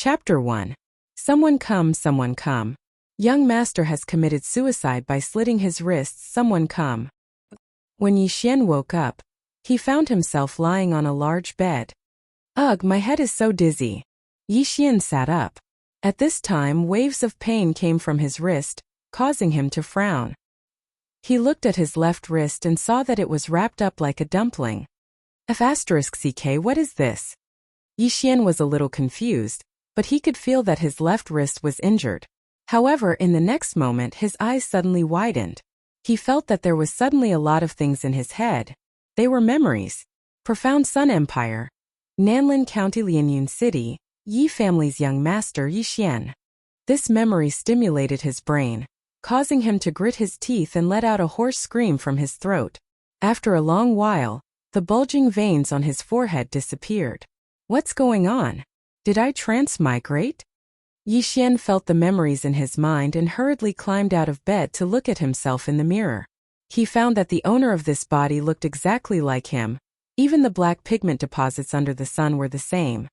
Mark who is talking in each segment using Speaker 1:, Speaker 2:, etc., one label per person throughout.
Speaker 1: Chapter 1. Someone come, someone come. Young master has committed suicide by slitting his wrists, someone come. When Yi Xian woke up, he found himself lying on a large bed. Ugh, my head is so dizzy. Yi Xian sat up. At this time, waves of pain came from his wrist, causing him to frown. He looked at his left wrist and saw that it was wrapped up like a dumpling. F***ck, what is this? Yi Xian was a little confused, but he could feel that his left wrist was injured. However, in the next moment his eyes suddenly widened. He felt that there was suddenly a lot of things in his head. They were memories. Profound Sun Empire. Nanlin County, Lianyun City, Yi family's young master Yi Xian. This memory stimulated his brain, causing him to grit his teeth and let out a hoarse scream from his throat. After a long while, the bulging veins on his forehead disappeared. What's going on? Did I transmigrate? Yi Xian felt the memories in his mind and hurriedly climbed out of bed to look at himself in the mirror. He found that the owner of this body looked exactly like him. Even the black pigment deposits under the sun were the same.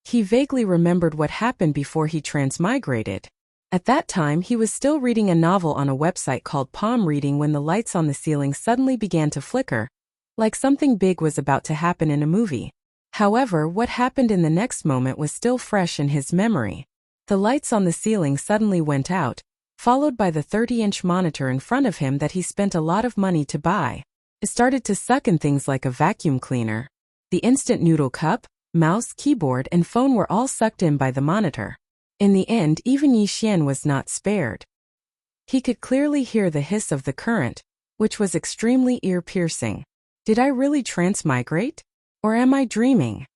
Speaker 1: He vaguely remembered what happened before he transmigrated. At that time he was still reading a novel on a website called Palm Reading when the lights on the ceiling suddenly began to flicker, like something big was about to happen in a movie. However, what happened in the next moment was still fresh in his memory. The lights on the ceiling suddenly went out, followed by the 30-inch monitor in front of him that he spent a lot of money to buy. It started to suck in things like a vacuum cleaner. The instant noodle cup, mouse, keyboard, and phone were all sucked in by the monitor. In the end, even Yi Xian was not spared. He could clearly hear the hiss of the current, which was extremely ear-piercing. Did I really transmigrate? Or am I dreaming?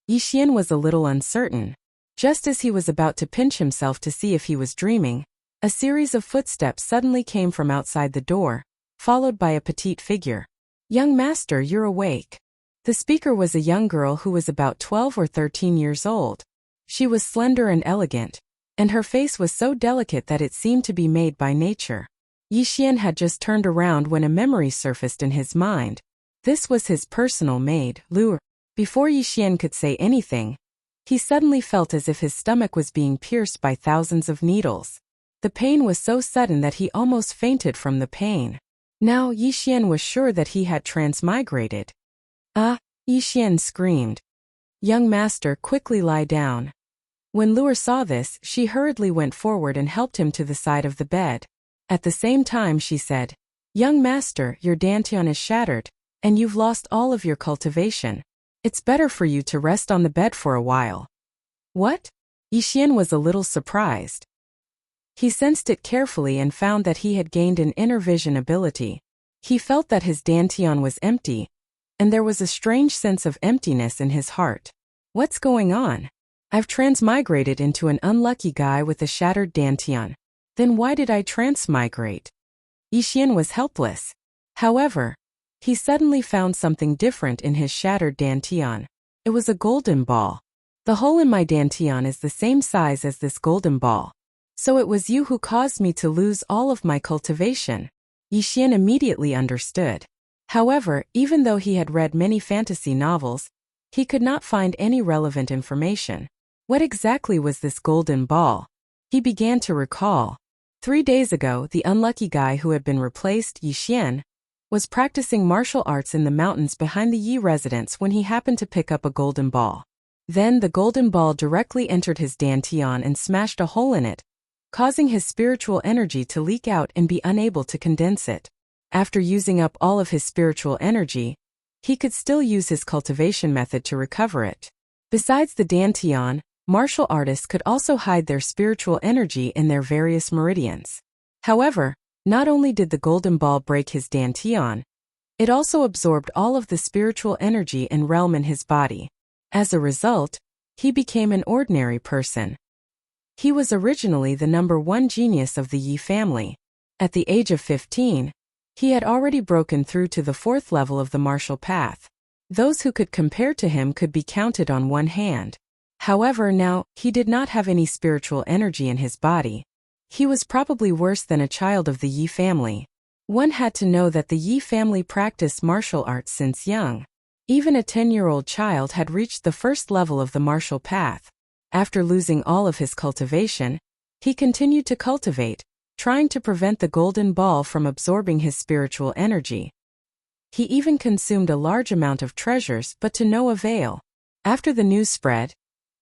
Speaker 1: Yi Xian was a little uncertain. Just as he was about to pinch himself to see if he was dreaming, a series of footsteps suddenly came from outside the door, followed by a petite figure. Young master, you're awake. The speaker was a young girl who was about 12 or 13 years old. She was slender and elegant, and her face was so delicate that it seemed to be made by nature. Yi Xian had just turned around when a memory surfaced in his mind. This was his personal maid, Lu. Before Yi Xian could say anything, he suddenly felt as if his stomach was being pierced by thousands of needles. The pain was so sudden that he almost fainted from the pain. Now Yi Xian was sure that he had transmigrated. Ah! Yi Xian screamed. Young master, quickly lie down. When Luer saw this, she hurriedly went forward and helped him to the side of the bed. At the same time she said, Young master, your dantian is shattered, and you've lost all of your cultivation. It's better for you to rest on the bed for a while. What? Yi Xian was a little surprised. He sensed it carefully and found that he had gained an inner vision ability. He felt that his dantian was empty, and there was a strange sense of emptiness in his heart. What's going on? I've transmigrated into an unlucky guy with a shattered dantian. Then why did I transmigrate? Yi Xian was helpless. However, he suddenly found something different in his shattered dantian. It was a golden ball. The hole in my dantian is the same size as this golden ball. So it was you who caused me to lose all of my cultivation. Yi Xian immediately understood. However, even though he had read many fantasy novels, he could not find any relevant information. What exactly was this golden ball? He began to recall. 3 days ago, the unlucky guy who had been replaced, Yi Xian, was practicing martial arts in the mountains behind the Yi residence when he happened to pick up a golden ball. Then the golden ball directly entered his dantian and smashed a hole in it, causing his spiritual energy to leak out and be unable to condense it. After using up all of his spiritual energy, he could still use his cultivation method to recover it. Besides the dantian, martial artists could also hide their spiritual energy in their various meridians. However, not only did the golden ball break his dantian, it also absorbed all of the spiritual energy and realm in his body. As a result, he became an ordinary person. He was originally the #1 genius of the Yi family. At the age of 15, he had already broken through to the 4th level of the martial path. Those who could compare to him could be counted on one hand. However, now, he did not have any spiritual energy in his body. He was probably worse than a child of the Yi family. One had to know that the Yi family practiced martial arts since young. Even a 10-year-old child had reached the 1st level of the martial path. After losing all of his cultivation, he continued to cultivate, trying to prevent the golden ball from absorbing his spiritual energy. He even consumed a large amount of treasures, but to no avail. After the news spread,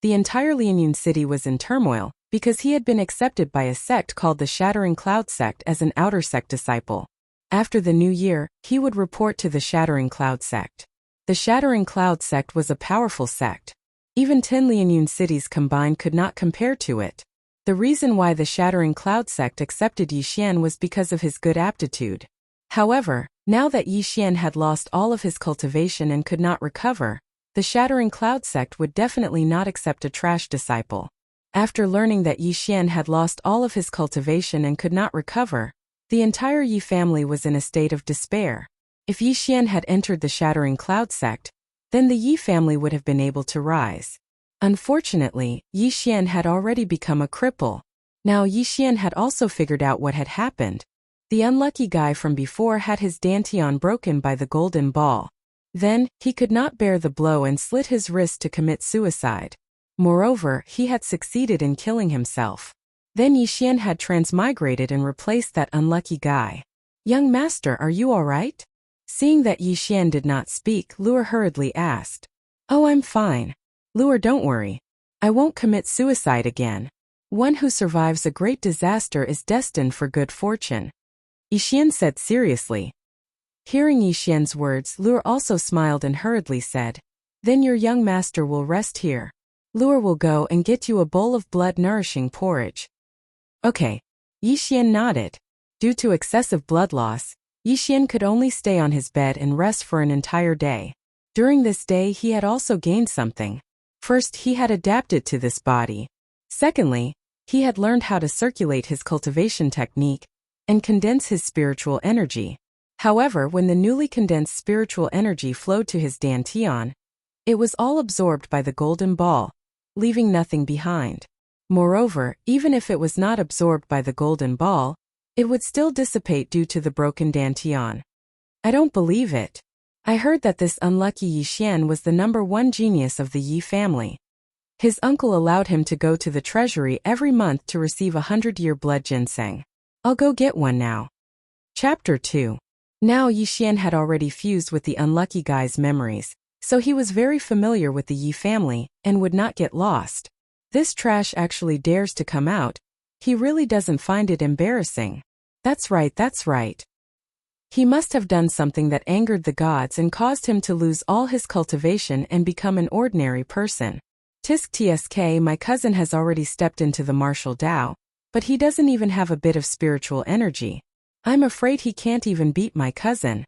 Speaker 1: the entire Lianyun city was in turmoil, because he had been accepted by a sect called the Shattering Cloud sect as an outer sect disciple. After the new year, he would report to the Shattering Cloud sect. The Shattering Cloud sect was a powerful sect. Even 10 Lianyun cities combined could not compare to it. The reason why the Shattering Cloud sect accepted Yi Xian was because of his good aptitude. However, now that Yi Xian had lost all of his cultivation and could not recover, the Shattering Cloud sect would definitely not accept a trash disciple. After learning that Yi Xian had lost all of his cultivation and could not recover, the entire Yi family was in a state of despair. If Yi Xian had entered the Shattering Cloud sect, then the Yi family would have been able to rise. Unfortunately, Yi Xian had already become a cripple. Now Yi Xian had also figured out what had happened. The unlucky guy from before had his dantian broken by the golden ball. Then, he could not bear the blow and slit his wrist to commit suicide. Moreover, he had succeeded in killing himself. Then Yi Xian had transmigrated and replaced that unlucky guy. "Young master, are you all right?" Seeing that Yi Xian did not speak, Luer hurriedly asked. "Oh, I'm fine. Luer, don't worry. I won't commit suicide again. One who survives a great disaster is destined for good fortune," Yi Xian said seriously. Hearing Yi Xian's words, Luer also smiled and hurriedly said, "Then your young master will rest here. Luer will go and get you a bowl of blood-nourishing porridge." "Okay." Yi Xian nodded. Due to excessive blood loss, Yi Xian could only stay on his bed and rest for an entire day. During this day he had also gained something. First, he had adapted to this body. Secondly, he had learned how to circulate his cultivation technique and condense his spiritual energy. However, when the newly condensed spiritual energy flowed to his dantian, it was all absorbed by the golden ball, leaving nothing behind. Moreover, even if it was not absorbed by the golden ball, it would still dissipate due to the broken dantian. "I don't believe it. I heard that this unlucky Yi Xian was the #1 genius of the Yi family. His uncle allowed him to go to the treasury every month to receive 100-year blood ginseng. I'll go get one now." Chapter 2. Now Yi Xian had already fused with the unlucky guy's memories, so he was very familiar with the Yi family and would not get lost. This trash actually dares to come out. He really doesn't find it embarrassing. That's right, that's right. He must have done something that angered the gods and caused him to lose all his cultivation and become an ordinary person. Tisk tsk, my cousin has already stepped into the martial Tao, but he doesn't even have a bit of spiritual energy. I'm afraid he can't even beat my cousin.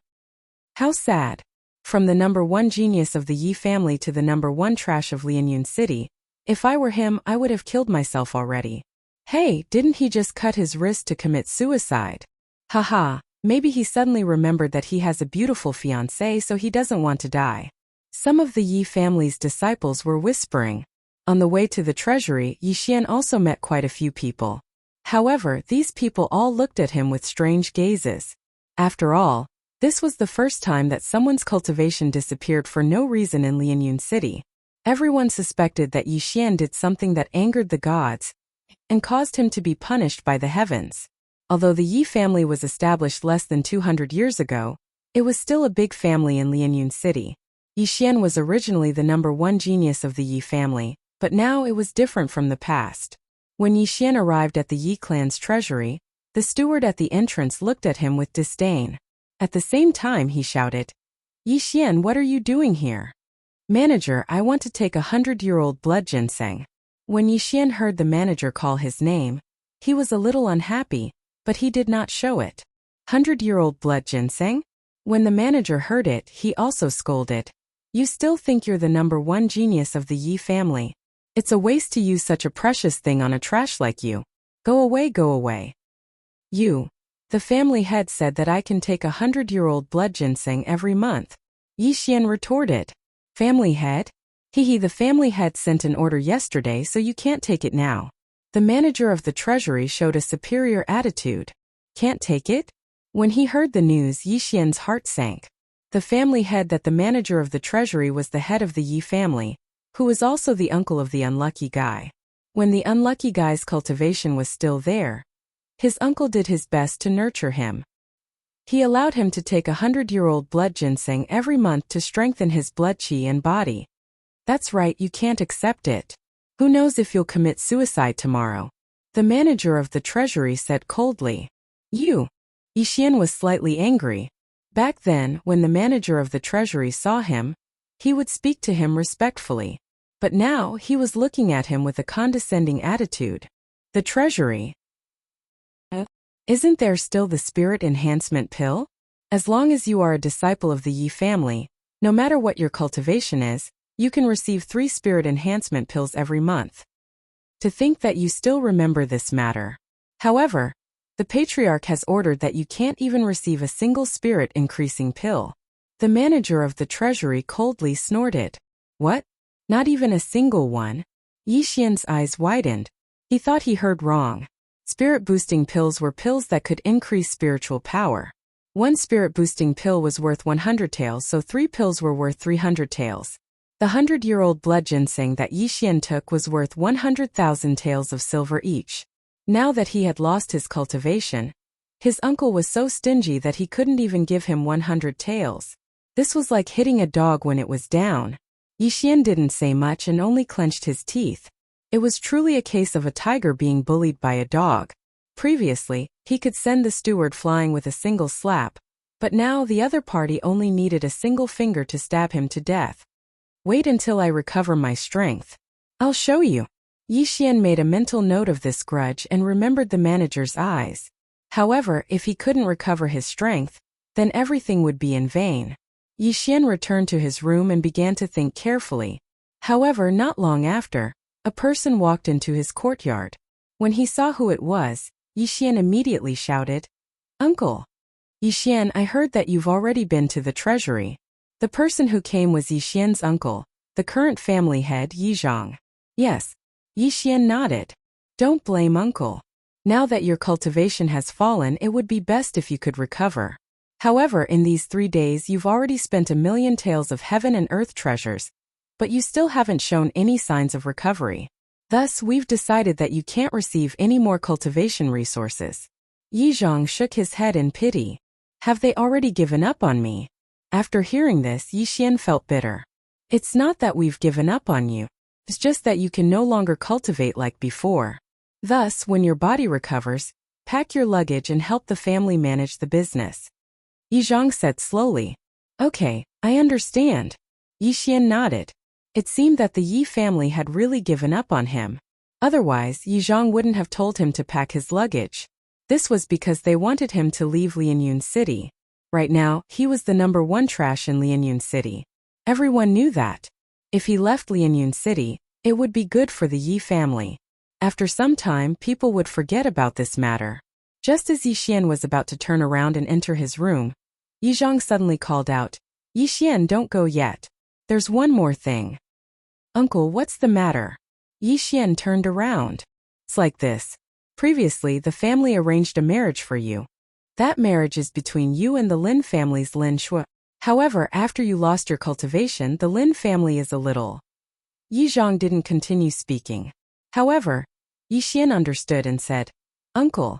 Speaker 1: How sad. From the #1 genius of the Yi family to the #1 trash of Lianyun City, if I were him I would have killed myself already. Hey, didn't he just cut his wrist to commit suicide? Haha. Maybe he suddenly remembered that he has a beautiful fiancée, so he doesn't want to die. Some of the Yi family's disciples were whispering. On the way to the treasury, Yi Xian also met quite a few people. However, these people all looked at him with strange gazes. After all, this was the first time that someone's cultivation disappeared for no reason in Lianyun City. Everyone suspected that Yi Xian did something that angered the gods and caused him to be punished by the heavens. Although the Yi family was established less than 200 years ago, it was still a big family in Lianyun City. Yi Xian was originally the #1 genius of the Yi family, but now it was different from the past. When Yi Xian arrived at the Yi clan's treasury, the steward at the entrance looked at him with disdain. At the same time he shouted, "Yi Xian, what are you doing here?" "Manager, I want to take 100-year-old blood ginseng." When Yi Xian heard the manager call his name, he was a little unhappy, but he did not show it. 100-year-old blood ginseng? When the manager heard it, he also scolded. "You still think you're the #1 genius of the Yi family? It's a waste to use such a precious thing on a trash like you. Go away, go away." "You." The family head said that I can take 100-year-old blood ginseng every month. Yi Xian retorted. "Family head? Hehe, the family head sent an order yesterday, so you can't take it now." The manager of the treasury showed a superior attitude. "Can't take it?" When he heard the news, Yi Xian's heart sank. The family head that the manager of the treasury was the head of the Yi family, who was also the uncle of the unlucky guy. When the unlucky guy's cultivation was still there, his uncle did his best to nurture him. He allowed him to take 100-year-old blood ginseng every month to strengthen his blood qi and body. That's right, you can't accept it. Who knows if you'll commit suicide tomorrow? The manager of the treasury said coldly. You. Yixian was slightly angry. Back then, when the manager of the treasury saw him, he would speak to him respectfully. But now he was looking at him with a condescending attitude. The treasury. Isn't there still the spirit enhancement pill? As long as you are a disciple of the Yi family, no matter what your cultivation is, you can receive 3 spirit enhancement pills every month. To think that you still remember this matter. However, the patriarch has ordered that you can't even receive a single spirit increasing pill. The manager of the treasury coldly snorted. What? Not even a single one? Yixian's eyes widened. He thought he heard wrong. Spirit-boosting pills were pills that could increase spiritual power. 1 spirit-boosting pill was worth 100 taels, so 3 pills were worth 300 taels. The 100-year-old blood ginseng that Yixian took was worth 100,000 taels of silver each. Now that he had lost his cultivation, his uncle was so stingy that he couldn't even give him 100 taels. This was like hitting a dog when it was down. Yixian didn't say much and only clenched his teeth. It was truly a case of a tiger being bullied by a dog. Previously, he could send the steward flying with a single slap, but now the other party only needed a single finger to stab him to death. Wait until I recover my strength. I'll show you. Yixian made a mental note of this grudge and remembered the manager's eyes. However, if he couldn't recover his strength, then everything would be in vain. Yixian returned to his room and began to think carefully. However, not long after, a person walked into his courtyard. When he saw who it was, Yixian immediately shouted, "Uncle! Yixian, I heard that you've already been to the treasury." The person who came was Yixian's uncle, the current family head Yizhang. Yes. Yixian nodded. Don't blame uncle. Now that your cultivation has fallen, it would be best if you could recover. However, in these 3 days you've already spent 1,000,000 taels of heaven and earth treasures, but you still haven't shown any signs of recovery. Thus, we've decided that you can't receive any more cultivation resources. Yizhang shook his head in pity. Have they already given up on me? After hearing this, Yixian felt bitter. It's not that we've given up on you. It's just that you can no longer cultivate like before. Thus, when your body recovers, pack your luggage and help the family manage the business. Yizhang said slowly. Okay, I understand. Yixian nodded. It seemed that the Yi family had really given up on him. Otherwise, Yizhang wouldn't have told him to pack his luggage. This was because they wanted him to leave Lianyun City. Right now, he was the #1 trash in Lianyun City. Everyone knew that. If he left Lianyun City, it would be good for the Yi family. After some time, people would forget about this matter. Just as Yixian was about to turn around and enter his room, Yizhang suddenly called out, "Yixian, don't go yet. There's one more thing." "Uncle, what's the matter?" Yixian turned around. "It's like this. Previously, the family arranged a marriage for you. That marriage is between you and the Lin family's Lin Shui. However, after you lost your cultivation, the Lin family is a little..." Yizhang didn't continue speaking. However, Yixian understood and said, "Uncle,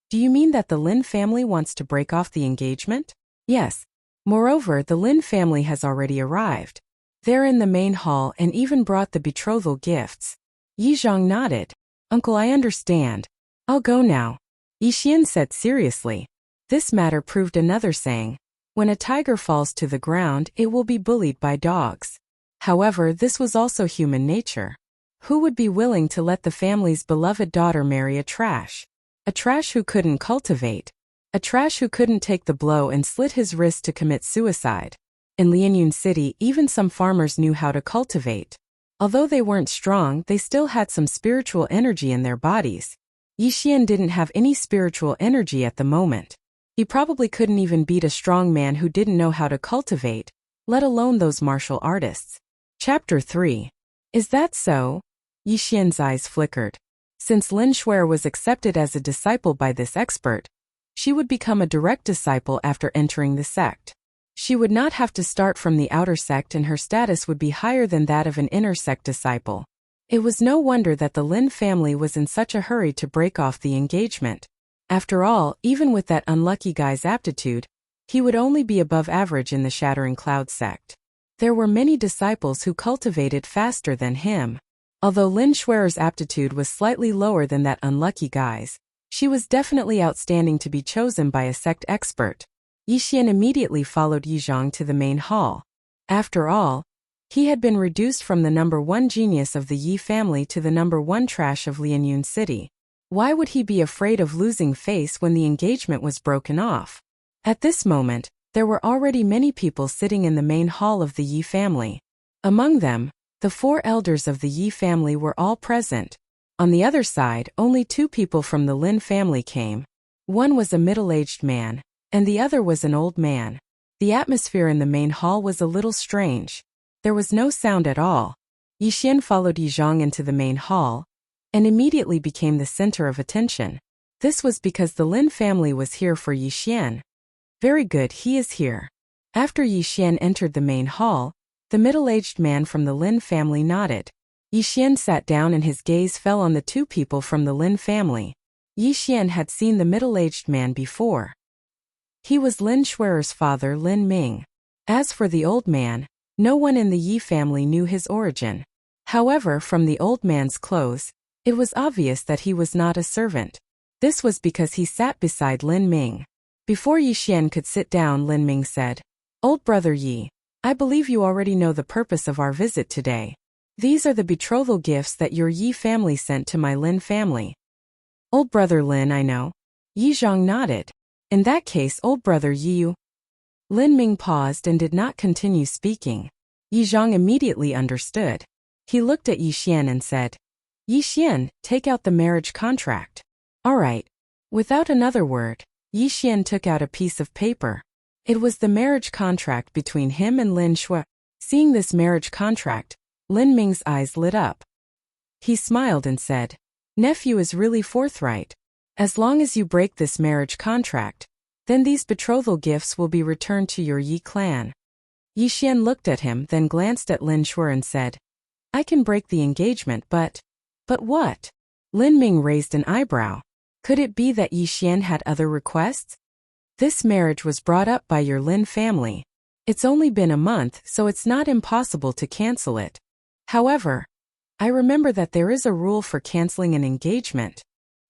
Speaker 1: do you mean that the Lin family wants to break off the engagement?" "Yes. Moreover, the Lin family has already arrived. They're in the main hall and even brought the betrothal gifts." Yizhang nodded. "Uncle, I understand. I'll go now." Yixian said seriously. This matter proved another saying. When a tiger falls to the ground, it will be bullied by dogs. However, this was also human nature. Who would be willing to let the family's beloved daughter marry a trash? A trash who couldn't cultivate. A trash who couldn't take the blow and slit his wrist to commit suicide. In Lianyun City, even some farmers knew how to cultivate. Although they weren't strong, they still had some spiritual energy in their bodies. Yixian didn't have any spiritual energy at the moment. He probably couldn't even beat a strong man who didn't know how to cultivate, let alone those martial artists. Chapter 3. Is that so? Yixian's eyes flickered. Since Lin Shui was accepted as a disciple by this expert, she would become a direct disciple after entering the sect. She would not have to start from the outer sect and her status would be higher than that of an inner sect disciple. It was no wonder that the Lin family was in such a hurry to break off the engagement. After all, even with that unlucky guy's aptitude, he would only be above average in the Shattering Cloud sect. There were many disciples who cultivated faster than him. Although Lin Shuer's aptitude was slightly lower than that unlucky guy's, she was definitely outstanding to be chosen by a sect expert. Yixian immediately followed Yizhang to the main hall. After all, he had been reduced from the number 1 genius of the Yi family to the number 1 trash of Lianyun City. Why would he be afraid of losing face when the engagement was broken off? At this moment, there were already many people sitting in the main hall of the Yi family. Among them, the 4 elders of the Yi family were all present. On the other side, only 2 people from the Lin family came. One was a middle-aged man, and the other was an old man. The atmosphere in the main hall was a little strange. There was no sound at all. Yixian followed Yizhang into the main hall, and immediately became the center of attention. This was because the Lin family was here for Yixian. Very good, he is here. After Yixian entered the main hall, the middle-aged man from the Lin family nodded. Yixian sat down and his gaze fell on the 2 people from the Lin family. Yixian had seen the middle-aged man before. He was Lin Shuer's father, Lin Ming. As for the old man, no one in the Yi family knew his origin. However, from the old man's clothes, it was obvious that he was not a servant. This was because he sat beside Lin Ming. Before Yixian could sit down, Lin Ming said, "Old brother Yi, I believe you already know the purpose of our visit today. These are the betrothal gifts that your Yi family sent to my Lin family." "Old brother Lin, I know." Yizhang nodded. "In that case, old brother Yi." Lin Ming paused and did not continue speaking. Yizhang immediately understood. He looked at Yixian and said, "Yixian, take out the marriage contract." "All right." Without another word, Yixian took out a piece of paper. It was the marriage contract between him and Lin Shuer. Seeing this marriage contract, Lin Ming's eyes lit up. He smiled and said, "Nephew is really forthright. As long as you break this marriage contract, then these betrothal gifts will be returned to your Yi clan." Yixian looked at him, then glanced at Lin Shuer and said, "I can break the engagement, but what?" Lin Ming raised an eyebrow. Could it be that Yixian had other requests? "This marriage was brought up by your Lin family. It's only been a month, so it's not impossible to cancel it. However, I remember that there is a rule for canceling an engagement."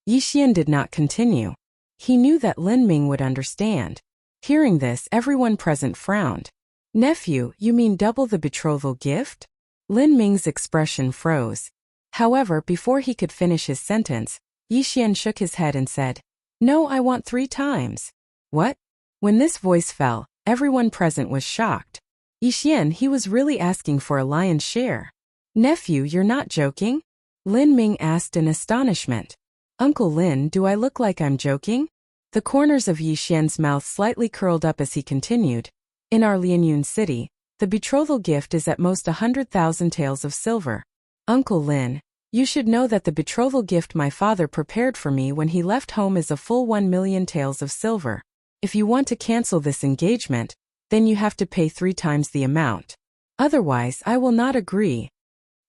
Speaker 1: Yixian did not continue. He knew that Lin Ming would understand. Hearing this, everyone present frowned. "Nephew, you mean double the betrothal gift?" Lin Ming's expression froze. However, before he could finish his sentence, Yixian shook his head and said, "No, I want 3 times. "What?" When this voice fell, everyone present was shocked. Yixian, he was really asking for a lion's share. "Nephew, you're not joking?" Lin Ming asked in astonishment. "Uncle Lin, do I look like I'm joking?" The corners of Yixian's mouth slightly curled up as he continued. "In our Lianyun city, the betrothal gift is at most 100,000 taels of silver. Uncle Lin, you should know that the betrothal gift my father prepared for me when he left home is a full 1 million taels of silver. If you want to cancel this engagement, then you have to pay 3 times the amount. Otherwise, I will not agree."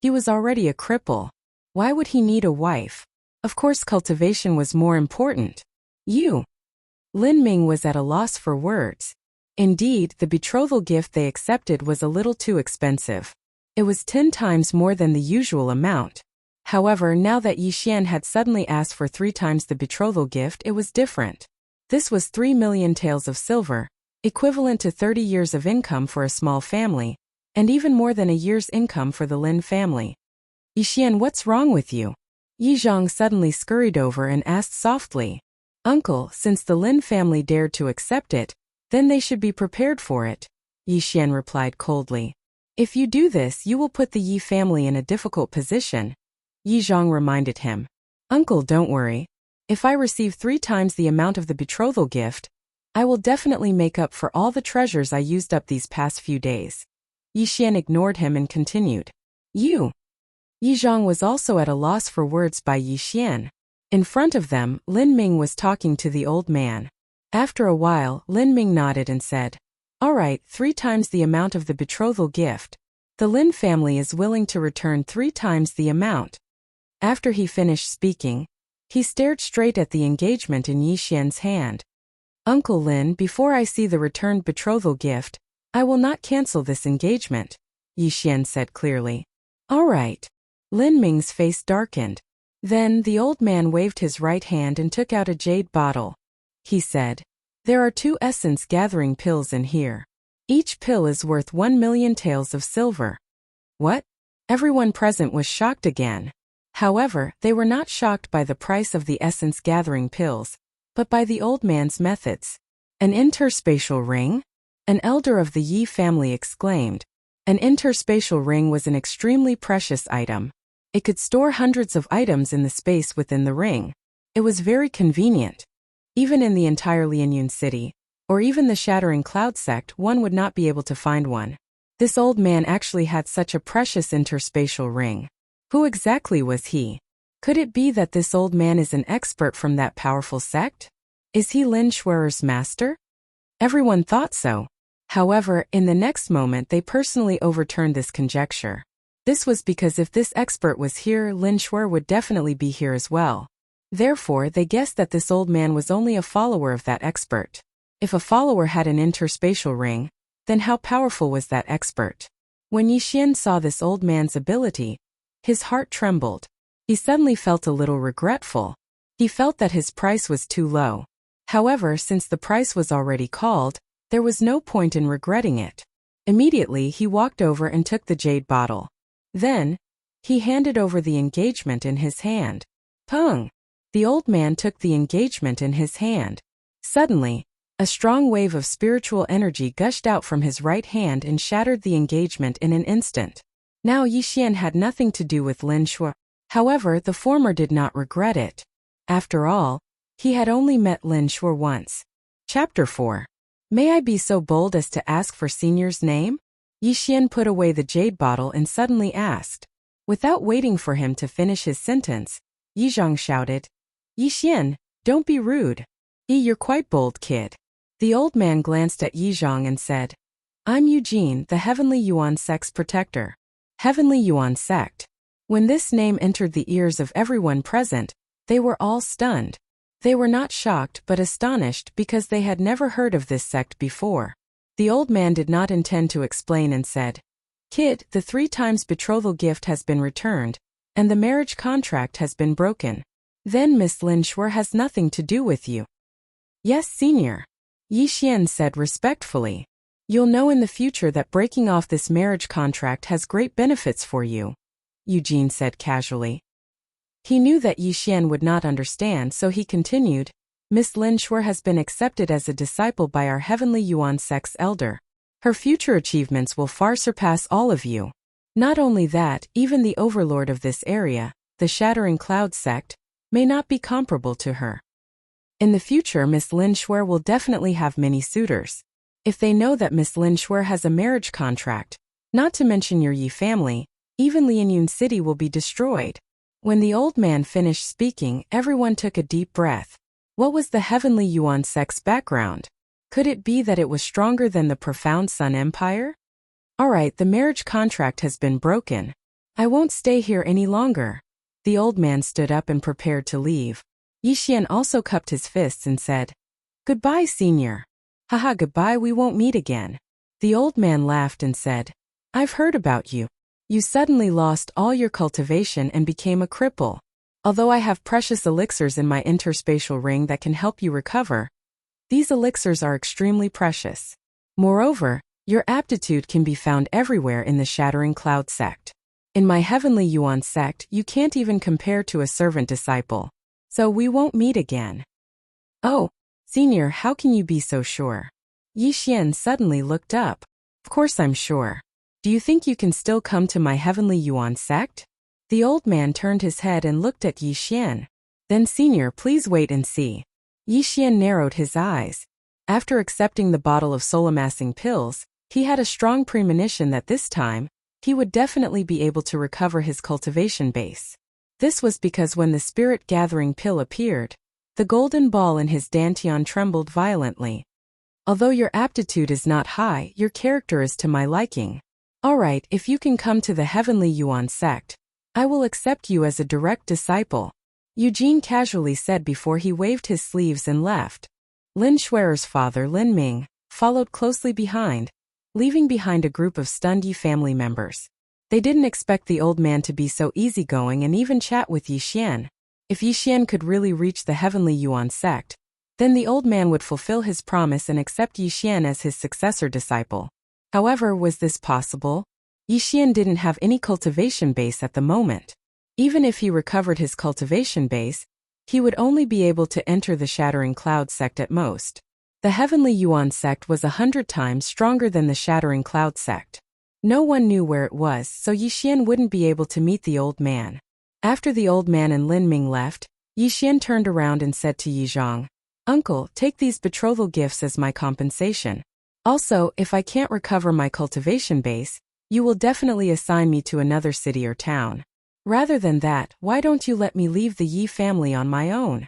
Speaker 1: He was already a cripple. Why would he need a wife? Of course, cultivation was more important. Lin Ming was at a loss for words. Indeed, the betrothal gift they accepted was a little too expensive. It was 10 times more than the usual amount. However, now that Yixian had suddenly asked for 3 times the betrothal gift, it was different. This was 3 million taels of silver, equivalent to 30 years of income for a small family, and even more than a year's income for the Lin family. "Yixian, what's wrong with you?" Yizhang suddenly scurried over and asked softly. "Uncle, since the Lin family dared to accept it, then they should be prepared for it," Yixian replied coldly. "If you do this, you will put the Yi family in a difficult position," Yizhang reminded him. "Uncle, don't worry. If I receive 3 times the amount of the betrothal gift, I will definitely make up for all the treasures I used up these past few days." Yixian ignored him and continued. Yizhang was also at a loss for words by Yixian. In front of them, Lin Ming was talking to the old man. After a while, Lin Ming nodded and said, Alright, 3 times the amount of the betrothal gift. The Lin family is willing to return 3 times the amount. After he finished speaking, he stared straight at the engagement in Yi Xian's hand. Uncle Lin, before I see the returned betrothal gift, I will not cancel this engagement, Yi Xian said clearly. Alright. Lin Ming's face darkened. Then the old man waved his right hand and took out a jade bottle. He said, there are 2 essence gathering pills in here. Each pill is worth 1 million taels of silver. What? Everyone present was shocked again. However, they were not shocked by the price of the essence gathering pills, but by the old man's methods. An interspatial ring? An elder of the Yi family exclaimed. An interspatial ring was an extremely precious item. It could store hundreds of items in the space within the ring. It was very convenient. Even in the entire Lianyun city, or even the Shattering Cloud sect, one would not be able to find one. This old man actually had such a precious interspatial ring. Who exactly was he? Could it be that this old man is an expert from that powerful sect? Is he Lin Schwerer's master? Everyone thought so. However, in the next moment they personally overturned this conjecture. This was because if this expert was here, Lin Schwer would definitely be here as well. Therefore, they guessed that this old man was only a follower of that expert. If a follower had an interspatial ring, then how powerful was that expert? When Yi Xian saw this old man's ability, his heart trembled. He suddenly felt a little regretful. He felt that his price was too low. However, since the price was already called, there was no point in regretting it. Immediately, he walked over and took the jade bottle. Then, he handed over the engagement in his hand. Pung! The old man took the engagement in his hand. Suddenly, a strong wave of spiritual energy gushed out from his right hand and shattered the engagement in an instant. Now Yi Xian had nothing to do with Lin Schwer. However, the former did not regret it. After all, he had only met Lin Schwer once. Chapter 4. May I be so bold as to ask for Senior's name? Yi Xian put away the jade bottle and suddenly asked. Without waiting for him to finish his sentence, Yi Zhang shouted, Yi Xian, don't be rude. You're quite bold, kid. The old man glanced at Yi Zhang and said, I'm Eugene, the Heavenly Yuan Sect's protector. Heavenly Yuan Sect. When this name entered the ears of everyone present, they were all stunned. They were not shocked but astonished because they had never heard of this sect before. The old man did not intend to explain and said, Kid, the 3 times betrothal gift has been returned, and the marriage contract has been broken. Then Miss Lin Schwer has nothing to do with you. Yes, Senior. Yi Xian said respectfully. You'll know in the future that breaking off this marriage contract has great benefits for you, Eugene said casually. He knew that Yi Xian would not understand, so he continued, Miss Lin Schwer has been accepted as a disciple by our Heavenly Yuan Sect's elder. Her future achievements will far surpass all of you. Not only that, even the overlord of this area, the Shattering Cloud sect, may not be comparable to her. In the future, Miss Lin Schwer will definitely have many suitors. If they know that Miss Lin Schwer has a marriage contract, not to mention your Yi family, even Lianyun City will be destroyed. When the old man finished speaking, everyone took a deep breath. What was the Heavenly Yuan Sect's background? Could it be that it was stronger than the Profound Sun Empire? Alright, the marriage contract has been broken. I won't stay here any longer. The old man stood up and prepared to leave. Yi Xian also cupped his fists and said, Goodbye, Senior. Haha, goodbye, we won't meet again. The old man laughed and said, I've heard about you. You suddenly lost all your cultivation and became a cripple. Although I have precious elixirs in my interspatial ring that can help you recover, these elixirs are extremely precious. Moreover, your aptitude can be found everywhere in the Shattering Cloud sect. In my Heavenly Yuan sect, you can't even compare to a servant disciple. So we won't meet again. Oh, Senior, how can you be so sure? Yi Xian suddenly looked up. Of course I'm sure. Do you think you can still come to my Heavenly Yuan sect? The old man turned his head and looked at Yi Xian. Then Senior, please wait and see. Yi Xian narrowed his eyes. After accepting the bottle of soul-amassing pills, he had a strong premonition that this time, he would definitely be able to recover his cultivation base. This was because when the spirit-gathering pill appeared, the golden ball in his dantian trembled violently. Although your aptitude is not high, your character is to my liking. Alright, if you can come to the Heavenly Yuan sect, I will accept you as a direct disciple, Eugene casually said before he waved his sleeves and left. Lin Shuer's father, Lin Ming, followed closely behind, leaving behind a group of stunned Yi family members. They didn't expect the old man to be so easygoing and even chat with Yi Xian. If Yi Xian could really reach the Heavenly Yuan sect, then the old man would fulfill his promise and accept Yi Xian as his successor disciple. However, was this possible? Yi Xian didn't have any cultivation base at the moment. Even if he recovered his cultivation base, he would only be able to enter the Shattering Cloud sect at most. The Heavenly Yuan sect was 100 times stronger than the Shattering Cloud sect. No one knew where it was, so Yi Xian wouldn't be able to meet the old man. After the old man and Lin Ming left, Yi Xian turned around and said to Yi Zhang, "Uncle, take these betrothal gifts as my compensation. Also, if I can't recover my cultivation base, you will definitely assign me to another city or town. Rather than that, why don't you let me leave the Yi family on my own?"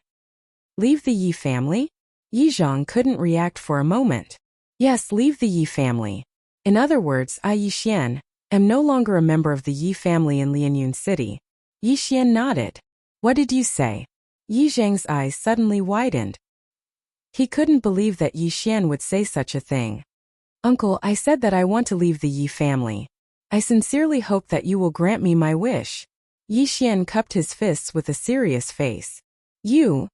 Speaker 1: Leave the Yi family? Yi Zhang couldn't react for a moment. Yes, leave the Yi family. In other words, I, Yi Xian, am no longer a member of the Yi family in Lianyun City. Yi Xian nodded. What did you say? Yi Zhang's eyes suddenly widened. He couldn't believe that Yi Xian would say such a thing. Uncle, I said that I want to leave the Yi family. I sincerely hope that you will grant me my wish. Yi Xian cupped his fists with a serious face. You?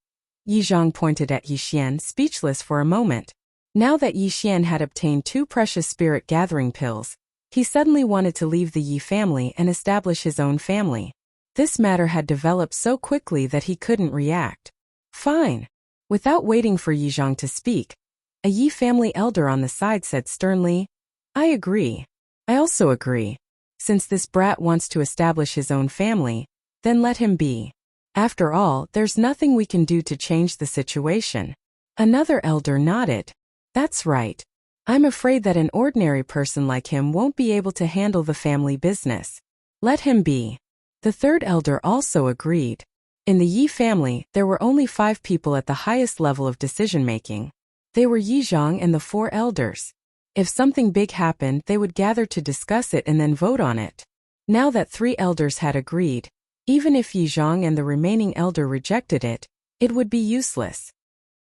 Speaker 1: Yi Zhang pointed at Yi Xian, speechless for a moment. Now that Yi Xian had obtained 2 precious spirit gathering pills, he suddenly wanted to leave the Yi family and establish his own family. This matter had developed so quickly that he couldn't react. Fine. Without waiting for Yi Zhang to speak, a Yi family elder on the side said sternly, I agree. I also agree. Since this brat wants to establish his own family, then let him be. After all, there's nothing we can do to change the situation. Another elder nodded. That's right. I'm afraid that an ordinary person like him won't be able to handle the family business. Let him be. The third elder also agreed. In the Yi family, there were only 5 people at the highest level of decision-making. They were Yi Zhang and the 4 elders. If something big happened, they would gather to discuss it and then vote on it. Now that 3 elders had agreed, even if Yi Zhang and the remaining elder rejected it, it would be useless.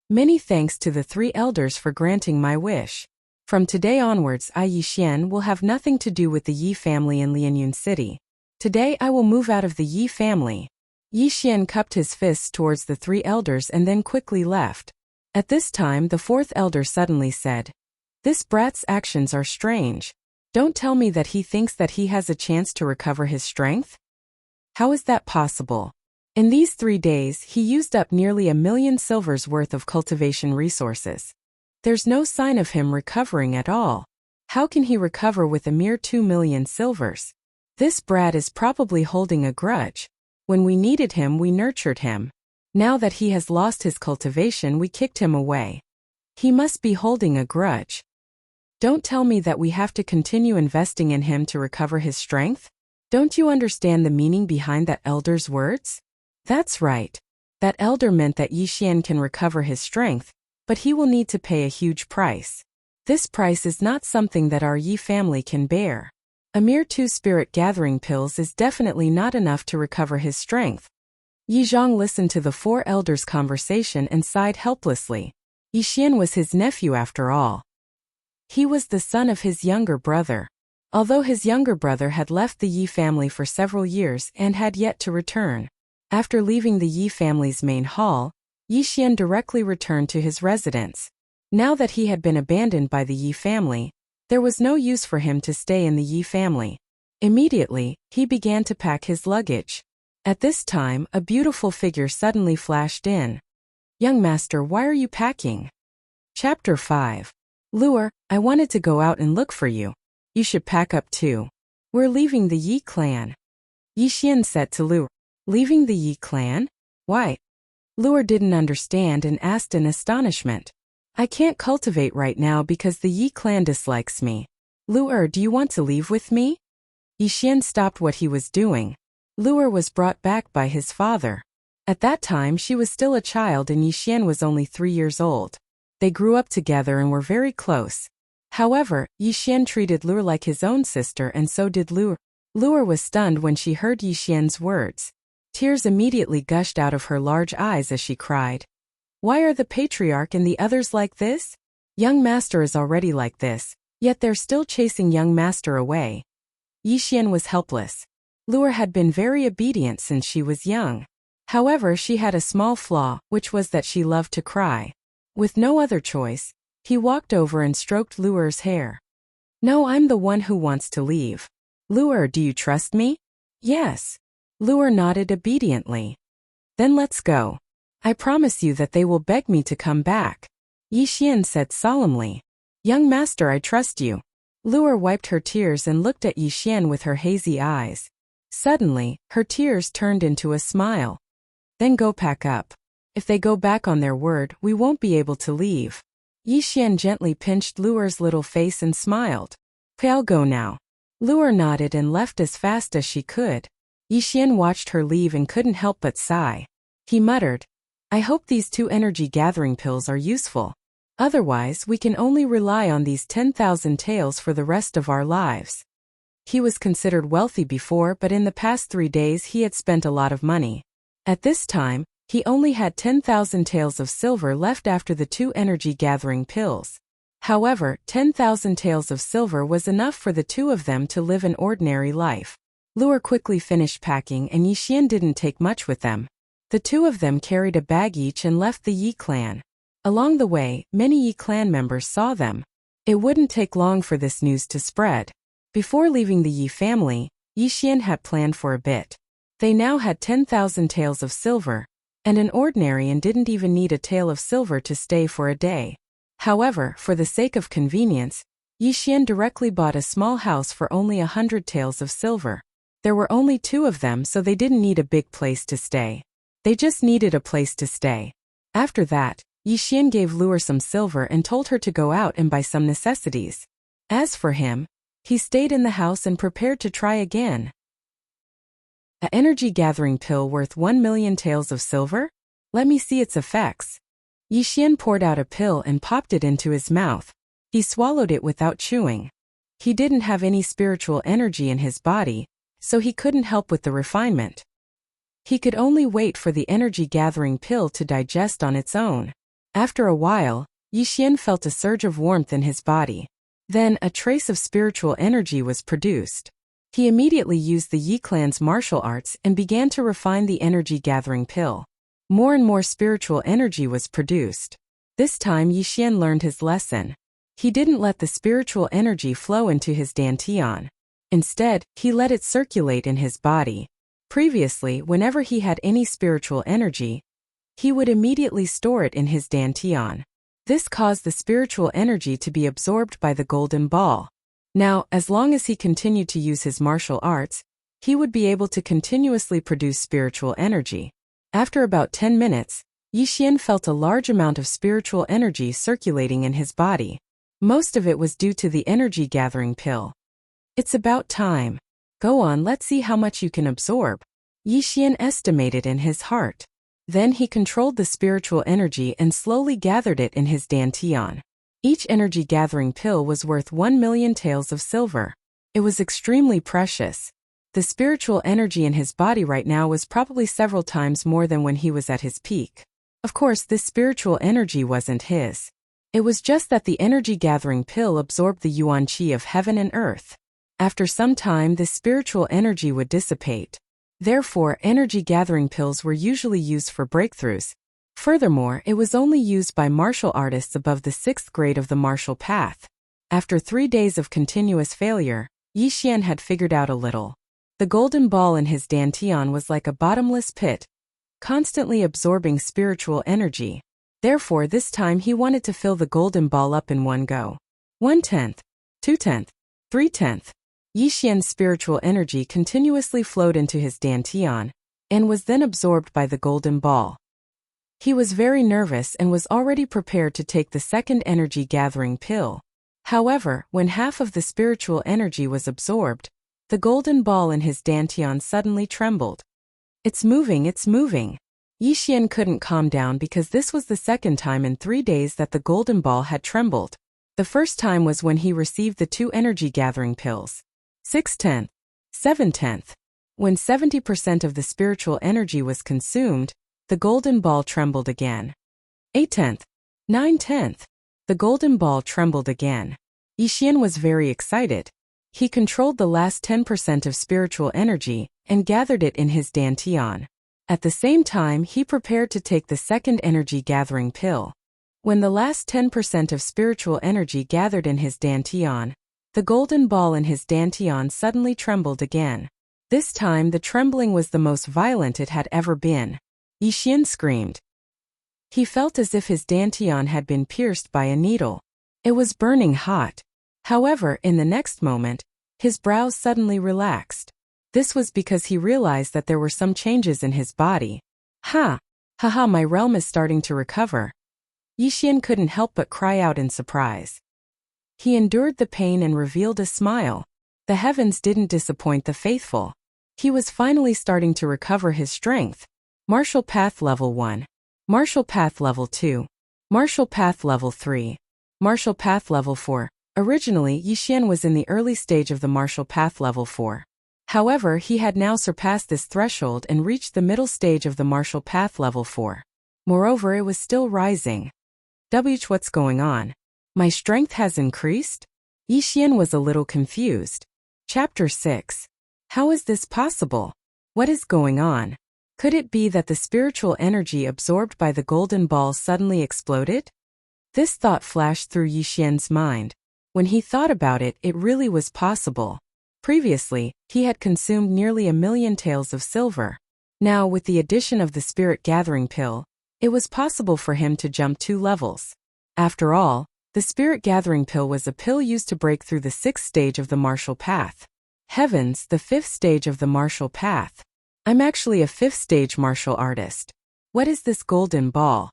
Speaker 1: Many thanks to the 3 elders for granting my wish. From today onwards, I, Yi Xian, will have nothing to do with the Yi family in Lianyun City. Today I will move out of the Yi family. Yi Xian cupped his fists towards the 3 elders and then quickly left. At this time, the 4th elder suddenly said, This brat's actions are strange. Don't tell me that he thinks that he has a chance to recover his strength? How is that possible? In these 3 days, he used up nearly 1,000,000 silvers worth of cultivation resources. There's no sign of him recovering at all. How can he recover with a mere 2 million silvers? This brat is probably holding a grudge. When we needed him, we nurtured him. Now that he has lost his cultivation, we kicked him away. He must be holding a grudge. Don't tell me that we have to continue investing in him to recover his strength? Don't you understand the meaning behind that elder's words? That's right. That elder meant that Yi Xian can recover his strength, but he will need to pay a huge price. This price is not something that our Yi family can bear. A mere 2 spirit gathering pills is definitely not enough to recover his strength. Yi Zhang listened to the 4 elders' conversation and sighed helplessly. Yi Xian was his nephew after all. He was the son of his younger brother. Although his younger brother had left the Yi family for several years and had yet to return, after leaving the Yi family's main hall, Yi Xian directly returned to his residence. Now that he had been abandoned by the Yi family, there was no use for him to stay in the Yi family. Immediately, he began to pack his luggage. At this time, a beautiful figure suddenly flashed in. Young master, why are you packing? Chapter 5. Luer, I wanted to go out and look for you. You should pack up too. We're leaving the Yi clan. Yi Xian said to Luer. Leaving the Yi clan? Why? Luer didn't understand and asked in astonishment. I can't cultivate right now because the Yi clan dislikes me. Luer, do you want to leave with me? Yi Xian stopped what he was doing. Luer was brought back by his father. At that time she was still a child and Yi Xian was only 3 years old. They grew up together and were very close. However, Yixian treated Luer like his own sister, and so did Luer. Luer was stunned when she heard Yixian's words. Tears immediately gushed out of her large eyes as she cried. Why are the patriarch and the others like this? Young master is already like this, yet they're still chasing young master away. Yixian was helpless. Luer had been very obedient since she was young. However, she had a small flaw, which was that she loved to cry. With no other choice, he walked over and stroked Luer's hair. No, I'm the one who wants to leave. Luer, do you trust me? Yes. Luer nodded obediently. Then let's go. I promise you that they will beg me to come back. Yixian said solemnly. Young master, I trust you. Luer wiped her tears and looked at Yixian with her hazy eyes. Suddenly, her tears turned into a smile. Then go pack up. If they go back on their word, we won't be able to leave. Yixian gently pinched Luer's little face and smiled. I'll go now. Luer nodded and left as fast as she could. Yixian watched her leave and couldn't help but sigh. He muttered, I hope these 2 energy gathering pills are useful. Otherwise, we can only rely on these 10,000 taels for the rest of our lives. He was considered wealthy before, but in the past 3 days he had spent a lot of money. At this time, he only had 10,000 taels of silver left after the 2 energy gathering pills. However, 10,000 taels of silver was enough for the 2 of them to live an ordinary life. Luer quickly finished packing, and Yixian didn't take much with them. The 2 of them carried a bag each and left the Yi clan. Along the way, many Yi clan members saw them. It wouldn't take long for this news to spread. Before leaving the Yi family, Yixian had planned for a bit. They now had 10,000 taels of silver, and an ordinary and didn't even need a tael of silver to stay for a day. However, for the sake of convenience, Yixian directly bought a small house for only 100 taels of silver. There were only 2 of them, so they didn't need a big place to stay. They just needed a place to stay. After that, Yixian gave Luer some silver and told her to go out and buy some necessities. As for him, he stayed in the house and prepared to try again. An energy gathering pill worth 1 million taels of silver? Let me see its effects. Yixian poured out a pill and popped it into his mouth. He swallowed it without chewing. He didn't have any spiritual energy in his body, so he couldn't help with the refinement. He could only wait for the energy gathering pill to digest on its own. After a while, Yixian felt a surge of warmth in his body. Then, a trace of spiritual energy was produced. He immediately used the Yi clan's martial arts and began to refine the energy gathering pill. More and more spiritual energy was produced. This time Yixian learned his lesson. He didn't let the spiritual energy flow into his dantian. Instead, he let it circulate in his body. Previously, whenever he had any spiritual energy, he would immediately store it in his dantian. This caused the spiritual energy to be absorbed by the golden ball. Now, as long as he continued to use his martial arts, he would be able to continuously produce spiritual energy. After about 10 minutes, Yixian felt a large amount of spiritual energy circulating in his body. Most of it was due to the energy gathering pill. It's about time. Go on, let's see how much you can absorb. Yixian estimated in his heart. Then he controlled the spiritual energy and slowly gathered it in his dantian. Each energy gathering pill was worth 1 million taels of silver. It was extremely precious. The spiritual energy in his body right now was probably several times more than when he was at his peak. Of course, this spiritual energy wasn't his. It was just that the energy gathering pill absorbed the yuan qi of heaven and earth. After some time, this spiritual energy would dissipate. Therefore, energy gathering pills were usually used for breakthroughs. Furthermore, it was only used by martial artists above the 6th grade of the martial path. After 3 days of continuous failure, Yixian had figured out a little. The golden ball in his dantian was like a bottomless pit, constantly absorbing spiritual energy. Therefore, this time he wanted to fill the golden ball up in one go. 1/10, 2/10, 3/10. Yixian's spiritual energy continuously flowed into his dantian, and was then absorbed by the golden ball. He was very nervous and was already prepared to take the second energy gathering pill. However, when half of the spiritual energy was absorbed, the golden ball in his dantian suddenly trembled. It's moving, it's moving. Yixian couldn't calm down because this was the second time in 3 days that the golden ball had trembled. The first time was when he received the 2 energy-gathering pills. 6/10, 7/10. When 70% of the spiritual energy was consumed, the golden ball trembled again. 8/10, 9/10. The golden ball trembled again. Yixian was very excited. He controlled the last 10% of spiritual energy and gathered it in his dantian. At the same time, he prepared to take the second energy-gathering pill. When the last 10% of spiritual energy gathered in his dantian, the golden ball in his dantian suddenly trembled again. This time the trembling was the most violent it had ever been. Yixian screamed. He felt as if his dantian had been pierced by a needle. It was burning hot. However, in the next moment, his brows suddenly relaxed. This was because he realized that there were some changes in his body. Haha, my realm is starting to recover. Yixian couldn't help but cry out in surprise. He endured the pain and revealed a smile. The heavens didn't disappoint the faithful. He was finally starting to recover his strength. Martial Path Level 1. Martial Path Level 2. Martial Path Level 3. Martial Path Level 4. Originally, Yixian was in the early stage of the Martial Path Level 4. However, he had now surpassed this threshold and reached the middle stage of the Martial Path Level 4. Moreover, it was still rising. What's going on? My strength has increased? Yixian was a little confused. Chapter 6. How is this possible? What is going on? Could it be that the spiritual energy absorbed by the golden ball suddenly exploded? This thought flashed through Yixian's mind. When he thought about it, it really was possible. Previously, he had consumed nearly 1,000,000 taels of silver. Now, with the addition of the spirit gathering pill, it was possible for him to jump 2 levels. After all, the spirit gathering pill was a pill used to break through the 6th stage of the martial path. Heavens, the 5th stage of the martial path. I'm actually a 5th stage martial artist. What is this golden ball?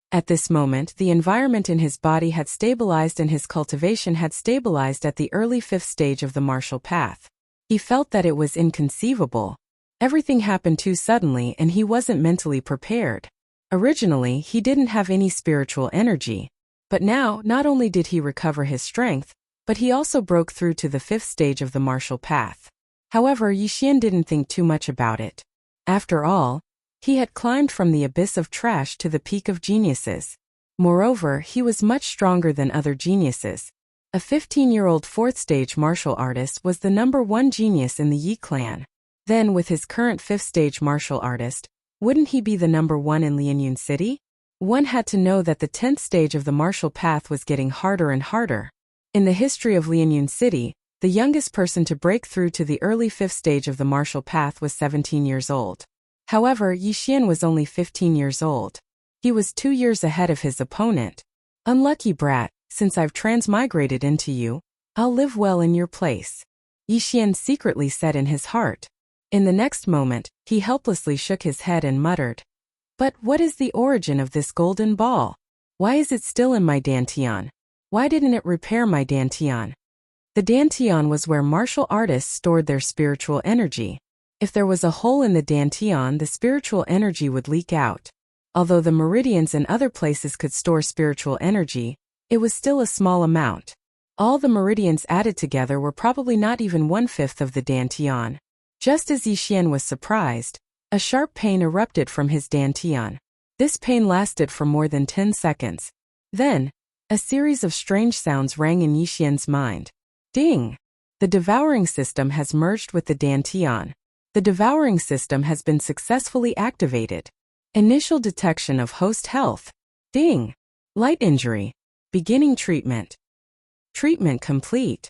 Speaker 1: At this moment, the environment in his body had stabilized and his cultivation had stabilized at the early 5th stage of the martial path. He felt that it was inconceivable. Everything happened too suddenly and he wasn't mentally prepared. Originally, he didn't have any spiritual energy. But now, not only did he recover his strength, but he also broke through to the 5th stage of the martial path. However, Yixian didn't think too much about it. After all, he had climbed from the abyss of trash to the peak of geniuses. Moreover, he was much stronger than other geniuses. A 15-year-old 4th stage martial artist was the #1 genius in the Yi clan. Then, with his current 5th stage martial artist, wouldn't he be the #1 in Lianyun City? One had to know that the 10th stage of the martial path was getting harder and harder. In the history of Lianyun City, the youngest person to break through to the early 5th stage of the martial path was 17 years old. However, Yixian was only 15 years old. He was 2 years ahead of his opponent. Unlucky brat, since I've transmigrated into you, I'll live well in your place. Yixian secretly said in his heart. In the next moment, he helplessly shook his head and muttered. But what is the origin of this golden ball? Why is it still in my dantian? Why didn't it repair my dantian? The dantian was where martial artists stored their spiritual energy. If there was a hole in the dantian, the spiritual energy would leak out. Although the meridians and other places could store spiritual energy, it was still a small amount. All the meridians added together were probably not even 1/5 of the dantian. Just as Yixian was surprised, a sharp pain erupted from his dantian. This pain lasted for more than 10 seconds. Then, a series of strange sounds rang in Yixian's mind. Ding! The devouring system has merged with the dantian. The devouring system has been successfully activated. Initial detection of host health. Ding! Light injury. Beginning treatment. Treatment complete.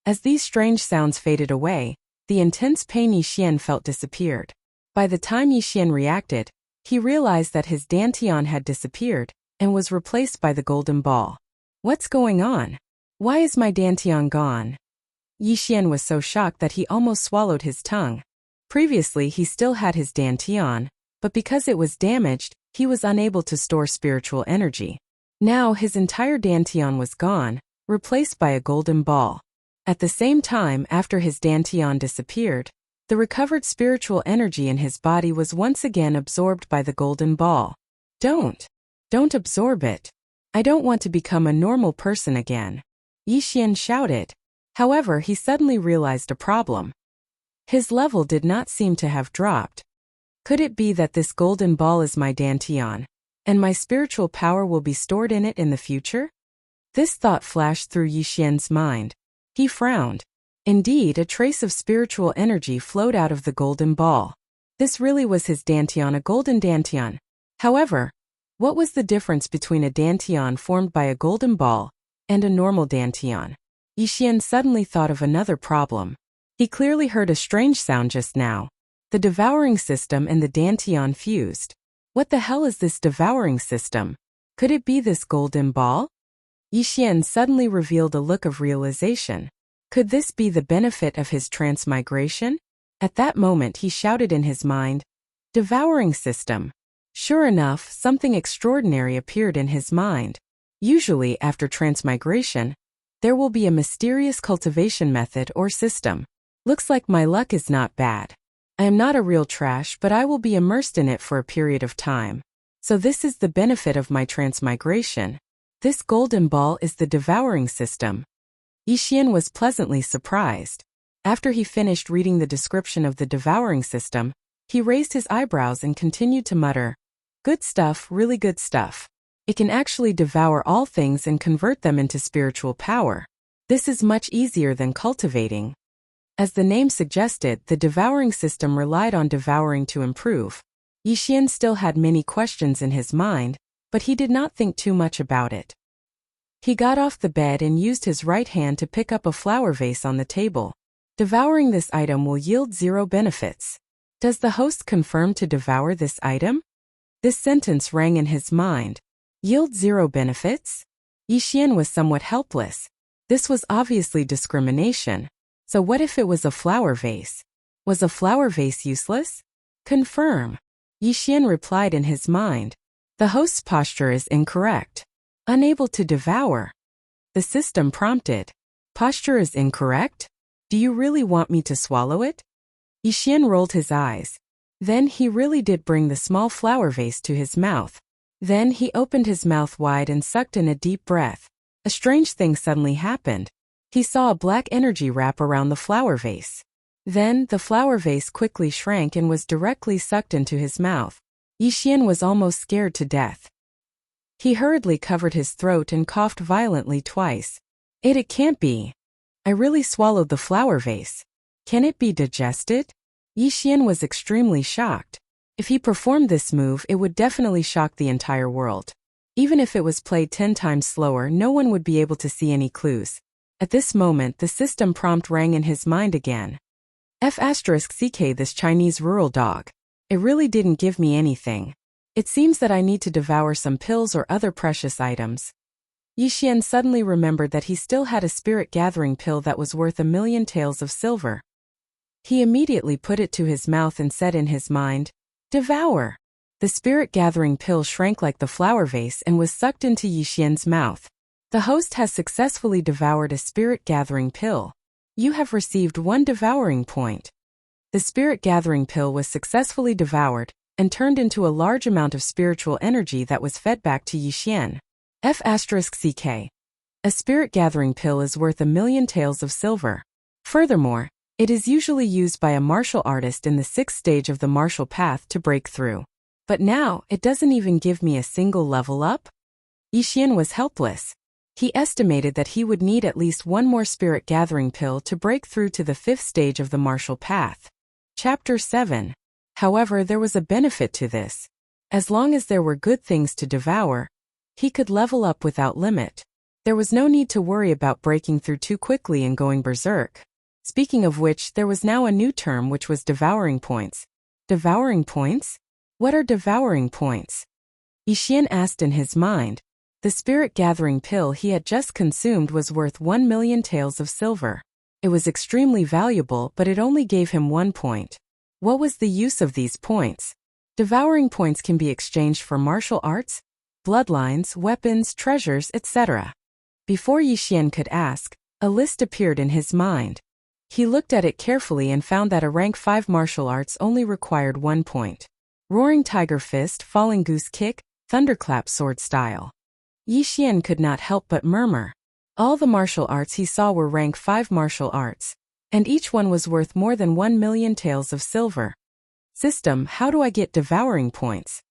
Speaker 1: As these strange sounds faded away, the intense pain Yixian felt disappeared. By the time Yixian reacted, he realized that his dantian had disappeared and was replaced by the golden ball. What's going on? Why is my dantian gone? Yixian was so shocked that he almost swallowed his tongue. Previously, he still had his dantian, but because it was damaged, he was unable to store spiritual energy. Now his entire dantian was gone, replaced by a golden ball. At the same time, after his dantian disappeared, The recovered spiritual energy in his body was once again absorbed by the golden ball. Don't absorb it. I don't want to become a normal person again, Yixian shouted. However, he suddenly realized a problem. His level did not seem to have dropped. Could it be that this golden ball is my dantian, and my spiritual power will be stored in it in the future? This thought flashed through Yixian's mind. He frowned. Indeed, a trace of spiritual energy flowed out of the golden ball. This really was his dantian, a golden dantian. However, what was the difference between a dantian formed by a golden ball and a normal dantian? Yixian suddenly thought of another problem. He clearly heard a strange sound just now. The devouring system and the dantian fused. What the hell is this devouring system? Could it be this golden ball? Yixian suddenly revealed a look of realization. Could this be the benefit of his transmigration? At that moment he shouted in his mind, "Devouring system." Sure enough, something extraordinary appeared in his mind. Usually, after transmigration, there will be a mysterious cultivation method or system. Looks like my luck is not bad. I am not a real trash, but I will be immersed in it for a period of time. So this is the benefit of my transmigration. This golden ball is the devouring system. Yixian was pleasantly surprised. After he finished reading the description of the devouring system, he raised his eyebrows and continued to mutter, "Good stuff, really good stuff. It can actually devour all things and convert them into spiritual power. This is much easier than cultivating." As the name suggested, the devouring system relied on devouring to improve. Yixian still had many questions in his mind, but he did not think too much about it. He got off the bed and used his right hand to pick up a flower vase on the table. Devouring this item will yield 0 benefits. Does the host confirm to devour this item? This sentence rang in his mind. Yield 0 benefits? Yixian was somewhat helpless. This was obviously discrimination. So what if it was a flower vase? Was a flower vase useless? Confirm. Yixian replied in his mind. The host's posture is incorrect. Unable to devour. The system prompted. Posture is incorrect? Do you really want me to swallow it? Yixian rolled his eyes. Then he really did bring the small flower vase to his mouth. Then he opened his mouth wide and sucked in a deep breath. A strange thing suddenly happened. He saw a black energy wrap around the flower vase. Then the flower vase quickly shrank and was directly sucked into his mouth. Yixian was almost scared to death. He hurriedly covered his throat and coughed violently twice. It can't be. I really swallowed the flower vase. Can it be digested? Yixian was extremely shocked. If he performed this move, it would definitely shock the entire world. Even if it was played 10 times slower, no one would be able to see any clues. At this moment, the system prompt rang in his mind again. F*ck this Chinese rural dog. It really didn't give me anything. It seems that I need to devour some pills or other precious items. Yixian suddenly remembered that he still had a spirit gathering pill that was worth 1,000,000 taels of silver. He immediately put it to his mouth and said in his mind, "Devour." The spirit gathering pill shrank like the flower vase and was sucked into Yixian's mouth. The host has successfully devoured a spirit gathering pill. You have received 1 devouring point. The spirit gathering pill was successfully devoured and turned into a large amount of spiritual energy that was fed back to Yixian. F*ck. A spirit gathering pill is worth 1,000,000 taels of silver. Furthermore, it is usually used by a martial artist in the 6th stage of the martial path to break through. But now, it doesn't even give me a single level up? Yixian was helpless. He estimated that he would need at least 1 more spirit gathering pill to break through to the 5th stage of the martial path. Chapter 7. However, there was a benefit to this. As long as there were good things to devour, he could level up without limit. There was no need to worry about breaking through too quickly and going berserk. Speaking of which, there was now a new term which was devouring points. Devouring points? What are devouring points? Yixian asked in his mind. The spirit gathering pill he had just consumed was worth 1,000,000 taels of silver. It was extremely valuable, but it only gave him 1 point. What was the use of these points? Devouring points can be exchanged for martial arts, bloodlines, weapons, treasures, etc. Before Yixian could ask, a list appeared in his mind. He looked at it carefully and found that a rank 5 martial arts only required 1 point. Roaring Tiger Fist, Falling Goose Kick, Thunderclap Sword Style. Yi Xian could not help but murmur. All the martial arts he saw were rank 5 martial arts, and each one was worth more than 1,000,000 taels of silver. System, how do I get devouring points?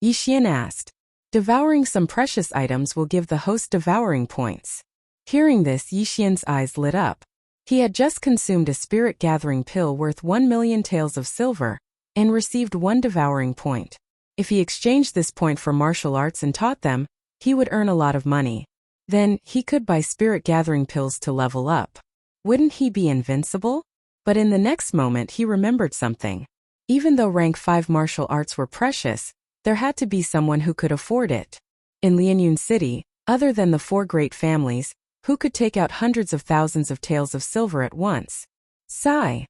Speaker 1: Yi Xian asked. Devouring some precious items will give the host devouring points. Hearing this, Yi Xian's eyes lit up. He had just consumed a spirit gathering pill worth 1,000,000 taels of silver, and received 1 devouring point. If he exchanged this point for martial arts and taught them, he would earn a lot of money. Then, he could buy spirit gathering pills to level up. Wouldn't he be invincible? But in the next moment he remembered something. Even though rank 5 martial arts were precious, there had to be someone who could afford it. In Lianyun City, other than the 4 great families, who could take out hundreds of thousands of taels of silver at once? Sigh.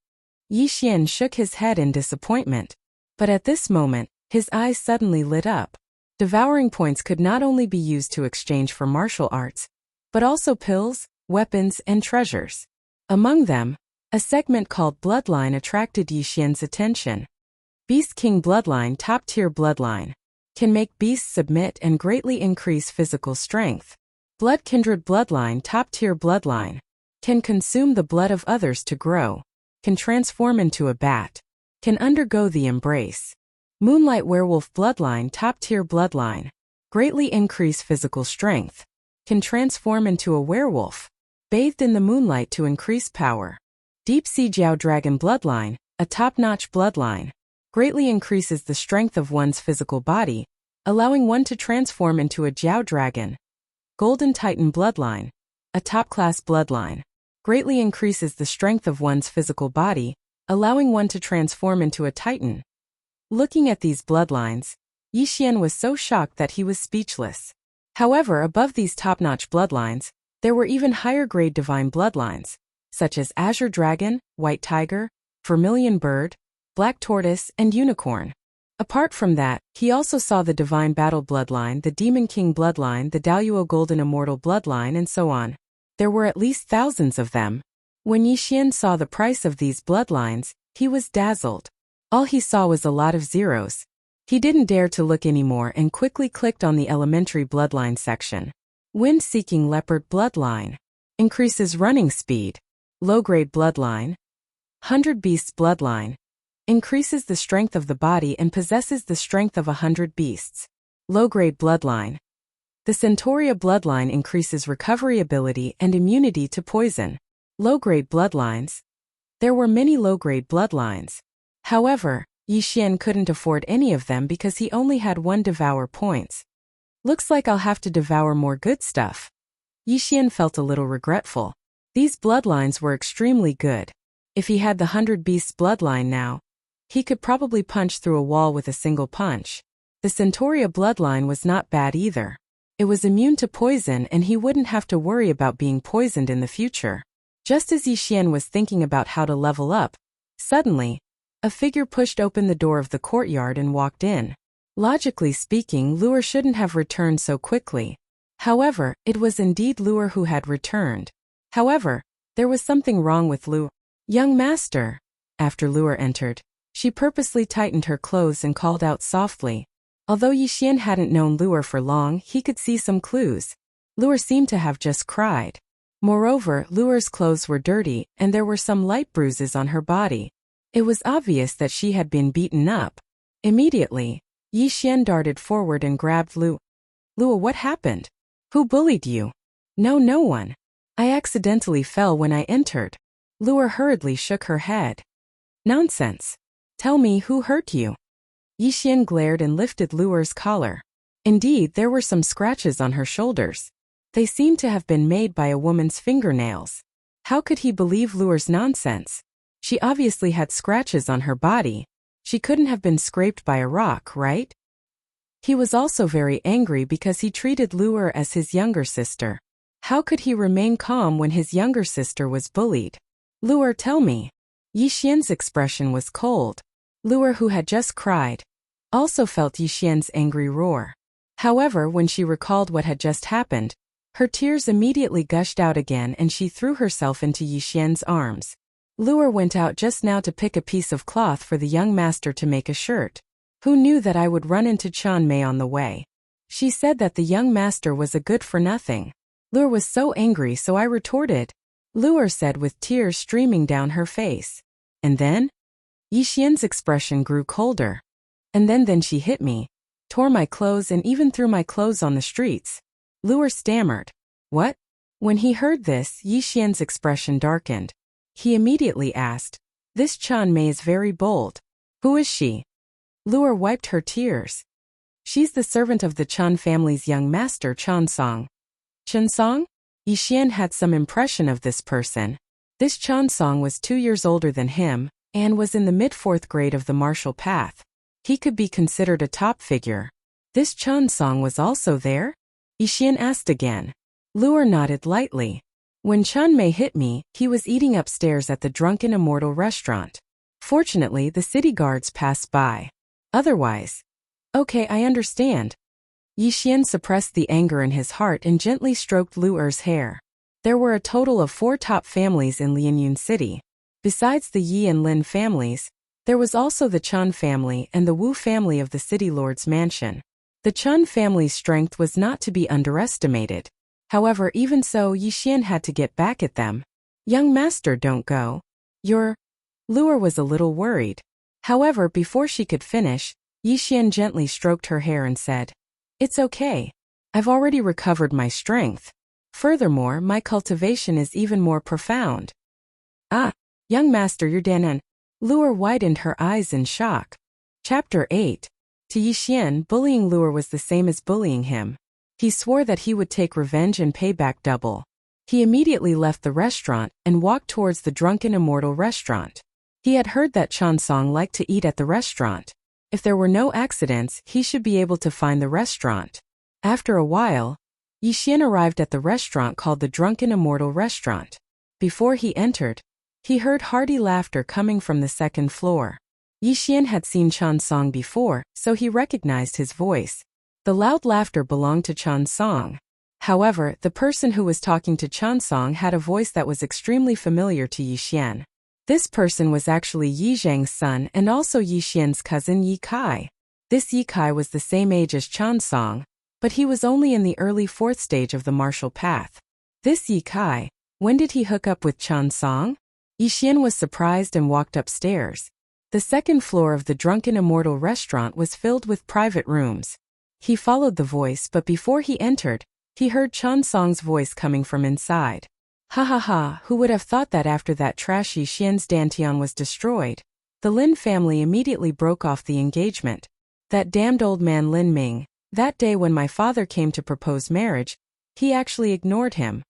Speaker 1: Yi Xian shook his head in disappointment. But at this moment, his eyes suddenly lit up. Devouring points could not only be used to exchange for martial arts, but also pills, weapons, and treasures. Among them, a segment called Bloodline attracted Yi Xian's attention. Beast King Bloodline, top-tier bloodline, can make beasts submit and greatly increase physical strength. Blood Kindred Bloodline, top-tier bloodline, can consume the blood of others to grow, can transform into a bat, can undergo the embrace. Moonlight Werewolf Bloodline, top-tier bloodline, greatly increase physical strength, can transform into a werewolf, bathed in the moonlight to increase power. Deep Sea Jiao Dragon Bloodline, a top-notch bloodline, greatly increases the strength of one's physical body, allowing one to transform into a Jiao Dragon. Golden Titan Bloodline, a top-class bloodline, greatly increases the strength of one's physical body, allowing one to transform into a Titan. Looking at these bloodlines, Yi Xian was so shocked that he was speechless. However, above these top-notch bloodlines, there were even higher-grade divine bloodlines, such as Azure Dragon, White Tiger, Vermilion Bird, Black Tortoise, and Unicorn. Apart from that, he also saw the Divine Battle Bloodline, the Demon King Bloodline, the Daluo Golden Immortal Bloodline, and so on. There were at least thousands of them. When Yi Xian saw the price of these bloodlines, he was dazzled. All he saw was a lot of zeros. He didn't dare to look anymore and quickly clicked on the Elementary Bloodline section. Wind-Seeking Leopard Bloodline increases running speed. Low-grade Bloodline. 100 Beasts Bloodline increases the strength of the body and possesses the strength of 100 beasts. Low-grade Bloodline. The Centauria Bloodline increases recovery ability and immunity to poison. Low-grade bloodlines. There were many low-grade bloodlines. However, Yi Xian couldn't afford any of them because he only had 1 devour points. Looks like I'll have to devour more good stuff. Yi Xian felt a little regretful. These bloodlines were extremely good. If he had the 100 Beasts bloodline now, he could probably punch through a wall with a single punch. The Centauria bloodline was not bad either. It was immune to poison and he wouldn't have to worry about being poisoned in the future. Just as Yi Xian was thinking about how to level up, suddenly, a figure pushed open the door of the courtyard and walked in. Logically speaking, Luer shouldn't have returned so quickly. However, it was indeed Luer who had returned. However, there was something wrong with Luer. Young master. After Luer entered, she purposely tightened her clothes and called out softly. Although Yi Xian hadn't known Luer for long, he could see some clues. Luer seemed to have just cried. Moreover, Luer's clothes were dirty, and there were some light bruises on her body. It was obvious that she had been beaten up. Immediately, Yi Xian darted forward and grabbed Luer. Luer, what happened? Who bullied you? No, no one. I accidentally fell when I entered. Luer hurriedly shook her head. Nonsense. Tell me who hurt you. Yi Xian glared and lifted Luer's collar. Indeed, there were some scratches on her shoulders. They seemed to have been made by a woman's fingernails. How could he believe Luer's nonsense? She obviously had scratches on her body. She couldn't have been scraped by a rock, right? He was also very angry because he treated Luer as his younger sister. How could he remain calm when his younger sister was bullied? Luer, tell me. Yi Xian's expression was cold. Luer, who had just cried, also felt Yi Xian's angry roar. However, when she recalled what had just happened, her tears immediately gushed out again and she threw herself into Yi Xian's arms. Luer went out just now to pick a piece of cloth for the young master to make a shirt. Who knew that I would run into Chan Mei on the way? She said that the young master was a good-for-nothing. Luer was so angry, so I retorted. Luer said with tears streaming down her face. And then? Yixian's expression grew colder. And then she hit me, tore my clothes and even threw my clothes on the streets. Luer stammered. What? When he heard this, Yixian's expression darkened. He immediately asked, This Chan Mei is very bold. Who is she? Luer wiped her tears. She's the servant of the Chan family's young master Chan Song. Chan Song? Yixian had some impression of this person. This Chan Song was 2 years older than him, and was in the mid-4th grade of the martial path. He could be considered a top figure. This Chan Song was also there? Yixian asked again. Luer nodded lightly. When Chan Mei hit me, he was eating upstairs at the Drunken Immortal restaurant. Fortunately, the city guards passed by. Otherwise. Okay, I understand. Yixian suppressed the anger in his heart and gently stroked Luer's hair. There were a total of 4 top families in Lianyun City. Besides the Yi and Lin families, there was also the Chan family and the Wu family of the city lord's mansion. The Chan family's strength was not to be underestimated. However, even so, Yixian had to get back at them. Young master, don't go. Luer was a little worried. However, before she could finish, Yixian gently stroked her hair and said, It's okay. I've already recovered my strength. Furthermore, my cultivation is even more profound. Ah, young master, you're Danan. Luer widened her eyes in shock. Chapter 8. To Yixian, bullying Luer was the same as bullying him. He swore that he would take revenge and pay back double. He immediately left the restaurant and walked towards the Drunken Immortal restaurant. He had heard that Chan Song liked to eat at the restaurant. If there were no accidents, he should be able to find the restaurant. After a while, Yixian arrived at the restaurant called the Drunken Immortal restaurant. Before he entered, he heard hearty laughter coming from the 2nd floor. Yixian had seen Chan Song before, so he recognized his voice. The loud laughter belonged to Chan Song. However, the person who was talking to Chan Song had a voice that was extremely familiar to Yixian. This person was actually Yi Zhang's son and also Yixian's cousin Yi Kai. This Yi Kai was the same age as Chan Song, but he was only in the early 4th stage of the martial path. This Yi Kai, when did he hook up with Chan Song? Yixian was surprised and walked upstairs. The 2nd floor of the Drunken Immortal restaurant was filled with private rooms. He followed the voice, but before he entered, he heard Chan Song's voice coming from inside. Ha ha ha, who would have thought that after that trashy Xian's Dantian was destroyed? The Lin family immediately broke off the engagement. That damned old man Lin Ming, that day when my father came to propose marriage, he actually ignored him.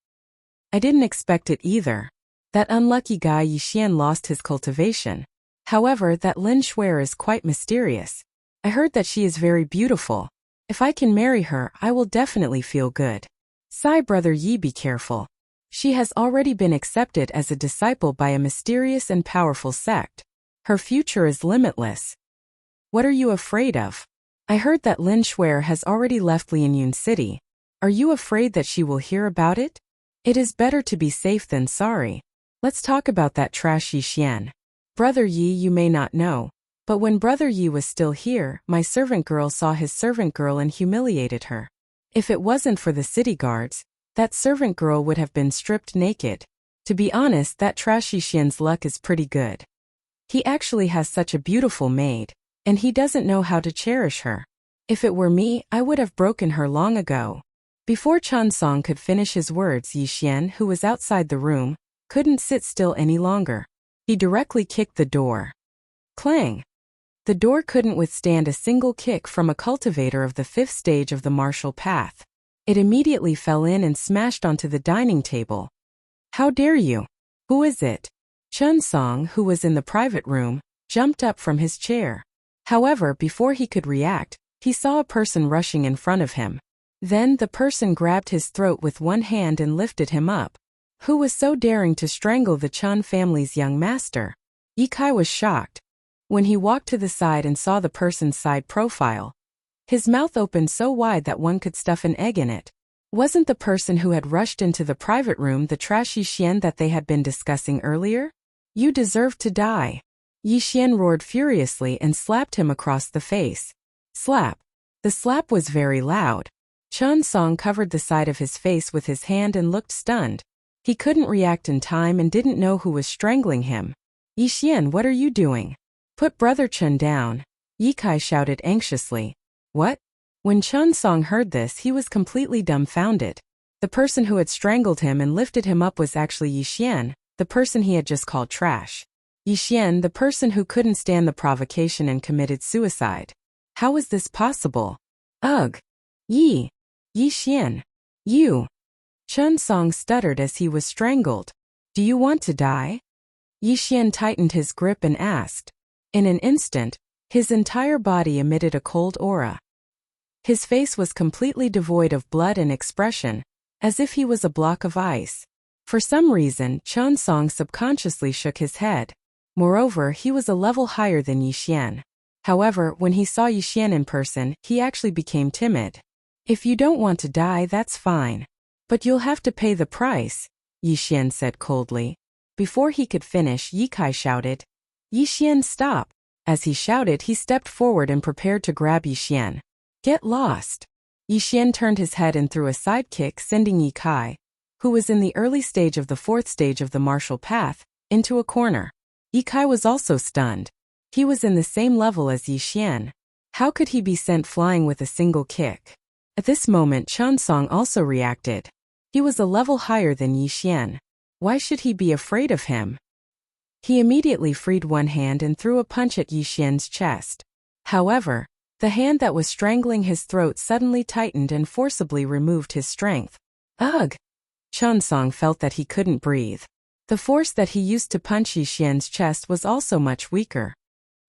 Speaker 1: I didn't expect it either. That unlucky guy Yixian lost his cultivation. However, that Lin Shuer is quite mysterious. I heard that she is very beautiful. If I can marry her, I will definitely feel good. Sai brother Yi, be careful. She has already been accepted as a disciple by a mysterious and powerful sect. Her future is limitless. What are you afraid of? I heard that Lin Shuer has already left Lianyun City. Are you afraid that she will hear about it? It is better to be safe than sorry. Let's talk about that trash Yixian. Brother Yi, you may not know, but when Brother Yi was still here, my servant girl saw his servant girl and humiliated her. If it wasn't for the city guards, that servant girl would have been stripped naked. To be honest, that trash Yixian's luck is pretty good. He actually has such a beautiful maid, and he doesn't know how to cherish her. If it were me, I would have broken her long ago. Before Chan Song could finish his words, Yixian, who was outside the room, couldn't sit still any longer. He directly kicked the door. Clang! The door couldn't withstand a single kick from a cultivator of the 5th stage of the martial path. It immediately fell in and smashed onto the dining table. How dare you? Who is it? Chun Song, who was in the private room, jumped up from his chair. However, before he could react, he saw a person rushing in front of him. Then the person grabbed his throat with one hand and lifted him up. Who was so daring to strangle the Chun family's young master? Yi Kai was shocked. When he walked to the side and saw the person's side profile, his mouth opened so wide that one could stuff an egg in it. Wasn't the person who had rushed into the private room the trashy Xian that they had been discussing earlier? You deserve to die. Yi Xian roared furiously and slapped him across the face. Slap. The slap was very loud. Chun Song covered the side of his face with his hand and looked stunned. He couldn't react in time and didn't know who was strangling him. Yi Xian, what are you doing? Put Brother Chun down. Yi Kai shouted anxiously. What? When Chun Song heard this, he was completely dumbfounded. The person who had strangled him and lifted him up was actually Yi Xian, the person he had just called trash. Yi Xian, the person who couldn't stand the provocation and committed suicide. How was this possible? Ugh. Yi Xian. You. Chun Song stuttered as he was strangled. Do you want to die? Yi Xian tightened his grip and asked. In an instant, his entire body emitted a cold aura. His face was completely devoid of blood and expression, as if he was a block of ice. For some reason, Chun Song subconsciously shook his head. Moreover, he was a level higher than Yi Xian. However, when he saw Yi Xian in person, he actually became timid. If you don't want to die, that's fine. But you'll have to pay the price, Yi Xian said coldly. Before he could finish, Yi Kai shouted, Yi Xian, stop. As he shouted, he stepped forward and prepared to grab Yi Xian. Get lost. Yi Xian turned his head and threw a side kick, sending Yi Kai, who was in the early stage of the fourth stage of the martial path, into a corner. Yi Kai was also stunned. He was in the same level as Yi Xian. How could he be sent flying with a single kick? At this moment, Chun Song also reacted. He was a level higher than Yi Xian. Why should he be afraid of him? He immediately freed one hand and threw a punch at Yi Xian's chest. However, the hand that was strangling his throat suddenly tightened and forcibly removed his strength. Ugh! Chun Song felt that he couldn't breathe. The force that he used to punch Yi Xian's chest was also much weaker.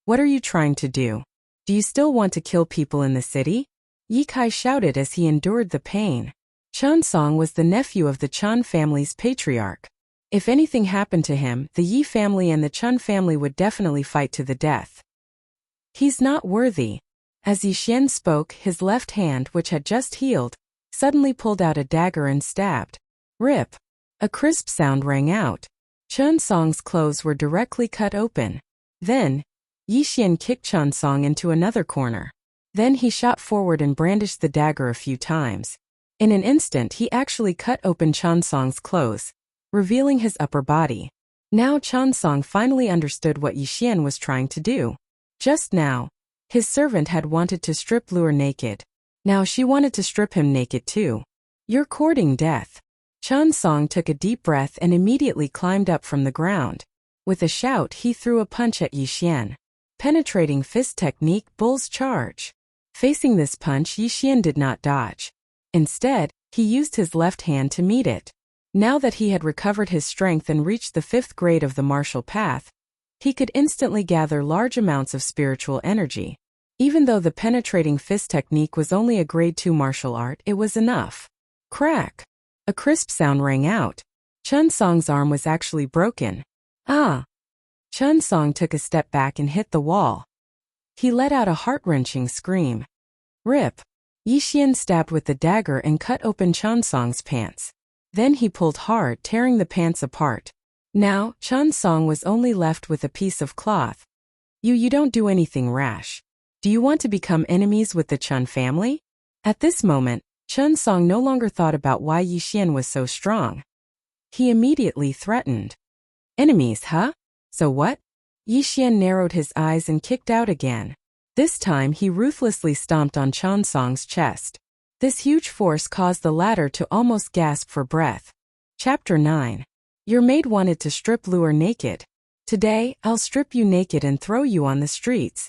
Speaker 1: What are you trying to do? Do you still want to kill people in the city? Yi Kai shouted as he endured the pain. Chun Song was the nephew of the Chun family's patriarch. If anything happened to him, the Yi family and the Chun family would definitely fight to the death. He's not worthy. As Yi Xian spoke, his left hand, which had just healed, suddenly pulled out a dagger and stabbed. Rip! A crisp sound rang out. Chun Song's clothes were directly cut open. Then, Yi Xian kicked Chun Song into another corner. Then he shot forward and brandished the dagger a few times. In an instant, he actually cut open Chun Song's clothes, revealing his upper body. Now Chun Song finally understood what Yi Xian was trying to do. Just now, his servant had wanted to strip Lure naked. Now she wanted to strip him naked too. You're courting death. Chun Song took a deep breath and immediately climbed up from the ground. With a shout, he threw a punch at Yi Xian. Penetrating fist technique, bull's charge. Facing this punch, Yi Xian did not dodge. Instead, he used his left hand to meet it. Now that he had recovered his strength and reached the 5th grade of the martial path, he could instantly gather large amounts of spiritual energy. Even though the penetrating fist technique was only a grade 2 martial art, it was enough. Crack! A crisp sound rang out. Chun Song's arm was actually broken. Ah! Chun Song took a step back and hit the wall. He let out a heart-wrenching scream. Rip! Yi Xian stabbed with the dagger and cut open Chun Song's pants. Then he pulled hard, tearing the pants apart. Now, Chun Song was only left with a piece of cloth. You don't do anything rash. Do you want to become enemies with the Chun family? At this moment, Chun Song no longer thought about why Yi Xian was so strong. He immediately threatened. Enemies, huh? So what? Yi Xian narrowed his eyes and kicked out again. This time he ruthlessly stomped on Chun Song's chest. This huge force caused the latter to almost gasp for breath. Chapter 9. Your maid wanted to strip Lure naked. Today, I'll strip you naked and throw you on the streets.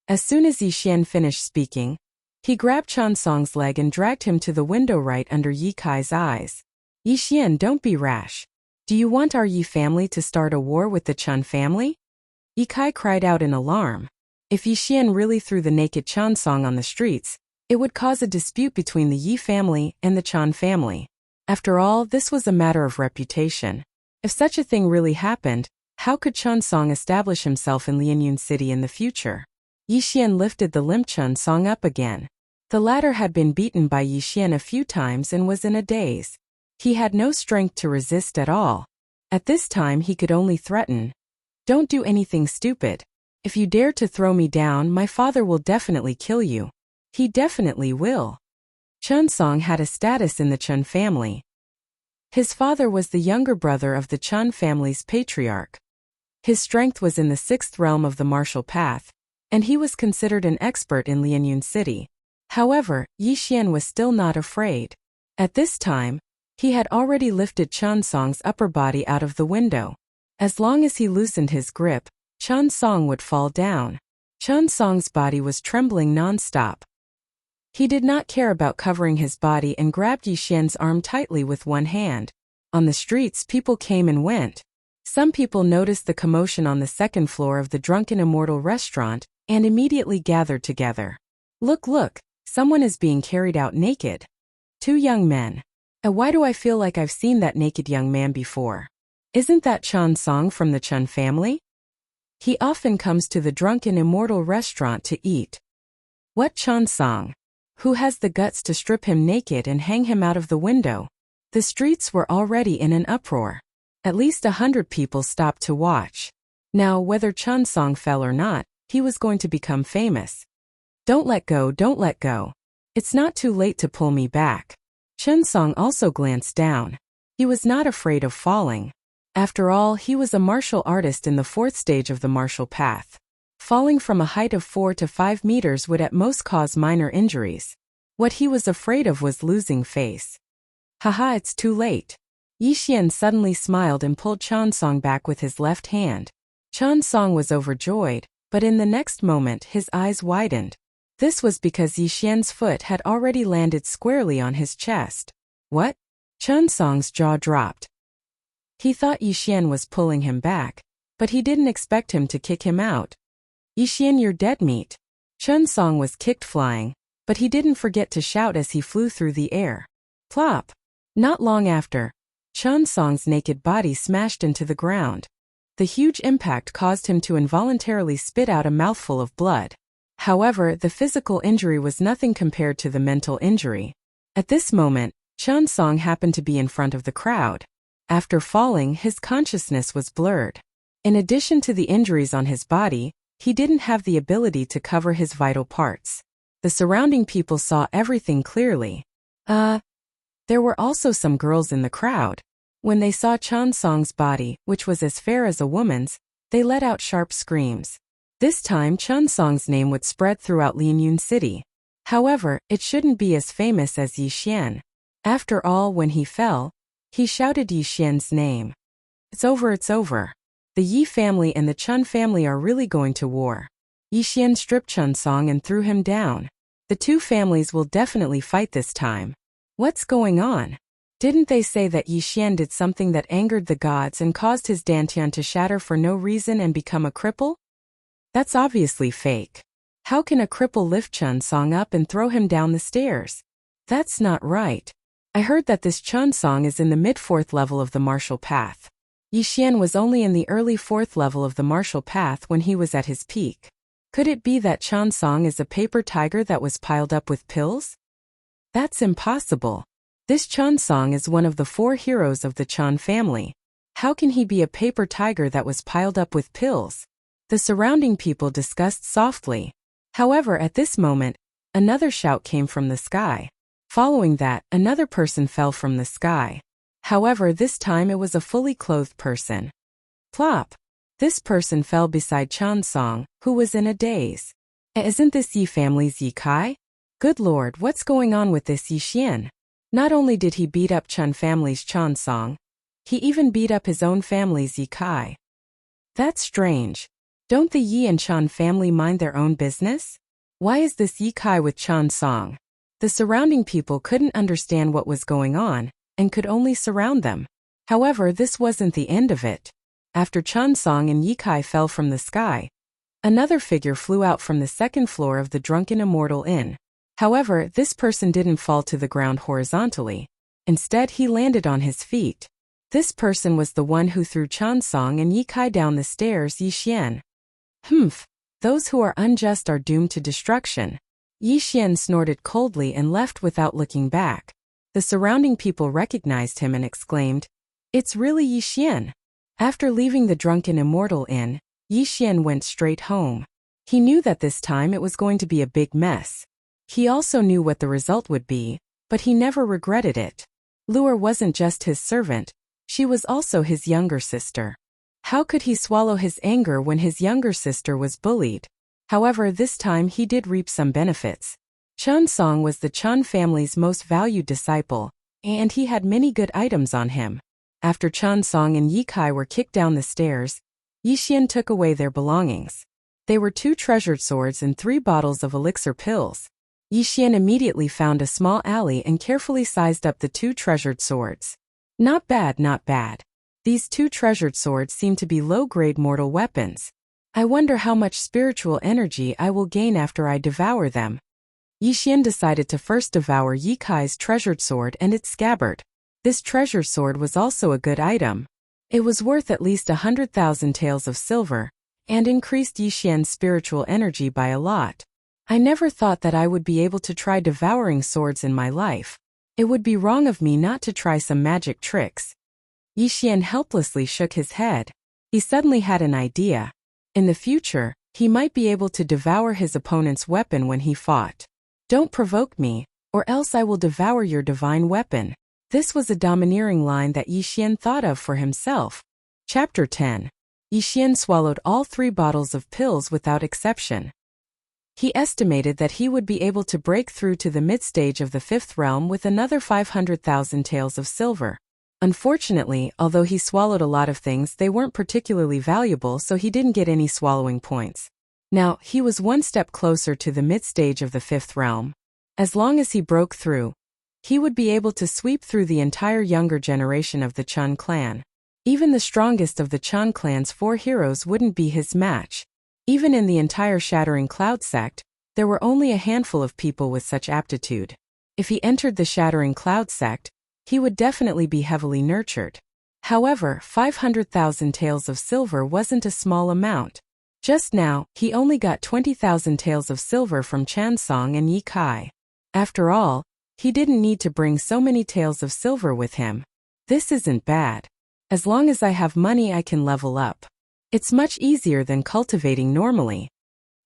Speaker 1: As soon as Yi Xian finished speaking, he grabbed Chun Song's leg and dragged him to the window right under Yi Kai's eyes. Yi Xian, don't be rash. Do you want our Yi family to start a war with the Chun family? Yi Kai cried out in alarm. If Yi Xian really threw the naked Chun Song on the streets, it would cause a dispute between the Yi family and the Chun family. After all, this was a matter of reputation. If such a thing really happened, how could Chun Song establish himself in Lianyun City in the future? Yi Xian lifted the limp Chun Song up again. The latter had been beaten by Yi Xian a few times and was in a daze. He had no strength to resist at all. At this time he could only threaten. Don't do anything stupid. If you dare to throw me down, my father will definitely kill you. He definitely will. Chunsong had a status in the Chun family. His father was the younger brother of the Chun family's patriarch. His strength was in the sixth realm of the martial path, and he was considered an expert in Lianyun City. However, Yi Xian was still not afraid. At this time, he had already lifted Chunsong's upper body out of the window. As long as he loosened his grip, Chunsong would fall down. Chunsong's body was trembling non-stop. He did not care about covering his body and grabbed Yi Xian's arm tightly with one hand. On the streets, people came and went. Some people noticed the commotion on the second floor of the Drunken Immortal restaurant and immediately gathered together. Look, look, someone is being carried out naked. Two young men. Why do I feel like I've seen that naked young man before? Isn't that Chunsong from the Chun family? He often comes to the Drunken Immortal restaurant to eat. What Chunsong? Who has the guts to strip him naked and hang him out of the window? The streets were already in an uproar. At least 100 people stopped to watch. Now, whether Chunsong fell or not, he was going to become famous. Don't let go, don't let go. It's not too late to pull me back. Chunsong also glanced down. He was not afraid of falling. After all, he was a martial artist in the fourth stage of the martial path. Falling from a height of 4 to 5 meters would at most cause minor injuries. What he was afraid of was losing face. Haha, it's too late. Yi Xian suddenly smiled and pulled Chunsong back with his left hand. Chunsong was overjoyed, but in the next moment his eyes widened. This was because Yi Xian's foot had already landed squarely on his chest. What? Chunsong's jaw dropped. He thought Yi Xian was pulling him back, but he didn't expect him to kick him out. Yi Xian, you're dead meat. Chunsong was kicked flying, but he didn't forget to shout as he flew through the air. Plop! Not long after, Chunsong's naked body smashed into the ground. The huge impact caused him to involuntarily spit out a mouthful of blood. However, the physical injury was nothing compared to the mental injury. At this moment, Chunsong happened to be in front of the crowd. After falling, his consciousness was blurred. In addition to the injuries on his body, he didn't have the ability to cover his vital parts. The surrounding people saw everything clearly. There were also some girls in the crowd. When they saw Chunsong's body, which was as fair as a woman's, they let out sharp screams. This time Chunsong's name would spread throughout Lianyun City. However, it shouldn't be as famous as Yi Xian. After all, when he fell, he shouted Yi Xian's name. It's over, it's over. The Yi family and the Chun family are really going to war. Yi Xian stripped Chunsong and threw him down. The two families will definitely fight this time. What's going on? Didn't they say that Yi Xian did something that angered the gods and caused his dantian to shatter for no reason and become a cripple? That's obviously fake. How can a cripple lift Chunsong up and throw him down the stairs? That's not right. I heard that this Chunsong is in the mid-4th level of the martial path. Yi Xian was only in the early 4th level of the martial path when he was at his peak. Could it be that Chunsong is a paper tiger that was piled up with pills? That's impossible. This Chunsong is one of the 4 heroes of the Chun family. How can he be a paper tiger that was piled up with pills? The surrounding people discussed softly. However, at this moment, another shout came from the sky. Following that, another person fell from the sky. However, this time it was a fully clothed person. Plop! This person fell beside Chunsong, who was in a daze. Isn't this Yi family's Yi Kai? Good lord, what's going on with this Yi Xian? Not only did he beat up Chun family's Chunsong, he even beat up his own family's Yi Kai. That's strange. Don't the Yi and Chun family mind their own business? Why is this Yi Kai with Chunsong? The surrounding people couldn't understand what was going on, and could only surround them. However, this wasn't the end of it. After Chunsong and Yi Kai fell from the sky, another figure flew out from the second floor of the Drunken Immortal Inn. However, this person didn't fall to the ground horizontally. Instead, he landed on his feet. This person was the one who threw Chunsong and Yi Kai down the stairs, Yi Xian. Humph. Those who are unjust are doomed to destruction. Yi Xian snorted coldly and left without looking back. The surrounding people recognized him and exclaimed, "It's really Yi Xian." After leaving the drunken immortal inn, Yi Xian went straight home. He knew that this time it was going to be a big mess. He also knew what the result would be, but he never regretted it. Luer wasn't just his servant, she was also his younger sister. How could he swallow his anger when his younger sister was bullied? However, this time he did reap some benefits. Chen Song was the Chen family's most valued disciple, and he had many good items on him. After Chen Song and Yi Kai were kicked down the stairs, Yi Xian took away their belongings. They were 2 treasured swords and 3 bottles of elixir pills. Yi Xian immediately found a small alley and carefully sized up the 2 treasured swords. Not bad, not bad. These 2 treasured swords seem to be low-grade mortal weapons. I wonder how much spiritual energy I will gain after I devour them. Yi Xian decided to first devour Yi Kai's treasured sword and its scabbard. This treasure sword was also a good item. It was worth at least 100,000 taels of silver, and increased Yi Xian's spiritual energy by a lot. I never thought that I would be able to try devouring swords in my life. It would be wrong of me not to try some magic tricks. Yi Xian helplessly shook his head. He suddenly had an idea. In the future, he might be able to devour his opponent's weapon when he fought. Don't provoke me, or else I will devour your divine weapon. This was a domineering line that Yi Xian thought of for himself. Chapter 10. Yi Xian swallowed all 3 bottles of pills without exception. He estimated that he would be able to break through to the mid-stage of the 5th realm with another 500,000 taels of silver. Unfortunately, although he swallowed a lot of things, they weren't particularly valuable, so he didn't get any swallowing points. Now, he was 1 step closer to the mid-stage of the 5th realm. As long as he broke through, he would be able to sweep through the entire younger generation of the Chun clan. Even the strongest of the Chun clan's 4 heroes wouldn't be his match. Even in the entire Shattering Cloud sect, there were only a handful of people with such aptitude. If he entered the Shattering Cloud sect, he would definitely be heavily nurtured. However, 500,000 taels of silver wasn't a small amount. Just now, he only got 20,000 taels of silver from Chan Song and Yi Kai. After all, he didn't need to bring so many taels of silver with him. This isn't bad. As long as I have money, I can level up. It's much easier than cultivating normally.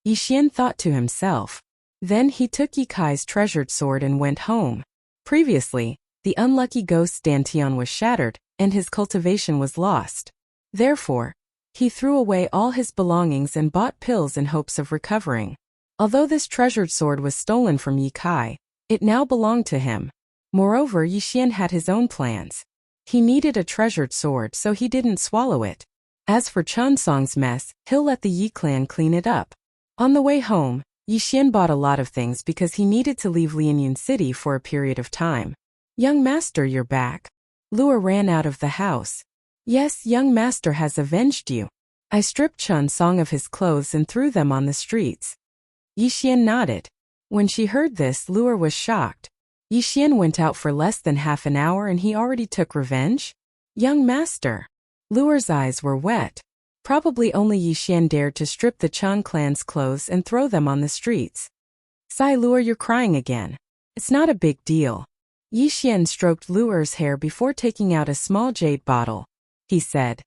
Speaker 1: Yi Xian thought to himself. Then he took Yi Kai's treasured sword and went home. Previously, the unlucky ghost Dantian was shattered, and his cultivation was lost. Therefore, he threw away all his belongings and bought pills in hopes of recovering. Although this treasured sword was stolen from Yi Kai, it now belonged to him. Moreover, Yi Xian had his own plans. He needed a treasured sword, so he didn't swallow it. As for Chun Song's mess, he'll let the Yi clan clean it up. On the way home, Yi Xian bought a lot of things because he needed to leave Lianyun City for a period of time. Young master, you're back. Luer ran out of the house. Yes, young master has avenged you. I stripped Chun Song of his clothes and threw them on the streets. Yi Xian nodded. When she heard this, Luer was shocked. Yi Xian went out for less than half an hour and he already took revenge? Young master. Luer's eyes were wet. Probably only Yi Xian dared to strip the Chun clan's clothes and throw them on the streets. Sigh, Luer, you're crying again. It's not a big deal. Yi Xian stroked Luer's hair before taking out a small jade bottle. He said,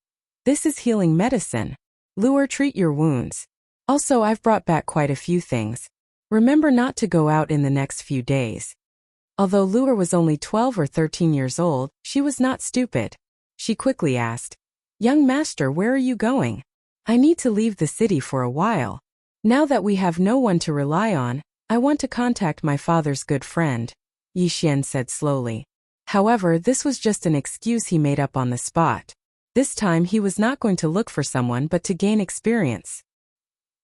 Speaker 1: this is healing medicine. Luer, treat your wounds. Also, I've brought back quite a few things. Remember not to go out in the next few days. Although Luer was only 12 or 13 years old, she was not stupid. She quickly asked, young master, where are you going? I need to leave the city for a while. Now that we have no one to rely on, I want to contact my father's good friend, Yi Xian said slowly. However, this was just an excuse he made up on the spot. This time he was not going to look for someone but to gain experience.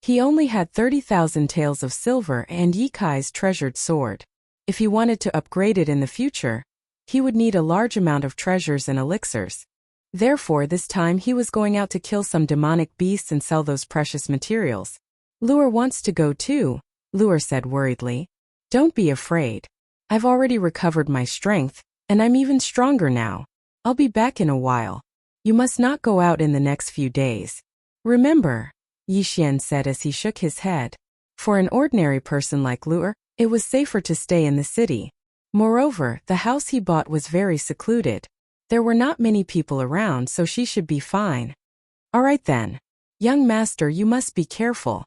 Speaker 1: He only had 30,000 taels of silver and Yi Kai's treasured sword. If he wanted to upgrade it in the future, he would need a large amount of treasures and elixirs. Therefore, this time he was going out to kill some demonic beasts and sell those precious materials. Luer wants to go too, Luer said worriedly. Don't be afraid. I've already recovered my strength, and I'm even stronger now. I'll be back in a while. You must not go out in the next few days. Remember, Yi Xian said as he shook his head. For an ordinary person like Luer, it was safer to stay in the city. Moreover, the house he bought was very secluded. There were not many people around, so she should be fine. All right then. Young master, you must be careful.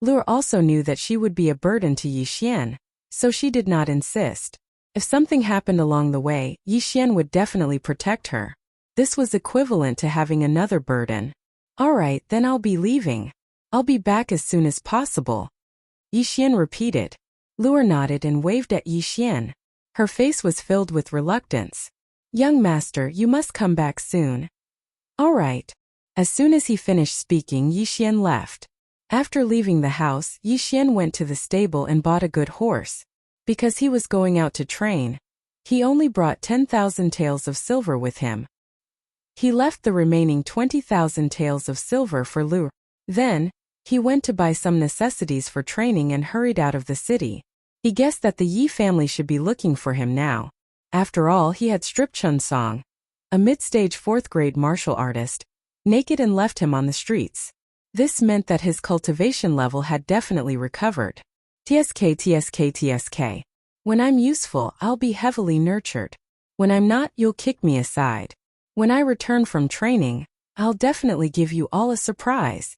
Speaker 1: Lure also knew that she would be a burden to Yi Xian, so she did not insist. If something happened along the way, Yi Xian would definitely protect her. This was equivalent to having another burden. All right, then I'll be leaving. I'll be back as soon as possible. Yi Xian repeated. Lure nodded and waved at Yi Xian. Her face was filled with reluctance. Young master, you must come back soon. All right. As soon as he finished speaking, Yi Xian left. After leaving the house, Yi Xian went to the stable and bought a good horse. Because he was going out to train, he only brought 10,000 taels of silver with him. He left the remaining 20,000 taels of silver for Lure. Then, he went to buy some necessities for training and hurried out of the city. He guessed that the Yi family should be looking for him now. After all, he had stripped Chun Song, a mid-stage 4th grade martial artist, naked and left him on the streets. This meant that his cultivation level had definitely recovered. TSK. When I'm useful, I'll be heavily nurtured. When I'm not, you'll kick me aside. When I return from training, I'll definitely give you all a surprise.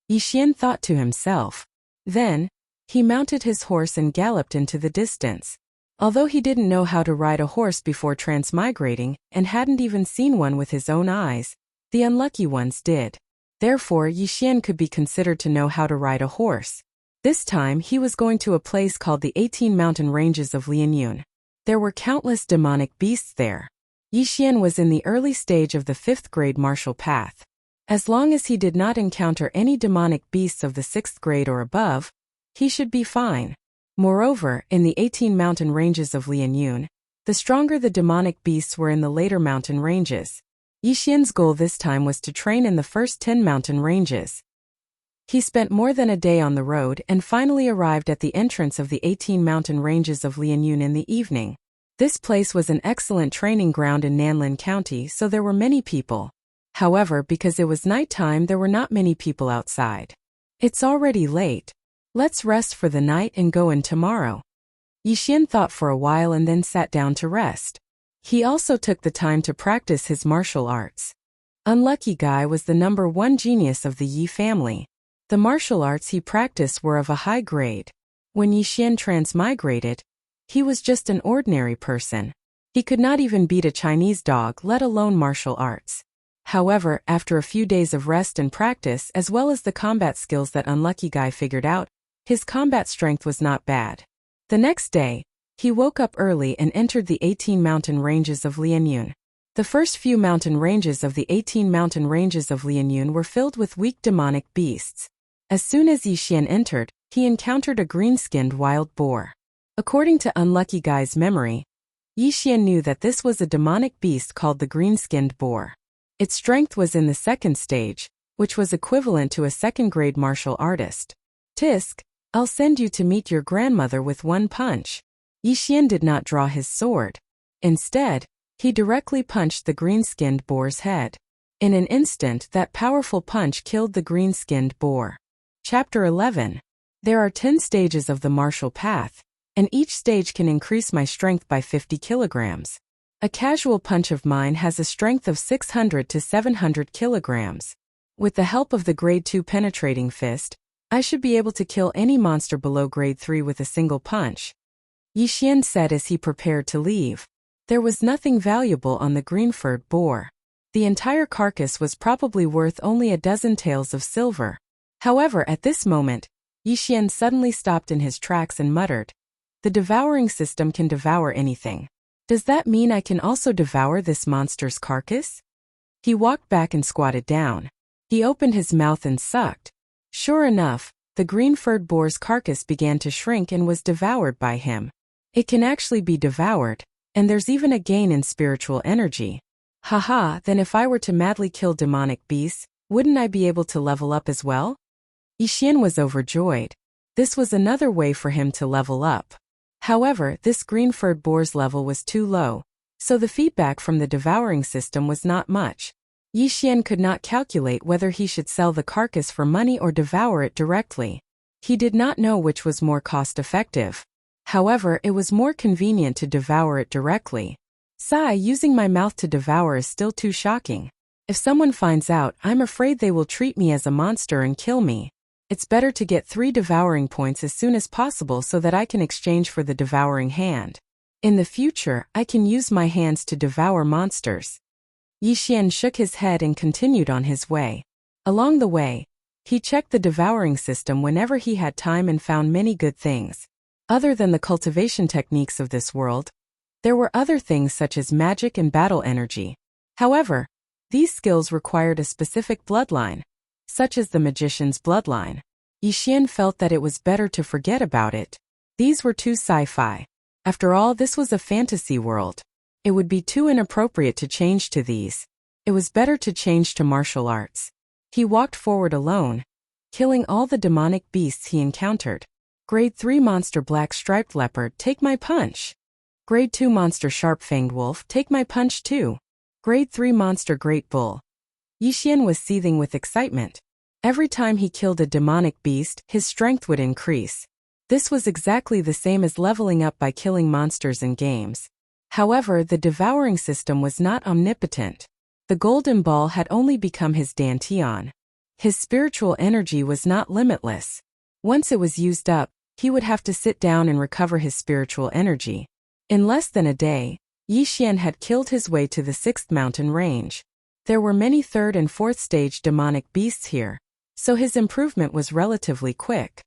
Speaker 1: Yi Xian thought to himself. Then, he mounted his horse and galloped into the distance. Although he didn't know how to ride a horse before transmigrating and hadn't even seen one with his own eyes, the unlucky ones did. Therefore, Yi Xian could be considered to know how to ride a horse. This time, he was going to a place called the 18 Mountain Ranges of Lianyun. There were countless demonic beasts there. Yi Xian was in the early stage of the 5th grade martial path. As long as he did not encounter any demonic beasts of the 6th grade or above, he should be fine. Moreover, in the 18 mountain ranges of Lianyun, the stronger the demonic beasts were in the later mountain ranges. Yi Xian's goal this time was to train in the first 10 mountain ranges. He spent more than a day on the road and finally arrived at the entrance of the 18 mountain ranges of Lianyun in the evening. This place was an excellent training ground in Nanlin County, so there were many people. However, because it was nighttime, there were not many people outside. It's already late. Let's rest for the night and go in tomorrow. Yi Xian thought for a while and then sat down to rest. He also took the time to practice his martial arts. Unlucky Guy was the #1 genius of the Yi family. The martial arts he practiced were of a high grade. When Yi Xian transmigrated, he was just an ordinary person. He could not even beat a Chinese dog, let alone martial arts. However, after a few days of rest and practice, as well as the combat skills that Unlucky Guy figured out, his combat strength was not bad. The next day, he woke up early and entered the 18 mountain ranges of Lianyun. The first few mountain ranges of the 18 mountain ranges of Lianyun were filled with weak demonic beasts. As soon as Yi Xian entered, he encountered a green-skinned wild boar. According to Unlucky Guy's memory, Yi Xian knew that this was a demonic beast called the green-skinned boar. Its strength was in the 2nd stage, which was equivalent to a 2nd-grade martial artist. Tisk, I'll send you to meet your grandmother with one punch. Yi Xian did not draw his sword. Instead, he directly punched the green-skinned boar's head. In an instant, that powerful punch killed the green-skinned boar. Chapter 11. There are 10 stages of the martial path, and each stage can increase my strength by 50 kilograms. A casual punch of mine has a strength of 600 to 700 kilograms. With the help of the grade 2 penetrating fist, I should be able to kill any monster below grade 3 with a single punch. Yi Xian said as he prepared to leave. There was nothing valuable on the green-furred boar. The entire carcass was probably worth only a dozen taels of silver. However, at this moment, Yi Xian suddenly stopped in his tracks and muttered, "The devouring system can devour anything. Does that mean I can also devour this monster's carcass?" He walked back and squatted down. He opened his mouth and sucked. Sure enough, the green-furred boar's carcass began to shrink and was devoured by him. It can actually be devoured, and there's even a gain in spiritual energy. Haha, then if I were to madly kill demonic beasts, wouldn't I be able to level up as well? Yi Xian was overjoyed. This was another way for him to level up. However, this green-furred boar's level was too low, so the feedback from the devouring system was not much. Yi Xian could not calculate whether he should sell the carcass for money or devour it directly. He did not know which was more cost-effective. However, it was more convenient to devour it directly. Sigh, using my mouth to devour is still too shocking. If someone finds out, I'm afraid they will treat me as a monster and kill me. It's better to get 3 devouring points as soon as possible so that I can exchange for the devouring hand. In the future, I can use my hands to devour monsters. Yi Xian shook his head and continued on his way. Along the way, he checked the devouring system whenever he had time and found many good things. Other than the cultivation techniques of this world, there were other things such as magic and battle energy. However, these skills required a specific bloodline, such as the magician's bloodline. Yi Xian felt that it was better to forget about it. These were too sci-fi. After all, this was a fantasy world. It would be too inappropriate to change to these. It was better to change to martial arts. He walked forward alone, killing all the demonic beasts he encountered. Grade 3 monster black striped leopard, take my punch. Grade 2 monster sharp-fanged wolf, take my punch too. Grade 3 monster great bull. Yi Xian was seething with excitement. Every time he killed a demonic beast, his strength would increase. This was exactly the same as leveling up by killing monsters in games. However, the devouring system was not omnipotent. The golden ball had only become his dantian. His spiritual energy was not limitless. Once it was used up, he would have to sit down and recover his spiritual energy. In less than a day, Yi Xian had killed his way to the 6th mountain range. There were many 3rd and 4th stage demonic beasts here, so his improvement was relatively quick.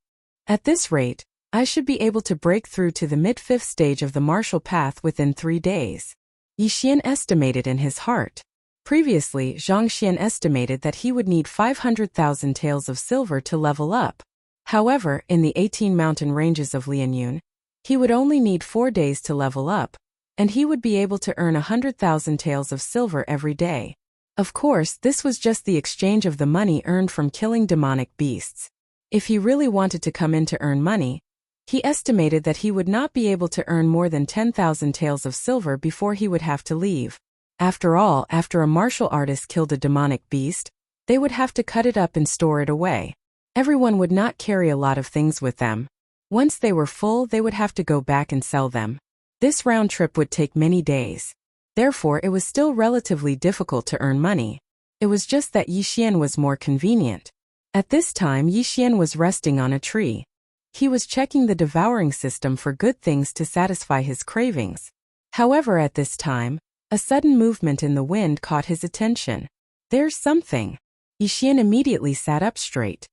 Speaker 1: At this rate, I should be able to break through to the mid-5th stage of the martial path within 3 days. Yi Xian estimated in his heart. Previously, Zhang Xian estimated that he would need 500,000 taels of silver to level up. However, in the 18 mountain ranges of Lianyun, he would only need 4 days to level up, and he would be able to earn 100,000 taels of silver every day. Of course, this was just the exchange of the money earned from killing demonic beasts. If he really wanted to come in to earn money, he estimated that he would not be able to earn more than 10,000 taels of silver before he would have to leave. After all, after a martial artist killed a demonic beast, they would have to cut it up and store it away. Everyone would not carry a lot of things with them. Once they were full, they would have to go back and sell them. This round trip would take many days. Therefore, it was still relatively difficult to earn money. It was just that Yi Xian was more convenient. At this time, Yi Xian was resting on a tree. He was checking the devouring system for good things to satisfy his cravings. However, at this time, a sudden movement in the wind caught his attention. There's something. Yi Xian immediately sat up straight.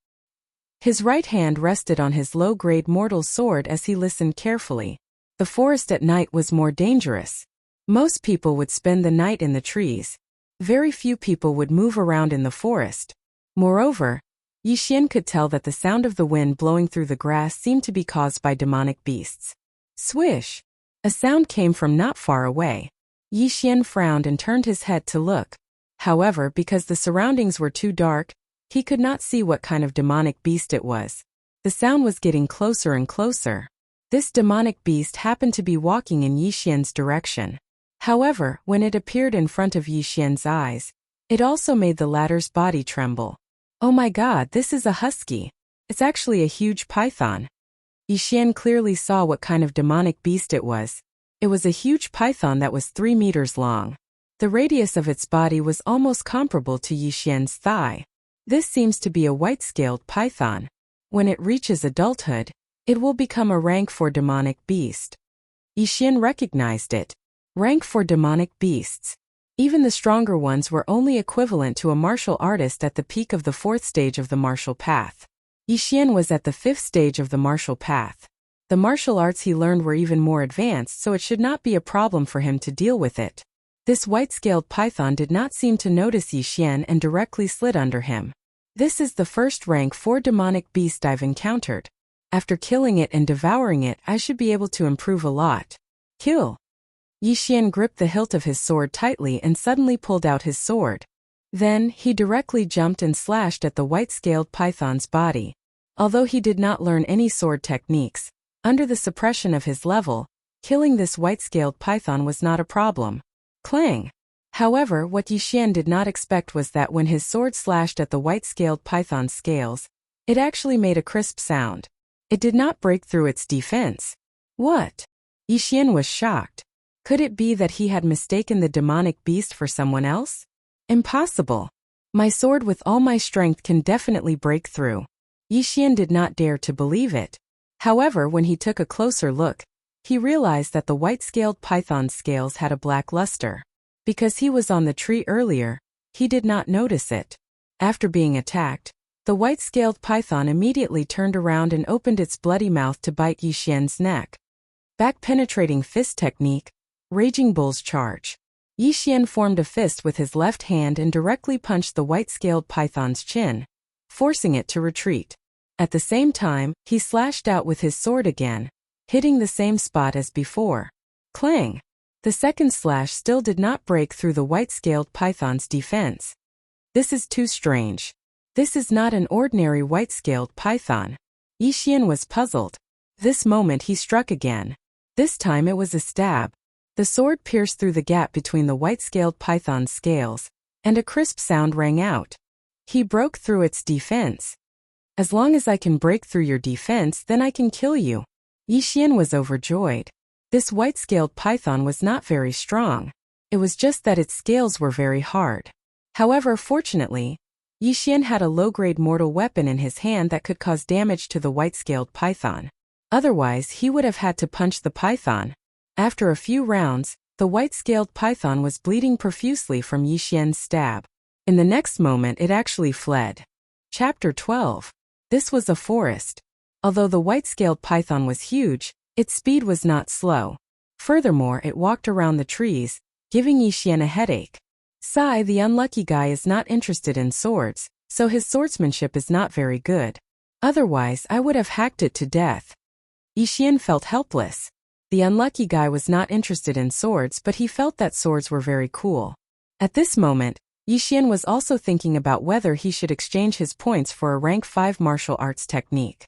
Speaker 1: His right hand rested on his low-grade mortal sword as he listened carefully. The forest at night was more dangerous. Most people would spend the night in the trees. Very few people would move around in the forest. Moreover, Yi Xian could tell that the sound of the wind blowing through the grass seemed to be caused by demonic beasts. Swish! A sound came from not far away. Yi Xian frowned and turned his head to look. However, because the surroundings were too dark, he could not see what kind of demonic beast it was. The sound was getting closer and closer. This demonic beast happened to be walking in Yi Xian's direction. However, when it appeared in front of Yi Xian's eyes, it also made the latter's body tremble. Oh my god, this is a husky. It's actually a huge python. Yi Xian clearly saw what kind of demonic beast it was. It was a huge python that was 3 meters long. The radius of its body was almost comparable to Yi Xian's thigh. This seems to be a white-scaled python. When it reaches adulthood, it will become a rank 4 demonic beast. Yi Xian recognized it. Rank 4 demonic beasts. Even the stronger ones were only equivalent to a martial artist at the peak of the 4th stage of the martial path. Yi Xian was at the 5th stage of the martial path. The martial arts he learned were even more advanced, so it should not be a problem for him to deal with it. This white-scaled python did not seem to notice Yi Xian and directly slid under him. This is the first rank 4 demonic beast I've encountered. After killing it and devouring it, I should be able to improve a lot. Kill! Yi Xian gripped the hilt of his sword tightly and suddenly pulled out his sword. Then, he directly jumped and slashed at the white-scaled python's body. Although he did not learn any sword techniques, under the suppression of his level, killing this white-scaled python was not a problem. Clang! However, what Yi Xian did not expect was that when his sword slashed at the white-scaled python's scales, it actually made a crisp sound. It did not break through its defense. What? Yi Xian was shocked. Could it be that he had mistaken the demonic beast for someone else? Impossible. My sword with all my strength can definitely break through. Yi Xian did not dare to believe it. However, when he took a closer look, he realized that the white-scaled python's scales had a black luster. Because he was on the tree earlier, he did not notice it. After being attacked, the white-scaled python immediately turned around and opened its bloody mouth to bite Yi Xian's neck. Back-penetrating fist technique, Raging Bull's charge. Yi Xian formed a fist with his left hand and directly punched the white-scaled python's chin, forcing it to retreat. At the same time, he slashed out with his sword again, hitting the same spot as before. Clang! The second slash still did not break through the white-scaled python's defense. This is too strange. This is not an ordinary white-scaled python. Yi Xian was puzzled. This moment he struck again. This time it was a stab. The sword pierced through the gap between the white-scaled python's scales, and a crisp sound rang out. He broke through its defense. As long as I can break through your defense, then I can kill you. Yi Xian was overjoyed. This white-scaled python was not very strong. It was just that its scales were very hard. However, fortunately, Yi Xian had a low-grade mortal weapon in his hand that could cause damage to the white-scaled python. Otherwise, he would have had to punch the python. After a few rounds, the white-scaled python was bleeding profusely from Yi Xian's stab. In the next moment it actually fled. Chapter 12. This was a forest. Although the white-scaled python was huge, its speed was not slow. Furthermore, it walked around the trees, giving Yi Xian a headache. Sai, the unlucky guy, is not interested in swords, so his swordsmanship is not very good. Otherwise, I would have hacked it to death. Yi Xian felt helpless. The unlucky guy was not interested in swords, but he felt that swords were very cool. At this moment, Yi Xian was also thinking about whether he should exchange his points for a rank 5 martial arts technique.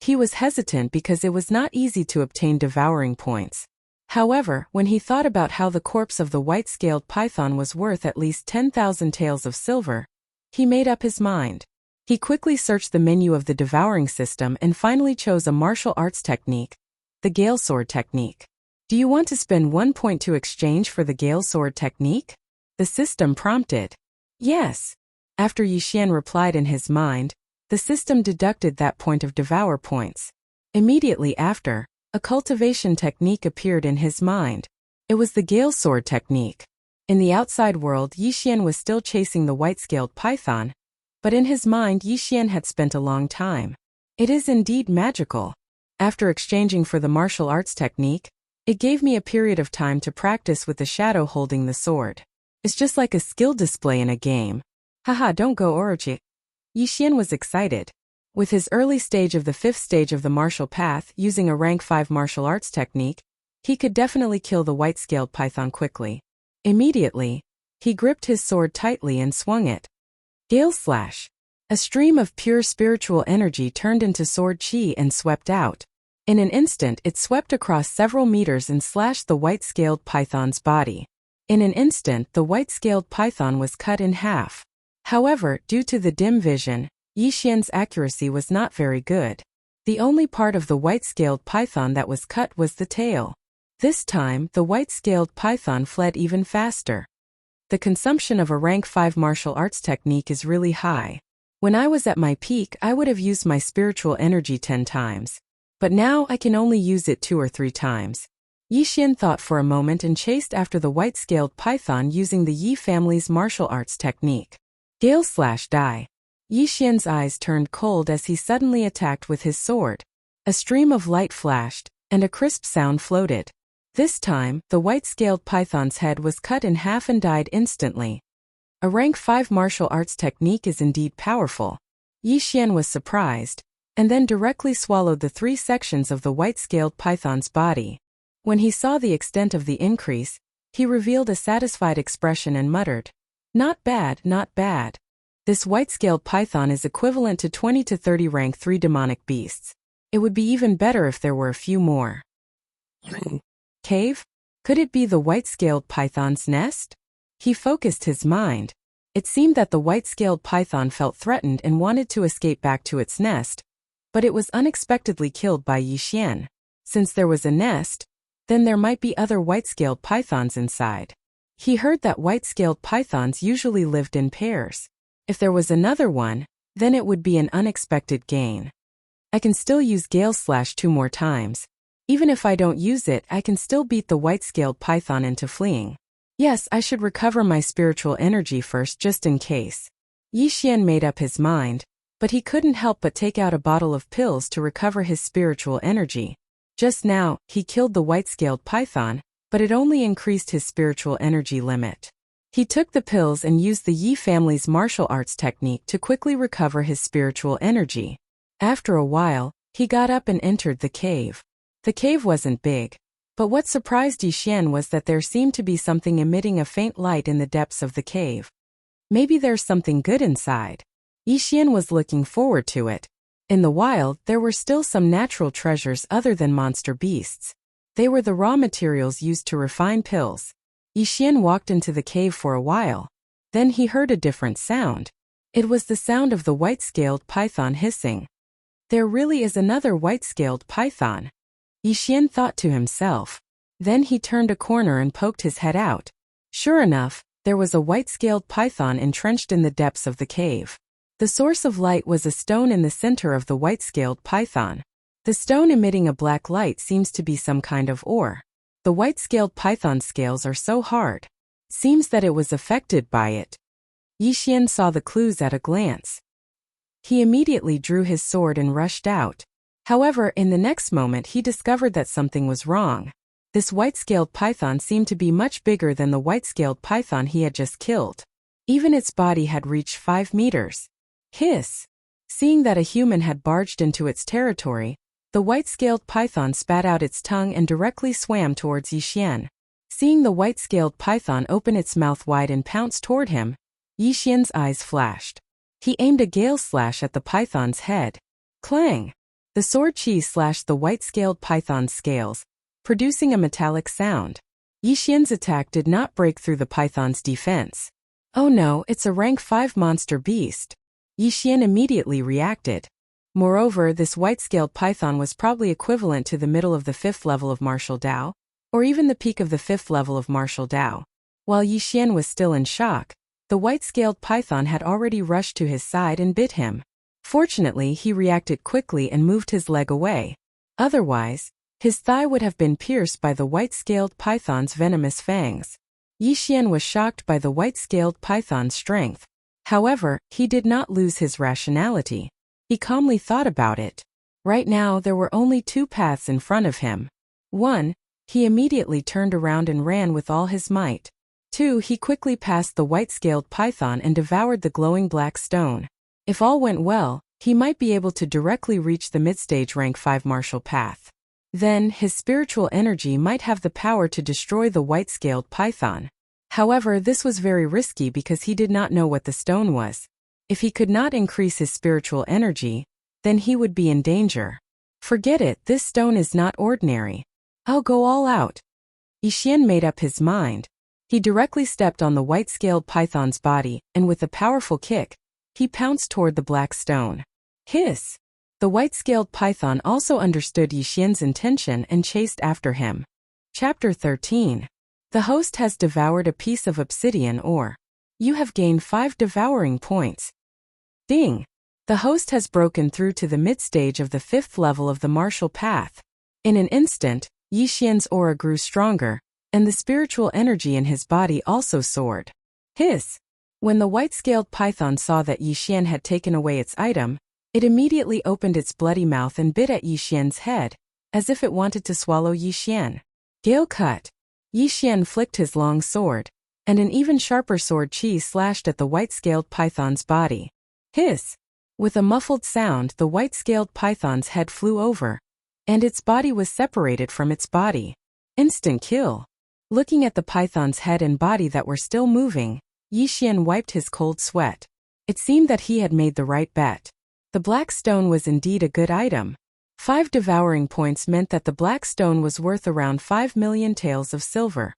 Speaker 1: He was hesitant because it was not easy to obtain devouring points. However, when he thought about how the corpse of the white-scaled python was worth at least 10,000 taels of silver, he made up his mind. He quickly searched the menu of the devouring system and finally chose a martial arts technique, the Gale Sword technique. Do you want to spend 1 point to exchange for the Gale Sword technique? The system prompted. Yes. After Yi Xian replied in his mind, the system deducted that point of devour points. Immediately after, a cultivation technique appeared in his mind. It was the Gale Sword technique. In the outside world, Yi Xian was still chasing the white-scaled python, but in his mind Yi Xian had spent a long time. It is indeed magical. After exchanging for the martial arts technique, it gave me a period of time to practice with the shadow holding the sword. It's just like a skill display in a game. Haha, don't go Orochi. Yi Xian was excited. With his early stage of the 5th stage of the martial path using a rank 5 martial arts technique, he could definitely kill the white-scaled python quickly. Immediately, he gripped his sword tightly and swung it. Gale Slash. A stream of pure spiritual energy turned into sword chi and swept out. In an instant it swept across several meters and slashed the white-scaled python's body. In an instant the white-scaled python was cut in half. However, due to the dim vision, Yi Xian's accuracy was not very good. The only part of the white-scaled python that was cut was the tail. This time, the white-scaled python fled even faster. The consumption of a rank 5 martial arts technique is really high. When I was at my peak, I would have used my spiritual energy 10 times. But now I can only use it 2 or 3 times. Yi Xian thought for a moment and chased after the white-scaled python using the Yi family's martial arts technique. Gale Slash Die. Yi Xian's eyes turned cold as he suddenly attacked with his sword. A stream of light flashed, and a crisp sound floated. This time, the white-scaled python's head was cut in half and died instantly. A rank 5 martial arts technique is indeed powerful. Yi Xian was surprised, and then directly swallowed the 3 sections of the white-scaled python's body. When he saw the extent of the increase, he revealed a satisfied expression and muttered, "Not bad, not bad. This white-scaled python is equivalent to 20 to 30 rank 3 demonic beasts. It would be even better if there were a few more." Cave? Could it be the white-scaled python's nest? He focused his mind. It seemed that the white-scaled python felt threatened and wanted to escape back to its nest, but it was unexpectedly killed by Yi Xian. Since there was a nest, then there might be other white-scaled pythons inside. He heard that white-scaled pythons usually lived in pairs. If there was another one, then it would be an unexpected gain. I can still use Gale/2 more times. Even if I don't use it, I can still beat the white-scaled python into fleeing. Yes, I should recover my spiritual energy first just in case. Yi Xian made up his mind, but he couldn't help but take out a bottle of pills to recover his spiritual energy. Just now, he killed the white-scaled python, but it only increased his spiritual energy limit. He took the pills and used the Yi family's martial arts technique to quickly recover his spiritual energy. After a while, he got up and entered the cave. The cave wasn't big, but what surprised Yi Xian was that there seemed to be something emitting a faint light in the depths of the cave. Maybe there's something good inside. Yi Xian was looking forward to it. In the wild, there were still some natural treasures other than monster beasts. They were the raw materials used to refine pills. Yi Xian walked into the cave for a while. Then he heard a different sound. It was the sound of the white-scaled python hissing. There really is another white-scaled python. Yi Xian thought to himself. Then he turned a corner and poked his head out. Sure enough, there was a white-scaled python entrenched in the depths of the cave. The source of light was a stone in the center of the white-scaled python. The stone emitting a black light seems to be some kind of ore. The white-scaled python's scales are so hard. Seems that it was affected by it. Yi Xian saw the clues at a glance. He immediately drew his sword and rushed out. However, in the next moment he discovered that something was wrong. This white-scaled python seemed to be much bigger than the white-scaled python he had just killed. Even its body had reached 5 meters. Hiss! Seeing that a human had barged into its territory, the white-scaled python spat out its tongue and directly swam towards Yi Xian. Seeing the white-scaled python open its mouth wide and pounce toward him, Yi Xian's eyes flashed. He aimed a gale slash at the python's head. Clang! The sword chi slashed the white-scaled python's scales, producing a metallic sound. Yi Xian's attack did not break through the python's defense. Oh no, it's a rank 5 monster beast. Yi Xian immediately reacted. Moreover, this white-scaled python was probably equivalent to the middle of the 5th level of martial Dao, or even the peak of the 5th level of martial Dao. While Yi Xian was still in shock, the white-scaled python had already rushed to his side and bit him. Fortunately, he reacted quickly and moved his leg away. Otherwise, his thigh would have been pierced by the white-scaled python's venomous fangs. Yi Xian was shocked by the white-scaled python's strength. However, he did not lose his rationality. He calmly thought about it. Right now, there were only 2 paths in front of him. 1. He immediately turned around and ran with all his might. 2. He quickly passed the white-scaled python and devoured the glowing black stone. If all went well, he might be able to directly reach the mid-stage rank 5 martial path. Then, his spiritual energy might have the power to destroy the white-scaled python. However, this was very risky because he did not know what the stone was. If he could not increase his spiritual energy, then he would be in danger. Forget it, this stone is not ordinary. I'll go all out. Yi Xian made up his mind. He directly stepped on the white-scaled python's body, and with a powerful kick, he pounced toward the black stone. Hiss! The white-scaled python also understood Yi Xian's intention and chased after him. Chapter 13. The host has devoured a piece of obsidian ore. You have gained 5 devouring points. Ding! The host has broken through to the mid-stage of the 5th level of the martial path. In an instant, Yi Xian's aura grew stronger, and the spiritual energy in his body also soared. Hiss! When the white-scaled python saw that Yi Xian had taken away its item, it immediately opened its bloody mouth and bit at Yi Xian's head, as if it wanted to swallow Yi Xian. Gale cut! Yi Xian flicked his long sword, and an even sharper sword chi slashed at the white-scaled python's body. Hiss! With a muffled sound, the white-scaled python's head flew over, and its body was separated from its body. Instant kill! Looking at the python's head and body that were still moving, Yi Xian wiped his cold sweat. It seemed that he had made the right bet. The black stone was indeed a good item. 5 devouring points meant that the black stone was worth around 5 million taels of silver.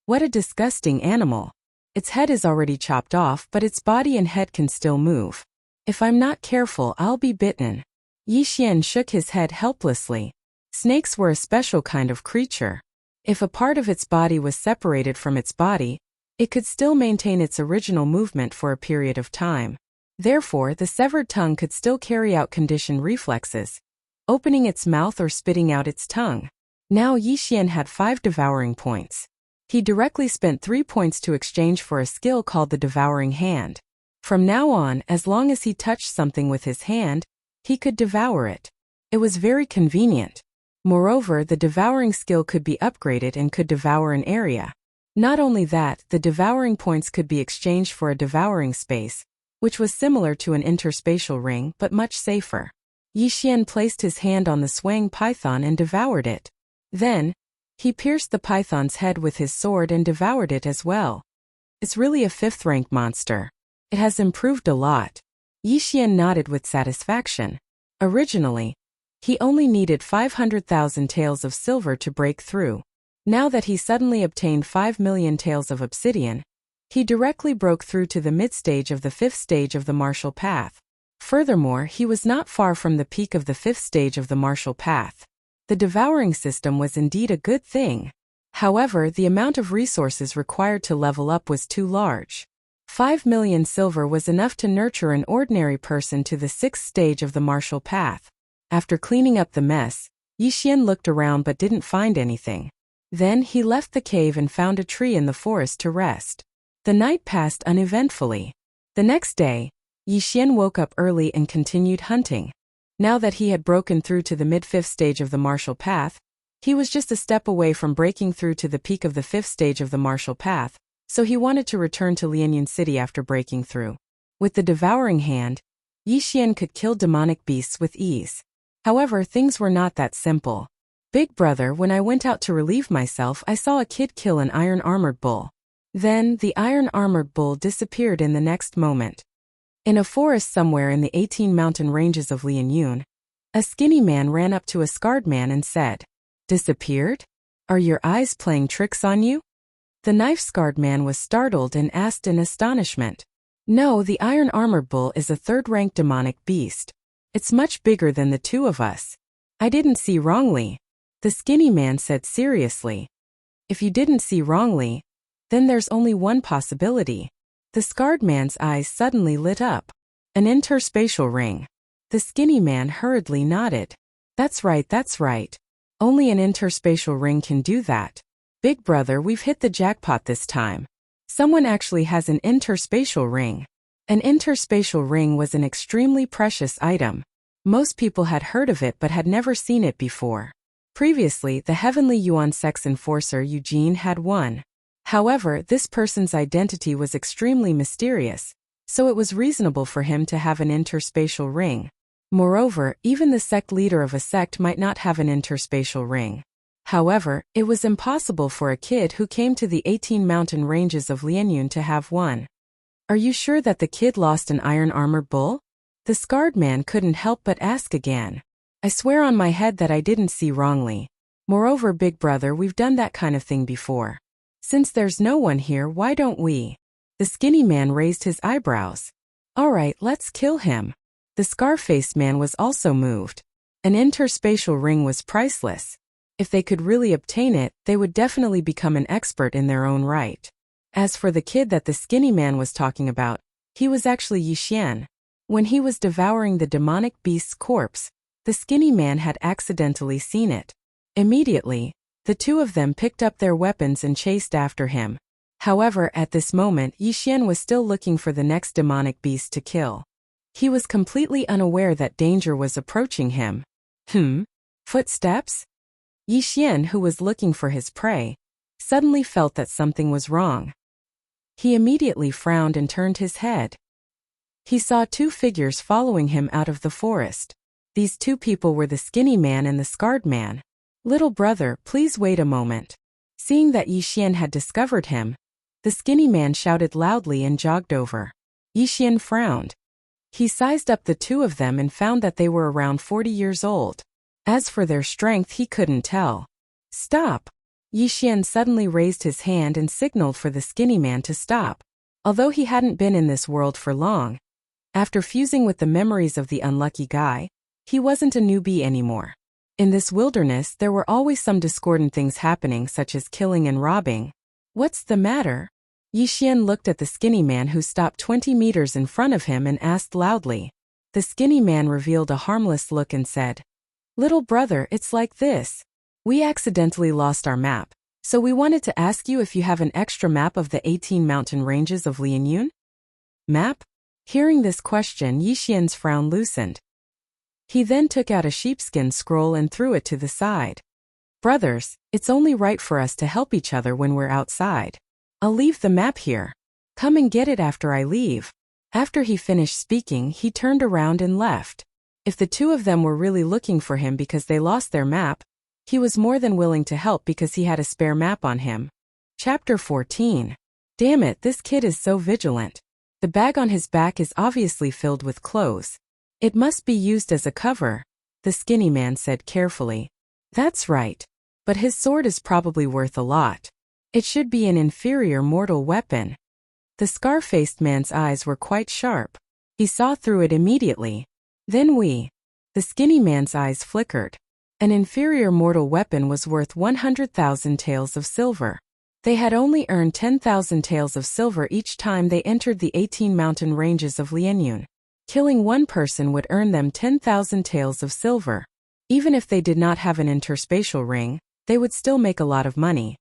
Speaker 1: What a disgusting animal. Its head is already chopped off, but its body and head can still move. If I'm not careful, I'll be bitten. Yi Xian shook his head helplessly. Snakes were a special kind of creature. If a part of its body was separated from its body, it could still maintain its original movement for a period of time. Therefore, the severed tongue could still carry out conditioned reflexes, opening its mouth or spitting out its tongue. Now Yi Xian had 5 devouring points. He directly spent 3 points to exchange for a skill called the Devouring Hand. From now on, as long as he touched something with his hand, he could devour it. It was very convenient. Moreover, the devouring skill could be upgraded and could devour an area. Not only that, the devouring points could be exchanged for a devouring space, which was similar to an interspatial ring but much safer. Yi Xian placed his hand on the swaying python and devoured it. Then, he pierced the python's head with his sword and devoured it as well. It's really a 5th-rank monster. It has improved a lot. Yi Xian nodded with satisfaction. Originally, he only needed 500,000 taels of silver to break through. Now that he suddenly obtained 5 million taels of obsidian, he directly broke through to the mid-stage of the 5th stage of the martial path. Furthermore, he was not far from the peak of the 5th stage of the martial path. The devouring system was indeed a good thing. However, the amount of resources required to level up was too large. 5 million silver was enough to nurture an ordinary person to the 6th stage of the martial path. After cleaning up the mess, Yi Xian looked around but didn't find anything. Then he left the cave and found a tree in the forest to rest. The night passed uneventfully. The next day, Yi Xian woke up early and continued hunting. Now that he had broken through to the mid-5th stage of the martial path, he was just a step away from breaking through to the peak of the 5th stage of the martial path, so he wanted to return to Lianyun City after breaking through. With the devouring hand, Yi Xian could kill demonic beasts with ease. However, things were not that simple. Big brother, when I went out to relieve myself, I saw a kid kill an iron-armored bull. Then, the iron-armored bull disappeared in the next moment. In a forest somewhere in the 18 mountain ranges of Lianyun, a skinny man ran up to a scarred man and said, "Disappeared? Are your eyes playing tricks on you?" The knife-scarred man was startled and asked in astonishment. "No, the iron-armored bull is a 3rd-rank demonic beast. It's much bigger than the 2 of us. I didn't see wrongly," the skinny man said seriously. "If you didn't see wrongly, then there's only one possibility." The scarred man's eyes suddenly lit up. An interspatial ring. The skinny man hurriedly nodded. That's right. Only an interspatial ring can do that. Big brother, we've hit the jackpot this time. Someone actually has an interspatial ring. An interspatial ring was an extremely precious item. Most people had heard of it but had never seen it before. Previously, the Heavenly Yuan Sex Enforcer Eugene had one. However, this person's identity was extremely mysterious, so it was reasonable for him to have an interspatial ring. Moreover, even the sect leader of a sect might not have an interspatial ring. However, it was impossible for a kid who came to the 18 mountain ranges of Lianyun to have one. "Are you sure that the kid lost an iron-armored bull?" The scarred man couldn't help but ask again. "I swear on my head that I didn't see wrongly. Moreover, big brother, we've done that kind of thing before. Since there's no one here, why don't we?" The skinny man raised his eyebrows. "All right, let's kill him." The scar-faced man was also moved. An interspatial ring was priceless. If they could really obtain it, they would definitely become an expert in their own right. As for the kid that the skinny man was talking about, he was actually Yi Xian. When he was devouring the demonic beast's corpse, the skinny man had accidentally seen it. Immediately, the 2 of them picked up their weapons and chased after him. However, at this moment, Yi Xian was still looking for the next demonic beast to kill. He was completely unaware that danger was approaching him. Footsteps? Yi Xian, who was looking for his prey, suddenly felt that something was wrong. He immediately frowned and turned his head. He saw 2 figures following him out of the forest. These 2 people were the skinny man and the scarred man. "Little brother, please wait a moment." Seeing that Yi Xian had discovered him, the skinny man shouted loudly and jogged over. Yi Xian frowned. He sized up the 2 of them and found that they were around 40 years old. As for their strength, he couldn't tell. "Stop!" Yi Xian suddenly raised his hand and signaled for the skinny man to stop. Although he hadn't been in this world for long, after fusing with the memories of the unlucky guy, he wasn't a newbie anymore. In this wilderness there were always some discordant things happening, such as killing and robbing. What's the matter? Yi Xian looked at the skinny man who stopped 20 meters in front of him and asked loudly. The skinny man revealed a harmless look and said, "Little brother, it's like this. We accidentally lost our map, so we wanted to ask you if you have an extra map of the 18 mountain ranges of Lianyun?" Map? Hearing this question, Yi Xian's frown loosened. He then took out a sheepskin scroll and threw it to the side. "Brothers, it's only right for us to help each other when we're outside. I'll leave the map here. Come and get it after I leave." After he finished speaking, he turned around and left. If the two of them were really looking for him because they lost their map, he was more than willing to help because he had a spare map on him. Chapter 14. Damn it, this kid is so vigilant. The bag on his back is obviously filled with clothes. It must be used as a cover, the skinny man said carefully. That's right. But his sword is probably worth a lot. It should be an inferior mortal weapon. The scar-faced man's eyes were quite sharp. He saw through it immediately. Then the skinny man's eyes flickered. An inferior mortal weapon was worth 100,000 taels of silver. They had only earned 10,000 taels of silver each time they entered the 18 mountain ranges of Lianyun. Killing one person would earn them 10,000 taels of silver. Even if they did not have an interspatial ring, they would still make a lot of money.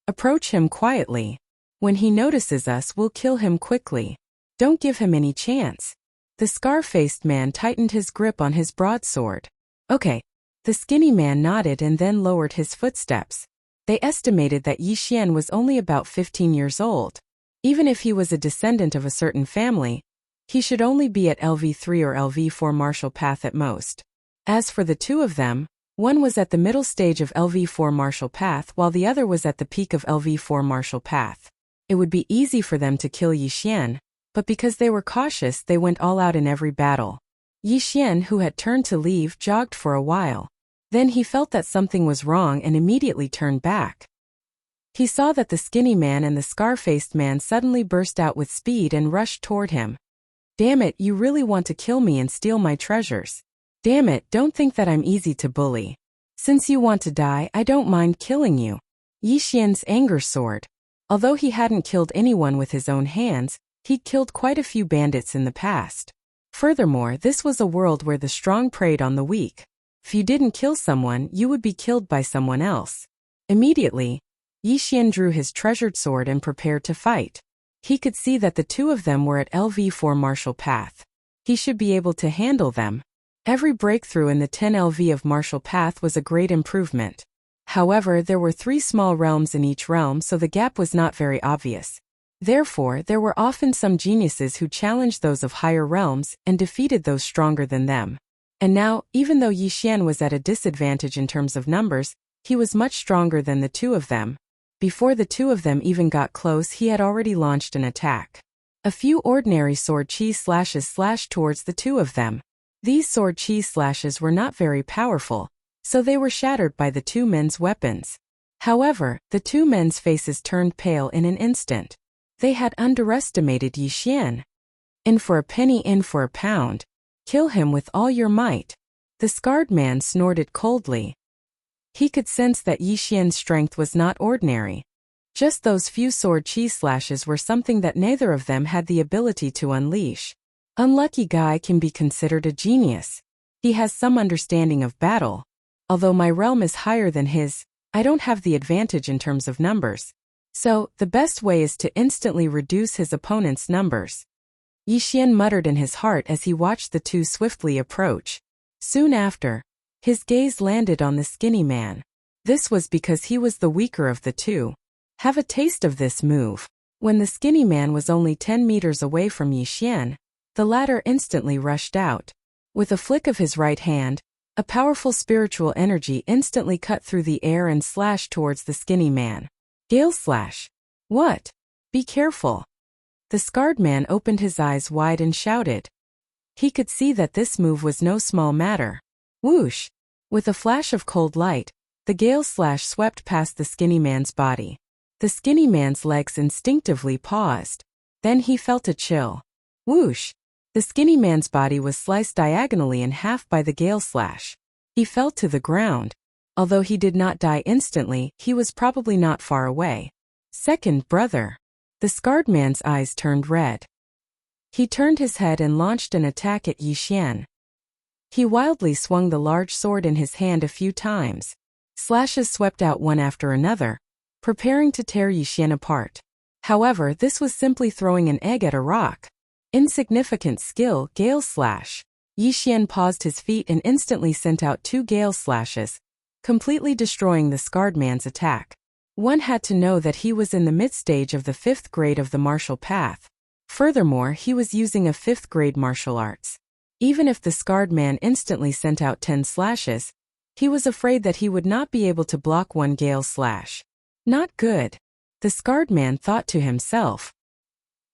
Speaker 1: Approach him quietly. When he notices us, we'll kill him quickly. Don't give him any chance. The scar-faced man tightened his grip on his broadsword. Okay. The skinny man nodded and then lowered his footsteps. They estimated that Yi Xian was only about 15 years old. Even if he was a descendant of a certain family, he should only be at LV3 or LV4 martial path at most. As for the two of them, one was at the middle stage of LV4 martial path while the other was at the peak of LV4 martial path. It would be easy for them to kill Yi Xian, but because they were cautious they went all out in every battle. Yi Xian, who had turned to leave, jogged for a while. Then he felt that something was wrong and immediately turned back. He saw that the skinny man and the scar-faced man suddenly burst out with speed and rushed toward him. Damn it, you really want to kill me and steal my treasures. Damn it, don't think that I'm easy to bully. Since you want to die, I don't mind killing you. Yi Xian's anger soared. Although he hadn't killed anyone with his own hands, he'd killed quite a few bandits in the past. Furthermore, this was a world where the strong preyed on the weak. If you didn't kill someone, you would be killed by someone else. Immediately, Yi Xian drew his treasured sword and prepared to fight. He could see that the two of them were at LV4 martial path. He should be able to handle them. Every breakthrough in the 10 LV of martial path was a great improvement. However, there were 3 small realms in each realm, so the gap was not very obvious. Therefore, there were often some geniuses who challenged those of higher realms and defeated those stronger than them. And now, even though Yi Xian was at a disadvantage in terms of numbers, he was much stronger than the two of them. Before the two of them even got close, he had already launched an attack. A few ordinary sword chi slashes slashed towards the two of them. These sword chi slashes were not very powerful, so they were shattered by the two men's weapons. However, the two men's faces turned pale in an instant. They had underestimated Yi Xian. In for a penny, in for a pound. Kill him with all your might. The scarred man snorted coldly. He could sense that Yi Xian's strength was not ordinary. Just those few sword chi slashes were something that neither of them had the ability to unleash. Unlucky guy can be considered a genius. He has some understanding of battle. Although my realm is higher than his, I don't have the advantage in terms of numbers. So, the best way is to instantly reduce his opponent's numbers. Yi Xian muttered in his heart as he watched the two swiftly approach. Soon after, his gaze landed on the skinny man. This was because he was the weaker of the two. Have a taste of this move. When the skinny man was only 10 meters away from Yi Xian, the latter instantly rushed out. With a flick of his right hand, a powerful spiritual energy instantly cut through the air and slashed towards the skinny man. Gale slash. What? Be careful. The scarred man opened his eyes wide and shouted. He could see that this move was no small matter. Whoosh! With a flash of cold light, the gale slash swept past the skinny man's body. The skinny man's legs instinctively paused. Then he felt a chill. Whoosh! The skinny man's body was sliced diagonally in half by the gale slash. He fell to the ground. Although he did not die instantly, he was probably not far away. Second brother. The scarred man's eyes turned red. He turned his head and launched an attack at Yi Xian. He wildly swung the large sword in his hand a few times. Slashes swept out one after another, preparing to tear Yi Xian apart. However, this was simply throwing an egg at a rock. Insignificant skill, gale slash. Yi Xian paused his feet and instantly sent out 2 gale slashes, completely destroying the scarred man's attack. One had to know that he was in the mid-stage of the 5th grade of the martial path. Furthermore, he was using a 5th grade martial arts. Even if the scarred man instantly sent out 10 slashes, he was afraid that he would not be able to block 1 gale slash. Not good. The scarred man thought to himself.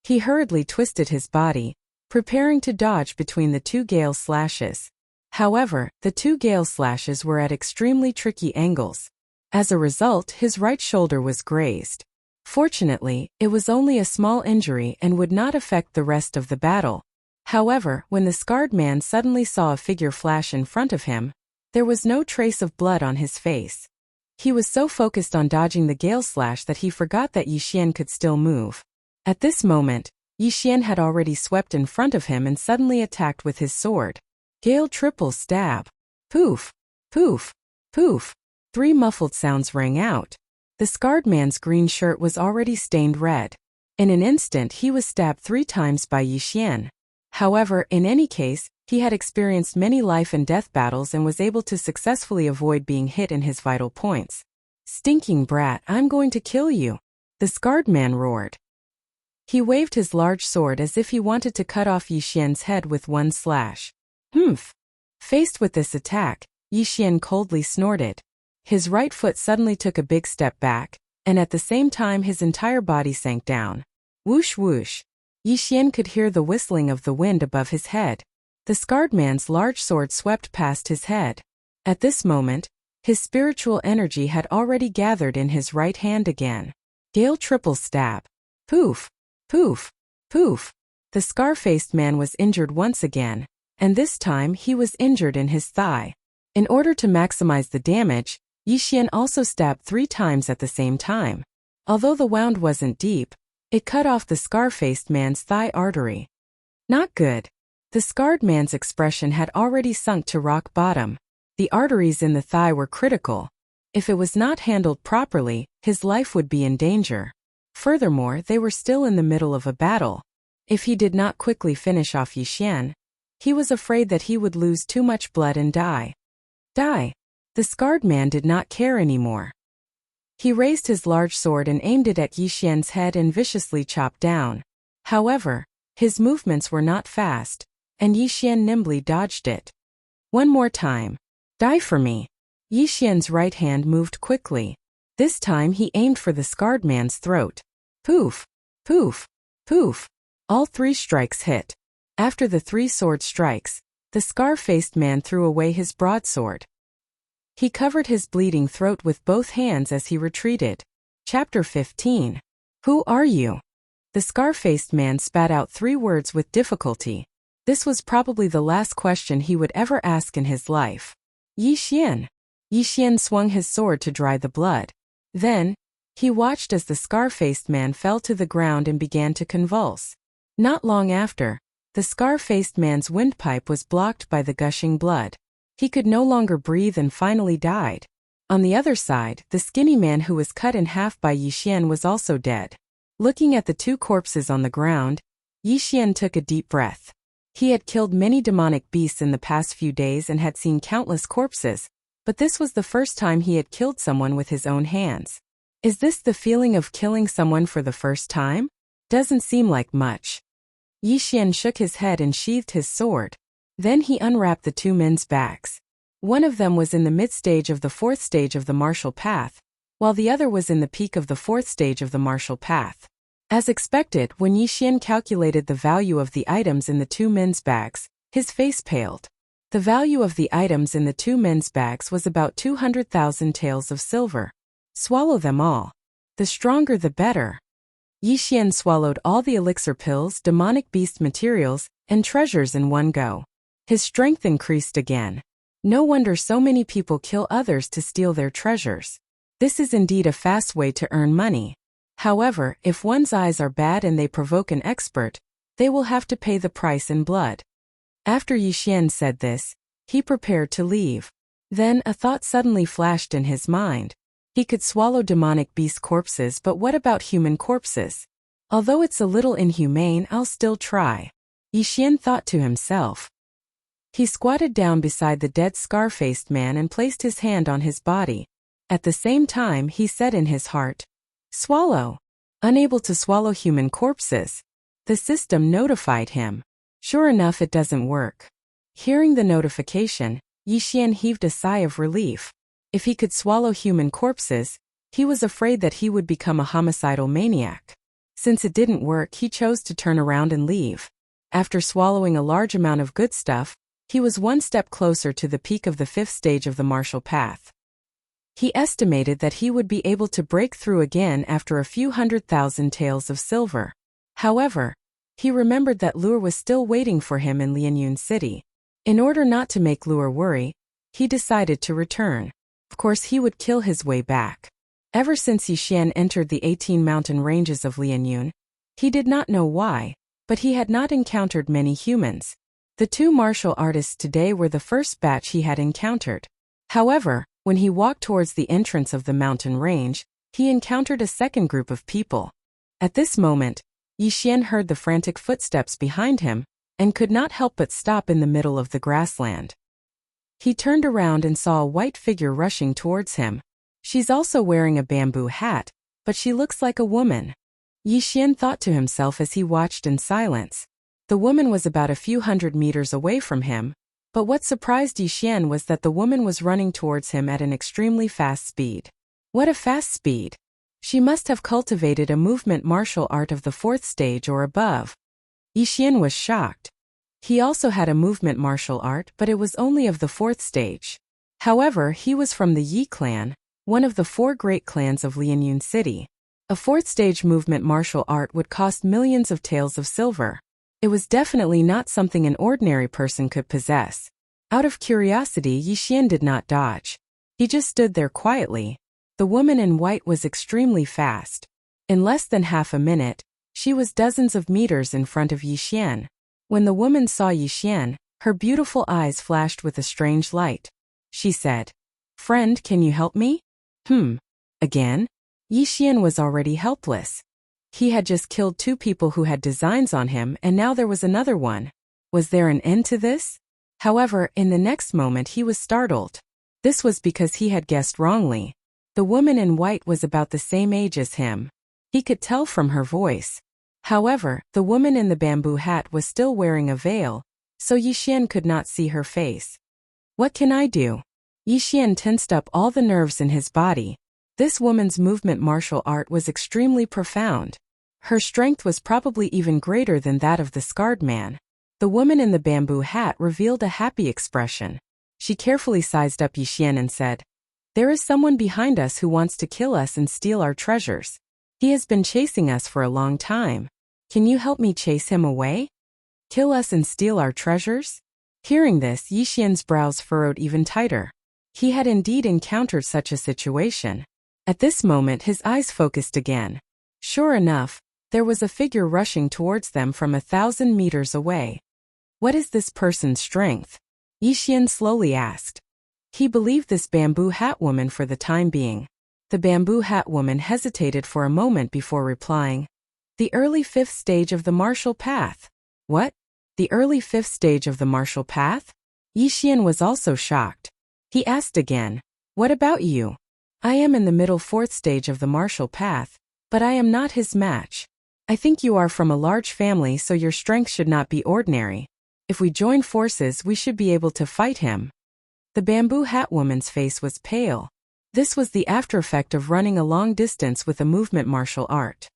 Speaker 1: He hurriedly twisted his body, preparing to dodge between the 2 gale slashes. However, the 2 gale slashes were at extremely tricky angles. As a result, his right shoulder was grazed. Fortunately, it was only a small injury and would not affect the rest of the battle. However, when the scarred man suddenly saw a figure flash in front of him, there was no trace of blood on his face. He was so focused on dodging the gale slash that he forgot that Yi Xian could still move. At this moment, Yi Xian had already swept in front of him and suddenly attacked with his sword. Gale triple stab. Poof, poof, poof. 3 muffled sounds rang out. The scarred man's green shirt was already stained red. In an instant he was stabbed 3 times by Yi Xian. However, in any case, he had experienced many life and death battles and was able to successfully avoid being hit in his vital points. Stinking brat, I'm going to kill you, the scarred man roared. He waved his large sword as if he wanted to cut off Yi Xian's head with 1 slash. Humph! Faced with this attack, Yi Xian coldly snorted. His right foot suddenly took a big step back, and at the same time his entire body sank down. Whoosh whoosh! Yi Xian could hear the whistling of the wind above his head. The scarred man's large sword swept past his head. At this moment, his spiritual energy had already gathered in his right hand again. Gale triple stab. Poof! Poof! Poof! The scar-faced man was injured once again, and this time he was injured in his thigh. In order to maximize the damage, Yi Xian also stabbed 3 times at the same time. Although the wound wasn't deep, it cut off the scar-faced man's thigh artery. Not good. The scarred man's expression had already sunk to rock bottom. The arteries in the thigh were critical. If it was not handled properly, his life would be in danger. Furthermore, they were still in the middle of a battle. If he did not quickly finish off Yi Xian, he was afraid that he would lose too much blood and die. Die! The scarred man did not care anymore. He raised his large sword and aimed it at Yi Xian's head and viciously chopped down. However, his movements were not fast, and Yi Xian nimbly dodged it. One more time. Die for me! Yi Xian's right hand moved quickly. This time he aimed for the scarred man's throat. Poof! Poof! Poof! All 3 strikes hit. After the 3 sword strikes, the scar-faced man threw away his broadsword. He covered his bleeding throat with both hands as he retreated. Chapter 15. Who are you? The scar-faced man spat out 3 words with difficulty. This was probably the last question he would ever ask in his life. Yi Xian. Yi Xian swung his sword to dry the blood. Then, he watched as the scar-faced man fell to the ground and began to convulse. Not long after, the scar-faced man's windpipe was blocked by the gushing blood. He could no longer breathe and finally died. On the other side, the skinny man who was cut in half by Yi Xian was also dead. Looking at the 2 corpses on the ground, Yi Xian took a deep breath. He had killed many demonic beasts in the past few days and had seen countless corpses, but this was the first time he had killed someone with his own hands. Is this the feeling of killing someone for the first time? Doesn't seem like much. Yi Xian shook his head and sheathed his sword. Then he unwrapped the 2 men's backs. One of them was in the mid-stage of the 4th stage of the martial path, while the other was in the peak of the 4th stage of the martial path. As expected, when Yi Xian calculated the value of the items in the 2 men's bags, his face paled. The value of the items in the 2 men's bags was about 200,000 taels of silver. Swallow them all. The stronger the better. Yi Xian swallowed all the elixir pills, demonic beast materials, and treasures in one go. His strength increased again. No wonder so many people kill others to steal their treasures. This is indeed a fast way to earn money. However, if one's eyes are bad and they provoke an expert, they will have to pay the price in blood. After Yixian said this, he prepared to leave. Then a thought suddenly flashed in his mind. He could swallow demonic beast corpses, but what about human corpses? Although it's a little inhumane, I'll still try. Yixian thought to himself. He squatted down beside the dead scar-faced man and placed his hand on his body. At the same time, he said in his heart, "Swallow." Unable to swallow human corpses, the system notified him. Sure enough, it doesn't work. Hearing the notification, Yixian heaved a sigh of relief. If he could swallow human corpses, he was afraid that he would become a homicidal maniac. Since it didn't work, he chose to turn around and leave. After swallowing a large amount of good stuff, he was one step closer to the peak of the 5th stage of the martial path. He estimated that he would be able to break through again after a few 100,000 taels of silver. However, he remembered that Lure was still waiting for him in Lianyun City. In order not to make Lure worry, he decided to return. Of course, he would kill his way back. Ever since Yixian entered the 18 mountain ranges of Lianyun, he did not know why, but he had not encountered many humans. The 2 martial artists today were the first batch he had encountered. However, when he walked towards the entrance of the mountain range, he encountered a second group of people. At this moment, Yixian heard the frantic footsteps behind him and could not help but stop in the middle of the grassland. He turned around and saw a white figure rushing towards him. She's also wearing a bamboo hat, but she looks like a woman. Yixian thought to himself as he watched in silence. The woman was about a few 100 meters away from him, but what surprised Yixian was that the woman was running towards him at an extremely fast speed. What a fast speed! She must have cultivated a movement martial art of the 4th stage or above. Yixian was shocked. He also had a movement martial art, but it was only of the 4th stage. However, he was from the Yi clan, one of the 4 great clans of Lianyun City. A 4th stage movement martial art would cost millions of taels of silver. It was definitely not something an ordinary person could possess. Out of curiosity, Yixian did not dodge. He just stood there quietly. The woman in white was extremely fast. In less than half a minute, she was dozens of meters in front of Yixian. When the woman saw Yixian, her beautiful eyes flashed with a strange light. She said, "Friend, can you help me?" Again? Yixian was already helpless. He had just killed 2 people who had designs on him, and now there was another one. Was there an end to this? However, in the next moment he was startled. This was because he had guessed wrongly. The woman in white was about the same age as him. He could tell from her voice. However, the woman in the bamboo hat was still wearing a veil, so Yixian could not see her face. What can I do? Yixian tensed up all the nerves in his body. This woman's movement martial art was extremely profound. Her strength was probably even greater than that of the scarred man. The woman in the bamboo hat revealed a happy expression. She carefully sized up Yixian and said, "There is someone behind us who wants to kill us and steal our treasures. He has been chasing us for a long time. Can you help me chase him away? Kill us and steal our treasures?" Hearing this, Yixian's brows furrowed even tighter. He had indeed encountered such a situation. At this moment his eyes focused again. Sure enough, there was a figure rushing towards them from 1,000 meters away. What is this person's strength? Yixian slowly asked. He believed this bamboo hat woman for the time being. The bamboo hat woman hesitated for a moment before replying. The early 5th stage of the martial path. What? The early 5th stage of the martial path? Yixian was also shocked. He asked again, "What about you?" "I am in the middle 4th stage of the martial path, but I am not his match. I think you are from a large family, so your strength should not be ordinary. If we join forces, we should be able to fight him." The bamboo hat woman's face was pale. This was the after effect of running a long distance with a movement martial art.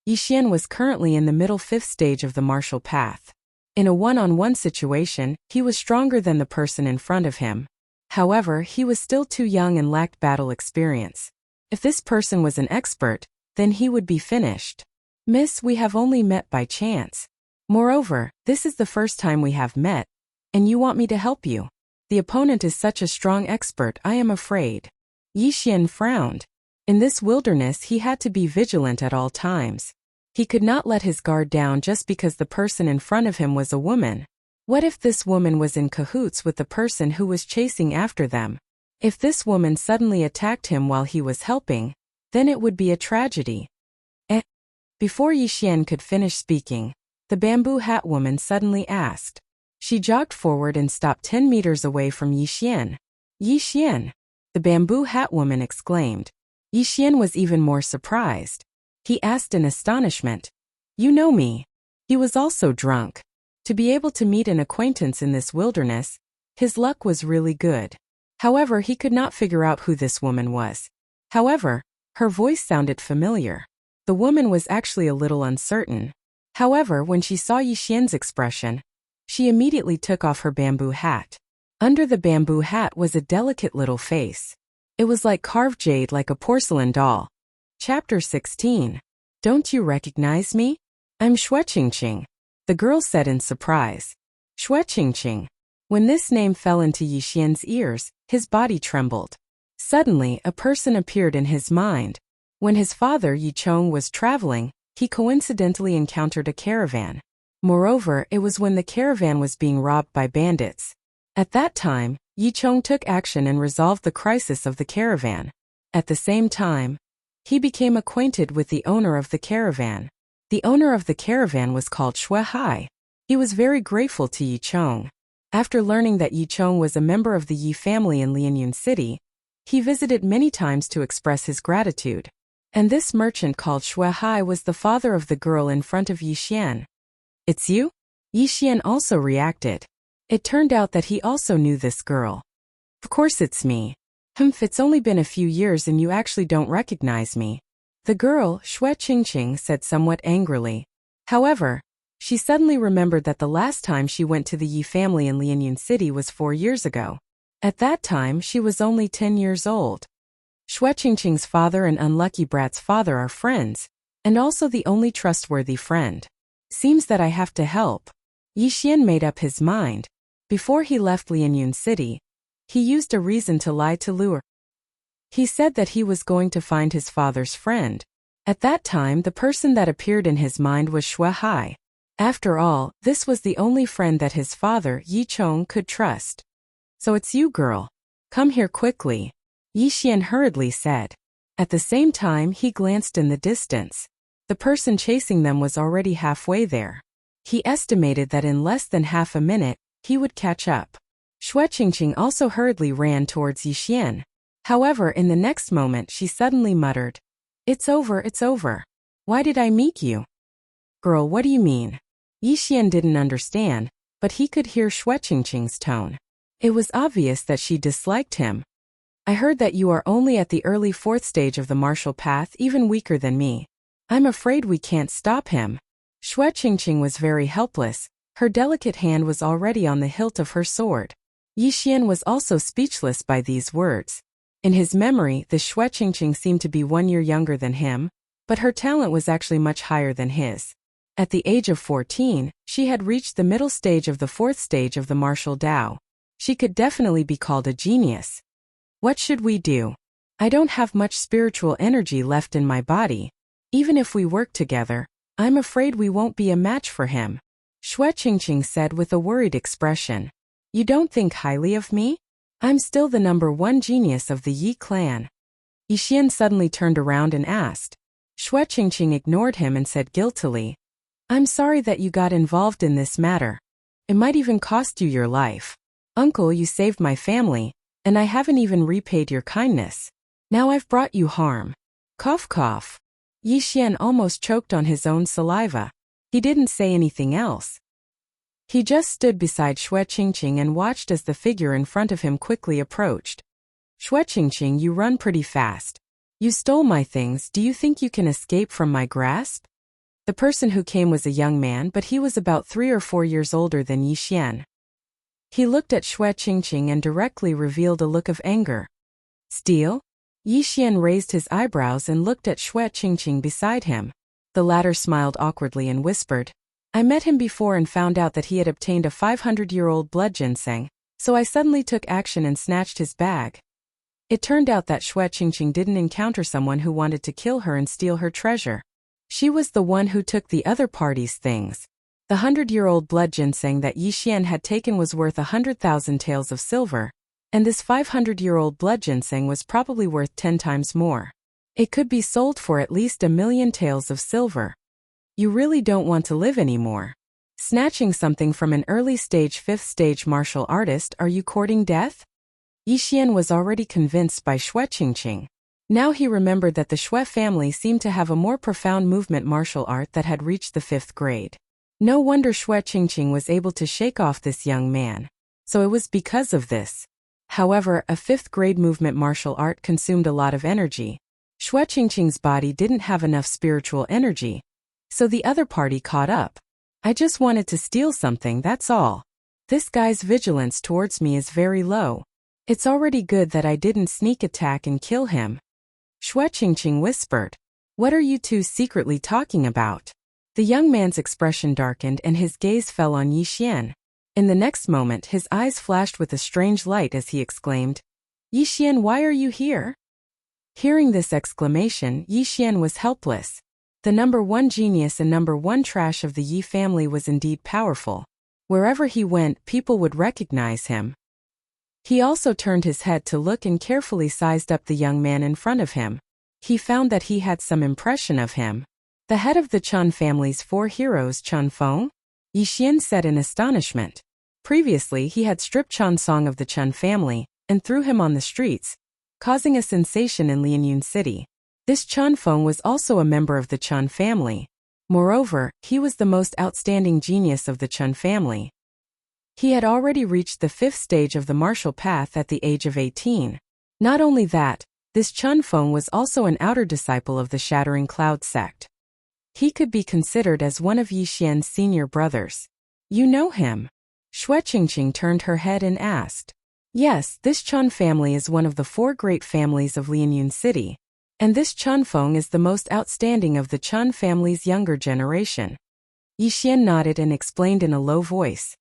Speaker 1: Yixian was currently in the middle 5th stage of the martial path. In a one-on-one situation, he was stronger than the person in front of him. However, he was still too young and lacked battle experience. If this person was an expert, then he would be finished. "Miss, we have only met by chance. Moreover, this is the first time we have met, and you want me to help you. The opponent is such a strong expert, I am afraid. Yi Xian frowned. In this wilderness he had to be vigilant at all times. He could not let his guard down just because the person in front of him was a woman. What if this woman was in cahoots with the person who was chasing after them? If this woman suddenly attacked him while he was helping, then it would be a tragedy. Before Yi Xian could finish speaking, the bamboo hat woman suddenly asked. She jogged forward and stopped 10 meters away from Yi Xian. Yi Xian! The bamboo hat woman exclaimed. Yi Xian was even more surprised. He asked in astonishment. You know me. He was also drunk. To be able to meet an acquaintance in this wilderness, his luck was really good. However, he could not figure out who this woman was. However, her voice sounded familiar. The woman was actually a little uncertain. However, when she saw Yi Xian's expression, she immediately took off her bamboo hat. Under the bamboo hat was a delicate little face. It was like carved jade, like a porcelain doll. Chapter 16. Don't you recognize me? I'm Qingqing, the girl said in surprise. Qingqing. When this name fell into Yi Xian's ears, his body trembled. Suddenly, a person appeared in his mind. When his father Yi Chong was traveling, he coincidentally encountered a caravan. Moreover, it was when the caravan was being robbed by bandits. At that time, Yi Chong took action and resolved the crisis of the caravan. At the same time, he became acquainted with the owner of the caravan. The owner of the caravan was called Shui Hai. He was very grateful to Yi Chong. After learning that Yi Chong was a member of the Yi family in Lianyun City, he visited many times to express his gratitude. And this merchant called Shui Hai was the father of the girl in front of Yi Xian. It's you? Yi Xian also reacted. It turned out that he also knew this girl. Of course it's me. It's only been a few years and you actually don't recognize me. The girl, Qingqing, said somewhat angrily. However, she suddenly remembered that the last time she went to the Yi family in Lianyun City was 4 years ago. At that time, she was only 10 years old. Qingqing's father and Unlucky Brat's father are friends, and also the only trustworthy friend. Seems that I have to help. Yi Xian made up his mind. Before he left Lianyun City, he used a reason to lie to lure. He said that he was going to find his father's friend. At that time, the person that appeared in his mind was Shui Hai. After all, this was the only friend that his father, Yi Chong, could trust. So it's you, girl. Come here quickly, Yi Xian hurriedly said. At the same time, he glanced in the distance. The person chasing them was already halfway there. He estimated that in less than half a minute, he would catch up. Qingqing also hurriedly ran towards Yi Xian. However, in the next moment she suddenly muttered, It's over, it's over. Why did I meet you? Girl, what do you mean? Yi Xian didn't understand, but he could hear Qingqing's tone. It was obvious that she disliked him. I heard that you are only at the early 4th stage of the martial path, even weaker than me. I'm afraid we can't stop him. Qingqing was very helpless. Her delicate hand was already on the hilt of her sword. Yi Xian was also speechless by these words. In his memory, the Qingqing seemed to be 1 year younger than him, but her talent was actually much higher than his. At the age of 14, she had reached the middle stage of the 4th stage of the martial Tao. She could definitely be called a genius. What should we do? I don't have much spiritual energy left in my body. Even if we work together, I'm afraid we won't be a match for him. Qingqing said with a worried expression. You don't think highly of me? I'm still the #1 genius of the Yi clan. Yi Xian suddenly turned around and asked. Qingqing ignored him and said guiltily, I'm sorry that you got involved in this matter. It might even cost you your life. Uncle, you saved my family, and I haven't even repaid your kindness. Now I've brought you harm. Cough cough. Yi Xian almost choked on his own saliva. He didn't say anything else. He just stood beside Qingqing and watched as the figure in front of him quickly approached. Qingqing, you run pretty fast. You stole my things, do you think you can escape from my grasp? The person who came was a young man, but he was about 3 or 4 years older than Yi Xian. He looked at Qingqing and directly revealed a look of anger. Steal? Yi Xian raised his eyebrows and looked at Qingqing beside him. The latter smiled awkwardly and whispered, I met him before and found out that he had obtained a 500-year-old blood ginseng, So I suddenly took action and snatched his bag. It turned out that Xue Qingqing didn't encounter someone who wanted to kill her and steal her treasure. She was the one who took the other party's things. The 100-year-old blood ginseng that Yi Xian had taken was worth 100,000 taels of silver, and this 500-year-old blood ginseng was probably worth 10 times more. It could be sold for at least 1,000,000 taels of silver. You really don't want to live anymore. Snatching something from an early-stage 5th-stage martial artist, are you courting death? Yi Xian was already convinced by Xue Qingqing. Now he remembered that the Xue family seemed to have a more profound movement martial art that had reached the 5th grade. No wonder Xue Qingqing was able to shake off this young man. So it was because of this. However, a 5th grade movement martial art consumed a lot of energy. Xue Qingqing's body didn't have enough spiritual energy. So the other party caught up. I just wanted to steal something, that's all. This guy's vigilance towards me is very low. It's already good that I didn't sneak attack and kill him. Xue Qingqing whispered. What are you two secretly talking about? The young man's expression darkened and his gaze fell on Yi Xian. In the next moment his eyes flashed with a strange light as he exclaimed, Yi Xian, why are you here? Hearing this exclamation, Yi Xian was helpless. The number 1 genius and number 1 trash of the Yi family was indeed powerful. Wherever he went, people would recognize him. He also turned his head to look and carefully sized up the young man in front of him. He found that he had some impression of him. The head of the Chun family's 4 heroes, Chun Feng? Yi Xian said in astonishment. Previously he had stripped Chun Song of the Chun family and threw him on the streets, causing a sensation in Lianyun City. This Chun Feng was also a member of the Chun family. Moreover, he was the most outstanding genius of the Chun family. He had already reached the 5th stage of the martial path at the age of 18. Not only that, this Chun Feng was also an outer disciple of the Shattering Cloud sect. He could be considered as one of Yi Xian's senior brothers. You know him? Xue Qingqing turned her head and asked. Yes, this Chun family is one of the 4 great families of Lianyun City. And this Chun Feng is the most outstanding of the Chun family's younger generation. Yi Xian nodded and explained in a low voice.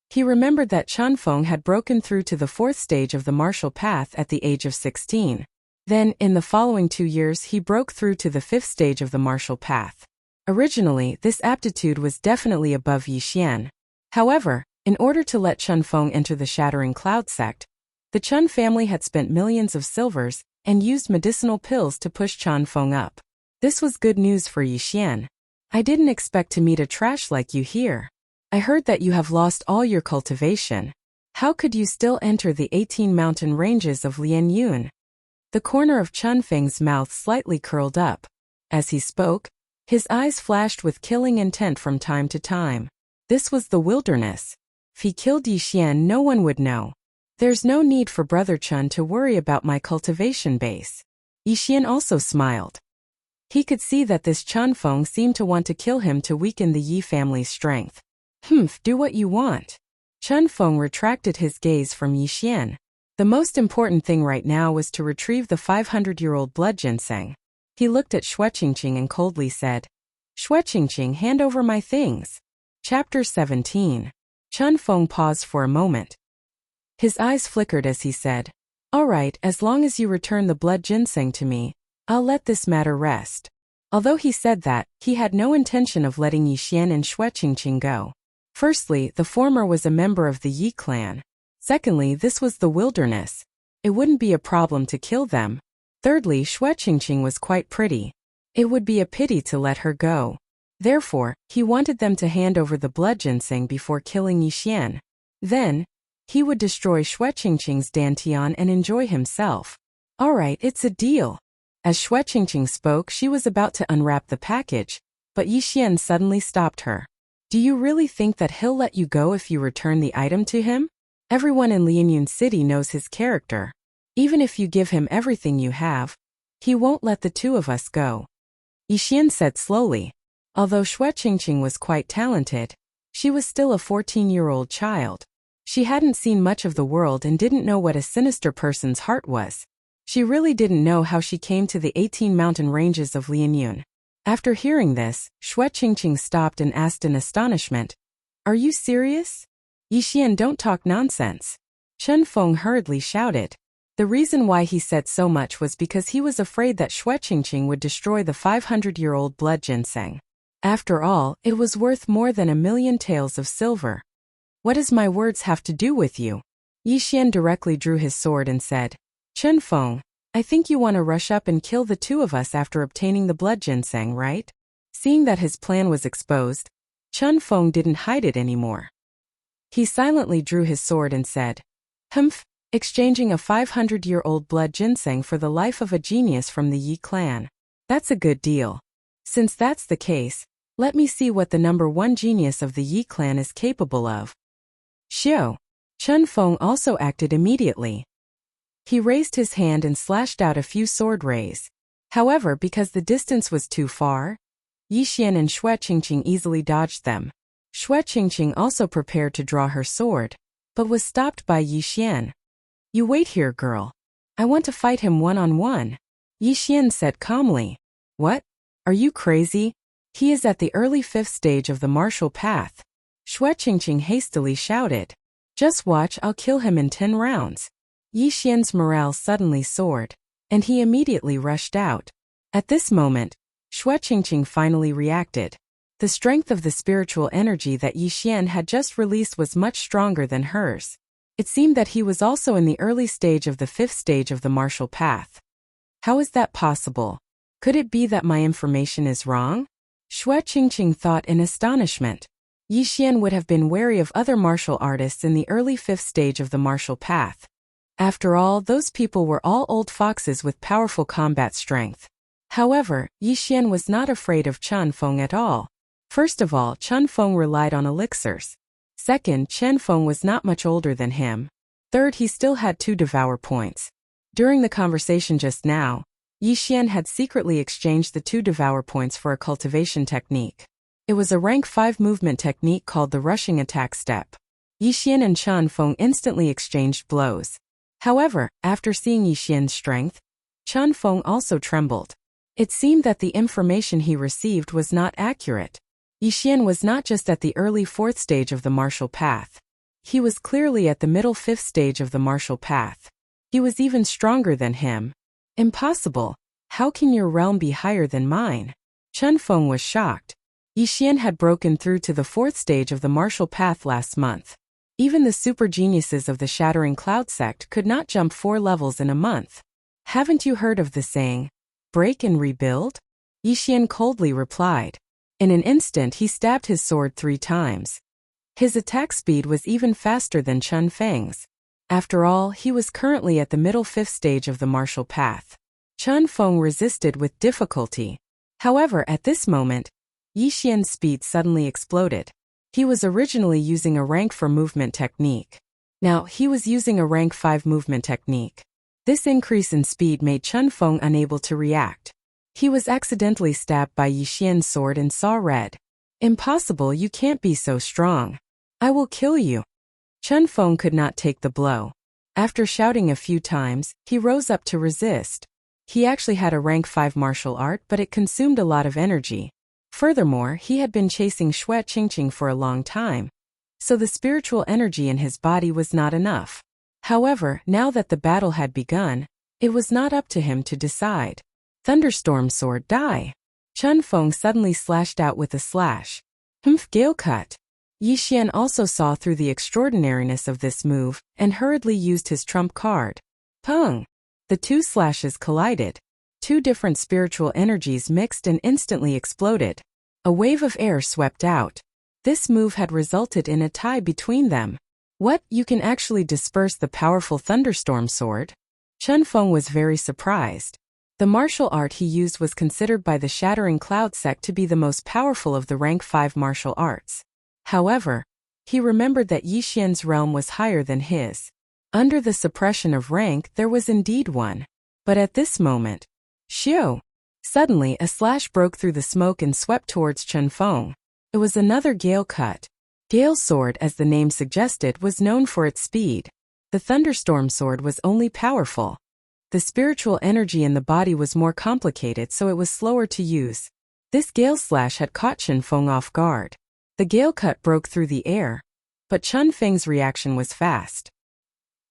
Speaker 1: He remembered that Chun Feng had broken through to the 4th stage of the martial path at the age of 16. Then, in the following 2 years he broke through to the 5th stage of the martial path. Originally, this aptitude was definitely above Yi Xian. However, in order to let Chun Feng enter the Shattering Cloud sect, the Chun family had spent millions of silvers and used medicinal pills to push Chun Feng up. This was good news for Yi Xian. I didn't expect to meet a trash like you here. I heard that you have lost all your cultivation. How could you still enter the 18 mountain ranges of Lianyun? The corner of Chun Feng's mouth slightly curled up. As he spoke, his eyes flashed with killing intent from time to time. This was the wilderness. If he killed Yi Xian, no one would know. There's no need for Brother Chun to worry about my cultivation base. Yi Xian also smiled. He could see that this Chun Feng seemed to want to kill him to weaken the Yi family's strength. Do what you want. Chun Feng retracted his gaze from Yi Xian. The most important thing right now was to retrieve the 500-year-old blood ginseng. He looked at Xue Qingqing and coldly said, Xue Qingqing, hand over my things. Chapter 17. Chun Feng paused for a moment. His eyes flickered as he said, All right, as long as you return the blood ginseng to me, I'll let this matter rest. Although he said that, he had no intention of letting Yi Xian and Xue Qingqing go. Firstly, the former was a member of the Yi clan. Secondly, this was the wilderness. It wouldn't be a problem to kill them. Thirdly, Xue Qingqing was quite pretty. It would be a pity to let her go. Therefore, he wanted them to hand over the blood ginseng before killing Yi Xian. Then, he would destroy Xue Qingqing's dantian and enjoy himself. All right, it's a deal. As Xue Qingqing spoke, she was about to unwrap the package, but Yi Xian suddenly stopped her. Do you really think that he'll let you go if you return the item to him? Everyone in Lianyun City knows his character. Even if you give him everything you have, he won't let the 2 of us go. Yi Xian said slowly. Although Xue Qingqing was quite talented, she was still a 14-year-old child. She hadn't seen much of the world and didn't know what a sinister person's heart was. She really didn't know how she came to the 18 mountain ranges of Lianyun. After hearing this, Xue Qingqing stopped and asked in astonishment, Are you serious? Yixian, don't talk nonsense. Chen Feng hurriedly shouted. The reason why he said so much was because he was afraid that Xue Qingqing would destroy the 500-year-old blood ginseng. After all, it was worth more than 1,000,000 taels of silver. What does my words have to do with you? Yixian directly drew his sword and said, Chen Feng, I think you want to rush up and kill the two of us after obtaining the blood ginseng, right? Seeing that his plan was exposed, Chen Feng didn't hide it anymore. He silently drew his sword and said, Humph, exchanging a 500-year-old blood ginseng for the life of a genius from the Yi clan. That's a good deal. Since that's the case, let me see what the #1 genius of the Yi clan is capable of. Xiao. Chen Feng also acted immediately. He raised his hand and slashed out a few sword rays. However, because the distance was too far, Yixian and Xue Qingqing easily dodged them. Xue Qingqing also prepared to draw her sword, but was stopped by Yixian. You wait here, girl. I want to fight him one-on-one, Yixian said calmly. What? Are you crazy? He is at the early 5th stage of the martial path. Xue Qingqing hastily shouted. Just watch, I'll kill him in 10 rounds. Yixian's morale suddenly soared, and he immediately rushed out. At this moment, Xue Qingqing finally reacted. The strength of the spiritual energy that Yixian had just released was much stronger than hers. It seemed that he was also in the early stage of the 5th stage of the martial path. How is that possible? Could it be that my information is wrong? Xue Qingqing thought in astonishment. Yixian would have been wary of other martial artists in the early 5th stage of the martial path. After all, those people were all old foxes with powerful combat strength. However, Yixian was not afraid of Chen Feng at all. First of all, Chen Feng relied on elixirs. Second, Chen Feng was not much older than him. Third, he still had 2 devour points. During the conversation just now, Yixian had secretly exchanged the 2 devour points for a cultivation technique. It was a rank 5 movement technique called the rushing attack step. Yixian and Chen Feng instantly exchanged blows. However, after seeing Yixian's strength, Chen Feng also trembled. It seemed that the information he received was not accurate. Yixian was not just at the early 4th stage of the martial path. He was clearly at the middle 5th stage of the martial path. He was even stronger than him. Impossible. How can your realm be higher than mine? Chen Feng was shocked. Yixian had broken through to the 4th stage of the martial path last month. Even the super geniuses of the Shattering Cloud sect could not jump 4 levels in a month. Haven't you heard of the saying, break and rebuild? Yixian coldly replied. In an instant he stabbed his sword 3 times. His attack speed was even faster than Chen Feng's. After all, he was currently at the middle 5th stage of the martial path. Chen Feng resisted with difficulty. However, at this moment, Yixian's speed suddenly exploded. He was originally using a rank 4 movement technique. Now, he was using a rank 5 movement technique. This increase in speed made Chen Feng unable to react. He was accidentally stabbed by Yixian's sword and saw red. Impossible, you can't be so strong. I will kill you. Chen Feng could not take the blow. After shouting a few times, he rose up to resist. He actually had a rank 5 martial art, but it consumed a lot of energy. Furthermore, he had been chasing Xue Qingqing for a long time, so the spiritual energy in his body was not enough. However, now that the battle had begun, it was not up to him to decide. Thunderstorm sword, die! Chen Feng suddenly slashed out with a slash. Humph, gale cut! Yixian also saw through the extraordinariness of this move, and hurriedly used his trump card. Pung! The 2 slashes collided. 2 different spiritual energies mixed and instantly exploded. A wave of air swept out. This move had resulted in a tie between them. What, you can actually disperse the powerful thunderstorm sword? Chen Feng was very surprised. The martial art he used was considered by the Shattering Cloud sect to be the most powerful of the rank 5 martial arts. However, he remembered that Yixian's realm was higher than his. Under the suppression of rank, there was indeed one. But at this moment, Xiu! Suddenly, a slash broke through the smoke and swept towards Chen Feng. It was another gale cut. Gale sword, as the name suggested, was known for its speed. The thunderstorm sword was only powerful. The spiritual energy in the body was more complicated, so it was slower to use. This gale slash had caught Chen Feng off guard. The gale cut broke through the air. but Chun Feng's reaction was fast.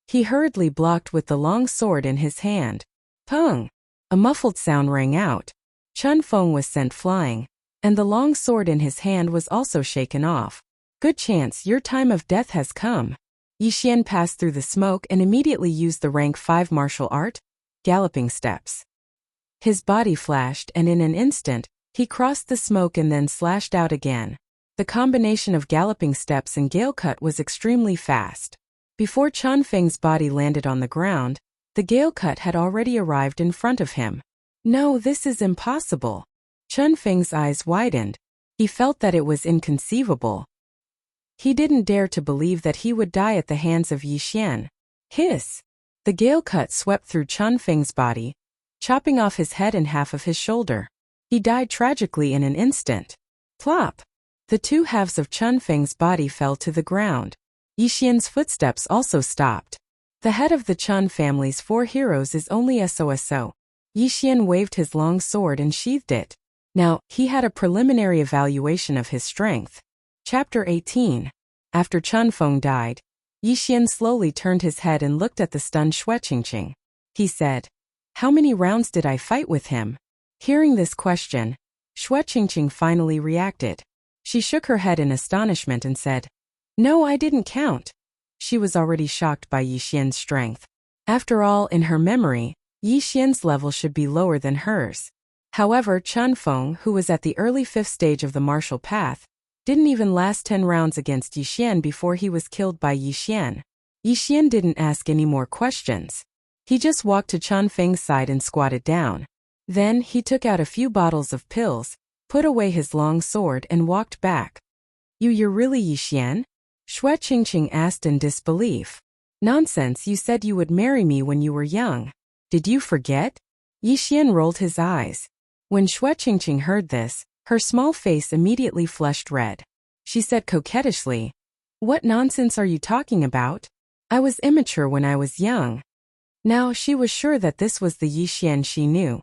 Speaker 1: He hurriedly blocked with the long sword in his hand. Pung! A muffled sound rang out. Chun Feng was sent flying, and the long sword in his hand was also shaken off. Good chance your time of death has come. Yi Xian passed through the smoke and immediately used the rank 5 martial art, galloping steps. His body flashed and in an instant, he crossed the smoke and then slashed out again. The combination of galloping steps and gale cut was extremely fast. Before Chun Feng's body landed on the ground, the gale cut had already arrived in front of him. No, this is impossible. Chun Feng's eyes widened. He felt that it was inconceivable. He didn't dare to believe that he would die at the hands of Yi Xian. Hiss! The gale cut swept through Chun Feng's body, chopping off his head and half of his shoulder. He died tragically in an instant. Plop! The two halves of Chun Feng's body fell to the ground. Yi Xian's footsteps also stopped. The head of the Chun family's 4 heroes is only SOSO. Yi Xian waved his long sword and sheathed it. Now, he had a preliminary evaluation of his strength. Chapter 18. After Chun Feng died, Yi Xian slowly turned his head and looked at the stunned Xue Qingqing. He said, "How many rounds did I fight with him?" Hearing this question, Xue Qingqing finally reacted. She shook her head in astonishment and said, "No, I didn't count." She was already shocked by Yi Xian's strength. After all, in her memory, Yi Xian's level should be lower than hers. However, Chun Feng, who was at the early 5th stage of the martial path, didn't even last 10 rounds against Yi Xian before he was killed by Yi Xian. Yi Xian didn't ask any more questions. He just walked to Chun Feng's side and squatted down. Then, he took out a few bottles of pills, put away his long sword and walked back. You're really Yi Xian?" Xue Qingqing asked in disbelief. "Nonsense, you said you would marry me when you were young. Did you forget?" Yi Xian rolled his eyes. When Xue Qingqing heard this, her small face immediately flushed red. She said coquettishly, "What nonsense are you talking about? I was immature when I was young." Now she was sure that this was the Yi Xian she knew.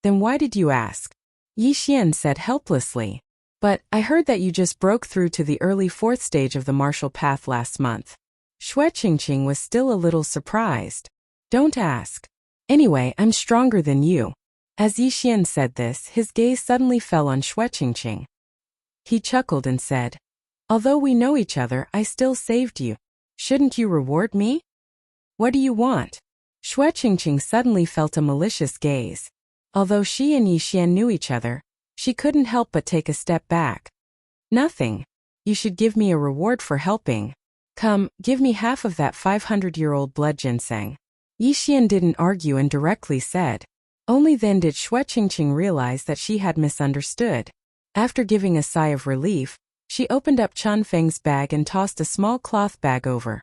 Speaker 1: "Then why did you ask?" Yi Xian said helplessly. "But I heard that you just broke through to the early 4th stage of the martial path last month." Xue Qingqing was still a little surprised. "Don't ask. Anyway, I'm stronger than you." As Yi Xian said this, his gaze suddenly fell on Xue Qingqing. He chuckled and said, "Although we know each other, I still saved you. Shouldn't you reward me?" "What do you want?" Xue Qingqing suddenly felt a malicious gaze. Although she and Yi Xian knew each other, she couldn't help but take a step back. "Nothing. You should give me a reward for helping. Come, give me half of that 500-year-old blood ginseng." Yi Xian didn't argue and directly said. Only then did Xue Qingqing realize that she had misunderstood. After giving a sigh of relief, she opened up Chun Feng's bag and tossed a small cloth bag over.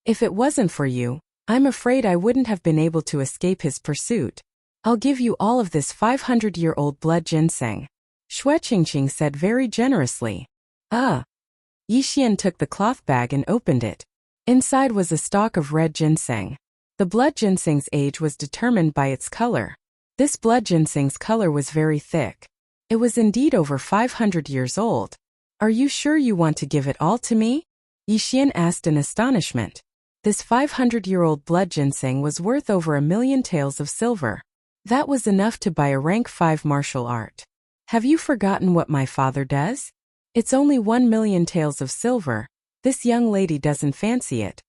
Speaker 1: "If it wasn't for you, I'm afraid I wouldn't have been able to escape his pursuit. I'll give you all of this 500-year-old blood ginseng," Xue Qingqing said very generously. Yi Xian took the cloth bag and opened it. Inside was a stalk of red ginseng. The blood ginseng's age was determined by its color. This blood ginseng's color was very thick. It was indeed over 500 years old. "Are you sure you want to give it all to me?" Yi Xian asked in astonishment. This 500-year-old blood ginseng was worth over 1,000,000 taels of silver. That was enough to buy a rank 5 martial art. "Have you forgotten what my father does? It's only 1,000,000 taels of silver. This young lady doesn't fancy it."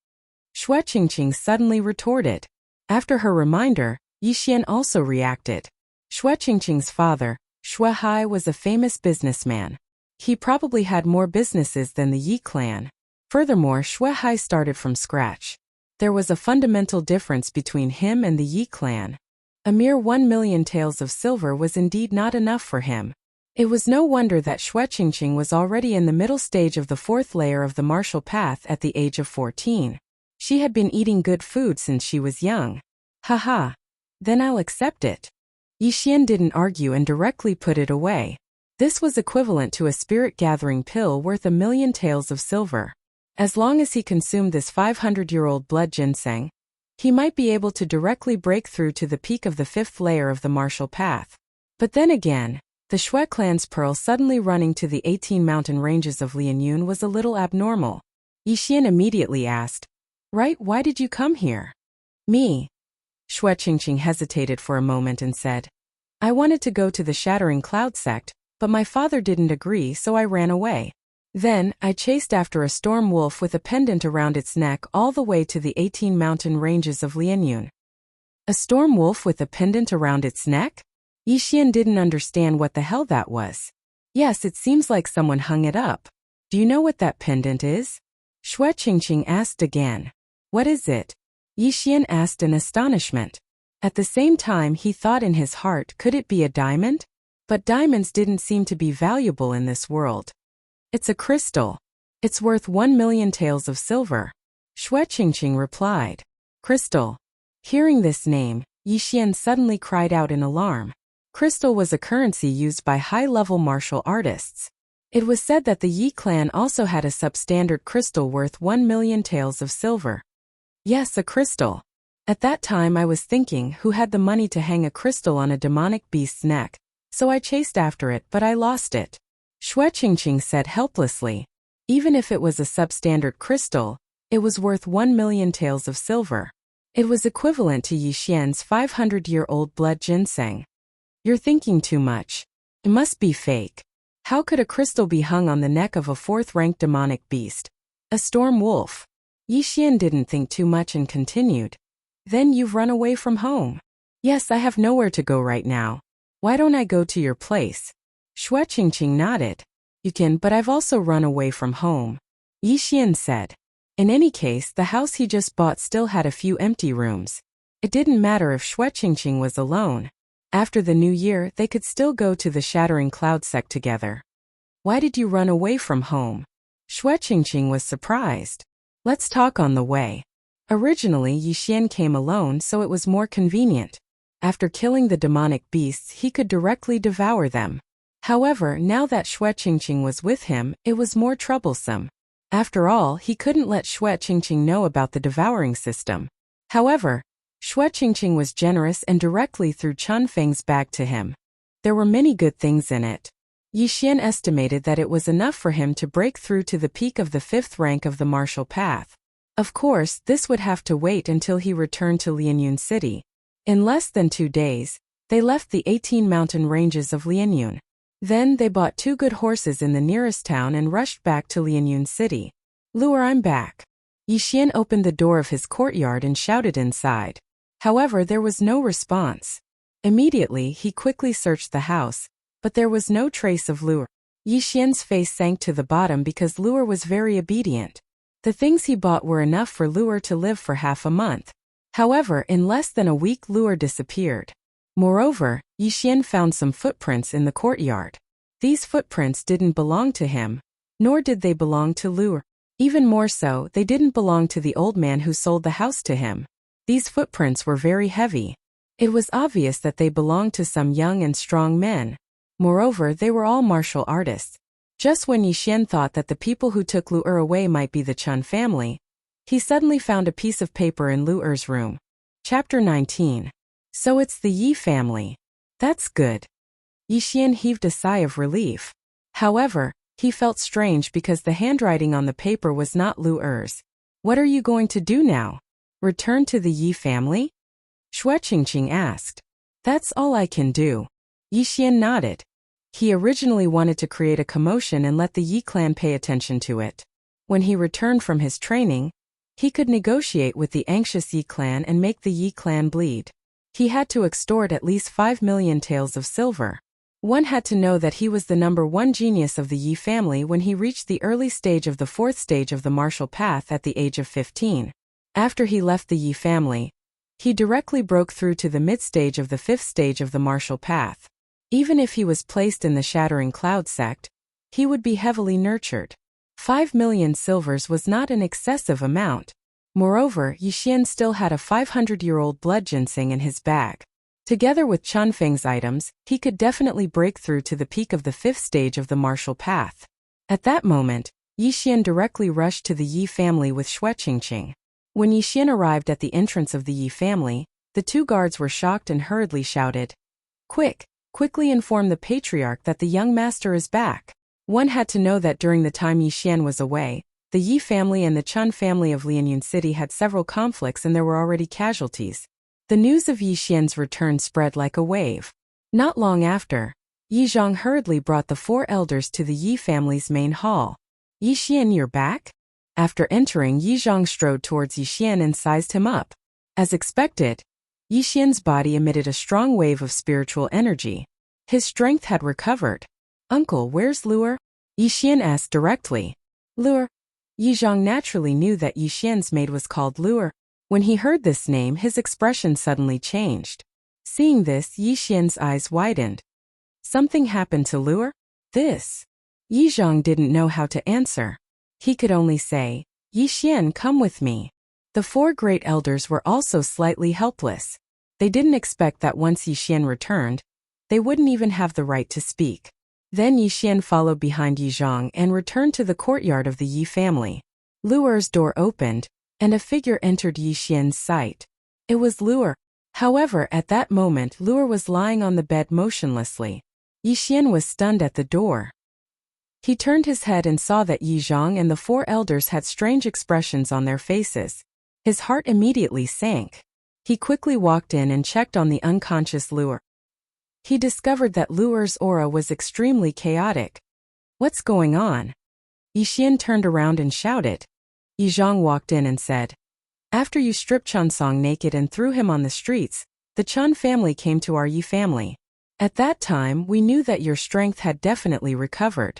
Speaker 1: Xue Qingqing suddenly retorted. After her reminder, Yi Xian also reacted. Xue Qingqing's father, Xue Hai, was a famous businessman. He probably had more businesses than the Yi clan. Furthermore, Xue Hai started from scratch. There was a fundamental difference between him and the Yi clan. A mere 1,000,000 taels of silver was indeed not enough for him. It was no wonder that Xue Qingqing was already in the middle stage of the 4th layer of the martial path at the age of 14. She had been eating good food since she was young. Haha. Then I'll accept it. Yi Xian didn't argue and directly put it away. This was equivalent to a spirit-gathering pill worth 1,000,000 taels of silver. As long as he consumed this 500-year-old blood ginseng, he might be able to directly break through to the peak of the 5th layer of the martial path. But then again, the Xue clan's pearl suddenly running to the 18 mountain ranges of Lianyun was a little abnormal. Yixian immediately asked. Right, why did you come here? Me. Xue Qingqing hesitated for a moment and said, I wanted to go to the Shattering Cloud sect, but my father didn't agree, so I ran away. Then, I chased after a storm wolf with a pendant around its neck all the way to the 18 mountain ranges of Lianyun. A storm wolf with a pendant around its neck? Yixian didn't understand what the hell that was. Yes, it seems like someone hung it up. Do you know what that pendant is? Xue Qingqing asked again. What is it? Yixian asked in astonishment. At the same time he thought in his heart, could it be a diamond? But diamonds didn't seem to be valuable in this world. It's a crystal. It's worth 1 million taels of silver. Xue Qingqing replied. Crystal. Hearing this name, Yixian suddenly cried out in alarm. Crystal was a currency used by high-level martial artists. It was said that the Yi clan also had a substandard crystal worth 1 million taels of silver. Yes, a crystal. At that time I was thinking who had the money to hang a crystal on a demonic beast's neck, so I chased after it but I lost it. Xue Qingqing said helplessly. Even if it was a substandard crystal, it was worth 1 million taels of silver. It was equivalent to Yixian's 500-year-old blood ginseng. You're thinking too much. It must be fake. How could a crystal be hung on the neck of a 4th-ranked demonic beast? A storm wolf. Yixian didn't think too much and continued. Then you've run away from home. Yes, I have nowhere to go right now. Why don't I go to your place? Xue Qingqing nodded. You can, but I've also run away from home. Yixian said. In any case, the house he just bought still had a few empty rooms. It didn't matter if Xue Qingqing was alone. After the new year, they could still go to the Shattering Cloud sect together. Why did you run away from home? Xue Qingqing was surprised. Let's talk on the way. Originally, Yixian came alone so it was more convenient. After killing the demonic beasts, he could directly devour them. However, now that Xue Qingqing was with him, it was more troublesome. After all, he couldn't let Xue Qingqing know about the devouring system. However, Xue Qingqing was generous and directly threw Chun Feng's bag to him. There were many good things in it. Yixian estimated that it was enough for him to break through to the peak of the 5th rank of the martial path. Of course, this would have to wait until he returned to Lianyun City. In less than 2 days, they left the 18 mountain ranges of Lianyun. Then they bought 2 good horses in the nearest town and rushed back to Lianyun City. Luer, I'm back. Yixian opened the door of his courtyard and shouted inside. However, there was no response. Immediately, he quickly searched the house, but there was no trace of Luer. Yixian's face sank to the bottom because Luer was very obedient. The things he bought were enough for Luer to live for half a month. However, in less than a week Luer disappeared. Moreover, Yixian found some footprints in the courtyard. These footprints didn't belong to him, nor did they belong to Luer. Even more so, they didn't belong to the old man who sold the house to him. These footprints were very heavy. It was obvious that they belonged to some young and strong men. Moreover, they were all martial artists. Just when Yixian thought that the people who took Luer away might be the Chun family, he suddenly found a piece of paper in Luer's room. Chapter 19. So it's the Yi family. That's good. Yixian heaved a sigh of relief. However, he felt strange because the handwriting on the paper was not Luer's. What are you going to do now? Return to the Yi family? Xue Qingqing asked. That's all I can do. Yixian nodded. He originally wanted to create a commotion and let the Yi clan pay attention to it. When he returned from his training, he could negotiate with the anxious Yi clan and make the Yi clan bleed. He had to extort at least 5 million taels of silver. One had to know that he was the #1 genius of the Yi family when he reached the early stage of the 4th stage of the martial path at the age of 15. After he left the Yi family, he directly broke through to the mid-stage of the 5th stage of the martial path. Even if he was placed in the Shattering Cloud sect, he would be heavily nurtured. 5 million silvers was not an excessive amount. Moreover, Yixian still had a 500-year-old blood ginseng in his bag. Together with Chun Feng's items, he could definitely break through to the peak of the 5th stage of the martial path. At that moment, Yixian directly rushed to the Yi family with Xue Qingqing. When Yixian arrived at the entrance of the Yi family, the 2 guards were shocked and hurriedly shouted, Quickly inform the patriarch that the young master is back. One had to know that during the time Yixian was away, The Yi family and the Chun family of Lianyun City had several conflicts and there were already casualties. The news of Yi Xian's return spread like a wave. Not long after, Yi Zhang hurriedly brought the 4 elders to the Yi family's main hall. "Yi Xian, you're back?" After entering, Yi Zhang strode towards Yi Xian and sized him up. As expected, Yi Xian's body emitted a strong wave of spiritual energy. His strength had recovered. "Uncle, where's Luer?" Yi Xian asked directly. "Luer?" Yi Zhang naturally knew that Yi Xian's maid was called Luer. When he heard this name, his expression suddenly changed. Seeing this, Yi Xian's eyes widened. Something happened to Luer? This? Yi Zhang didn't know how to answer. He could only say, "Yi Xian, come with me." The 4 great elders were also slightly helpless. They didn't expect that once Yi Xian returned, they wouldn't even have the right to speak. Then Yi Xian followed behind Yi Zhang and returned to the courtyard of the Yi family. Luer's door opened, and a figure entered Yi Xian's sight. It was Luer. However, at that moment Luer was lying on the bed motionlessly. Yi Xian was stunned at the door. He turned his head and saw that Yi Zhang and the 4 elders had strange expressions on their faces. His heart immediately sank. He quickly walked in and checked on the unconscious Luer. He discovered that Luer's aura was extremely chaotic. "What's going on?" Yi Xian turned around and shouted. Yi Zhang walked in and said, "After you stripped Chun Song naked and threw him on the streets, the Chun family came to our Yi family. At that time, we knew that your strength had definitely recovered.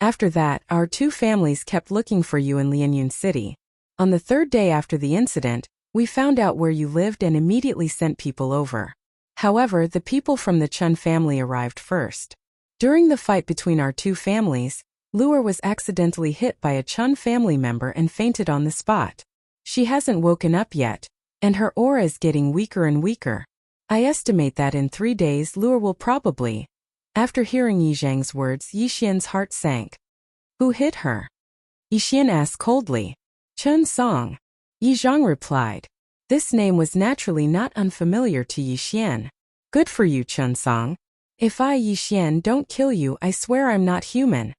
Speaker 1: After that, our 2 families kept looking for you in Lianyun City. On the 3rd day after the incident, we found out where you lived and immediately sent people over. However, the people from the Chun family arrived first. During the fight between our 2 families, Luer was accidentally hit by a Chun family member and fainted on the spot. She hasn't woken up yet, and her aura is getting weaker and weaker. I estimate that in 3 days Luer will probably..." After hearing Yi Zhang's words, Yi Xian's heart sank. "Who hit her?" Yi Xian asked coldly. "Chun Song." Yi Zhang replied. This name was naturally not unfamiliar to Yi Xian. "Good for you, Chun Song. If I, Yi Xian, don't kill you, I swear I'm not human."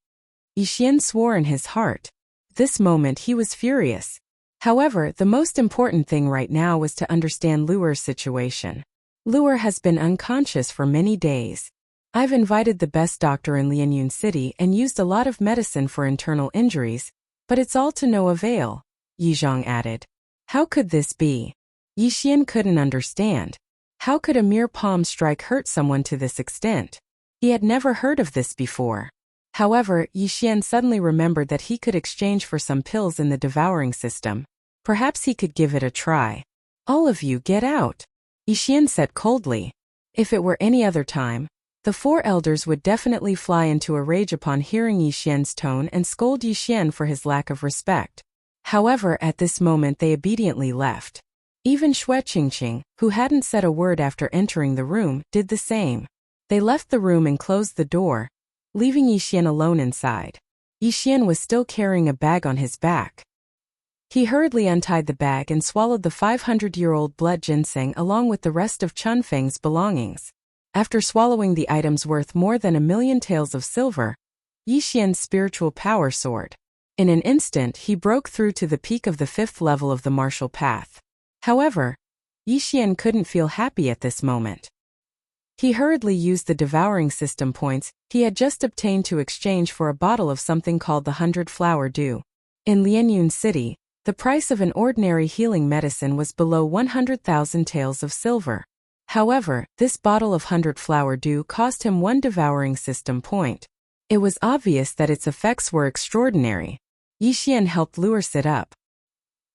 Speaker 1: Yi Xian swore in his heart. This moment he was furious. However, the most important thing right now was to understand Luer's situation. Luer has been unconscious for many days. I've invited the best doctor in Lianyun City and used a lot of medicine for internal injuries, but it's all to no avail, Yi Zhang added. How could this be? Yi Xian couldn't understand. How could a mere palm strike hurt someone to this extent? He had never heard of this before. However, Yi Xian suddenly remembered that he could exchange for some pills in the devouring system. Perhaps he could give it a try. "All of you get out," Yi Xian said coldly. If it were any other time, the 4 elders would definitely fly into a rage upon hearing Yi Xian's tone and scold Yi Xian for his lack of respect. However, at this moment they obediently left. Even Xue Qingqing, who hadn't said a word after entering the room, did the same. They left the room and closed the door, leaving Yi Xian alone inside. Yi Xian was still carrying a bag on his back. He hurriedly untied the bag and swallowed the 500-year-old blood ginseng along with the rest of Chun Feng's belongings. After swallowing the items worth more than 1,000,000 taels of silver, Yi Xian's spiritual power soared. In an instant, he broke through to the peak of the 5th level of the martial path. However, Yi Xian couldn't feel happy at this moment. He hurriedly used the devouring system points he had just obtained to exchange for a bottle of something called the 100-flower dew. In Lianyun City, the price of an ordinary healing medicine was below 100,000 taels of silver. However, this bottle of 100-flower dew cost him 1 devouring system point. It was obvious that its effects were extraordinary. Yi Xian helped Luer sit up.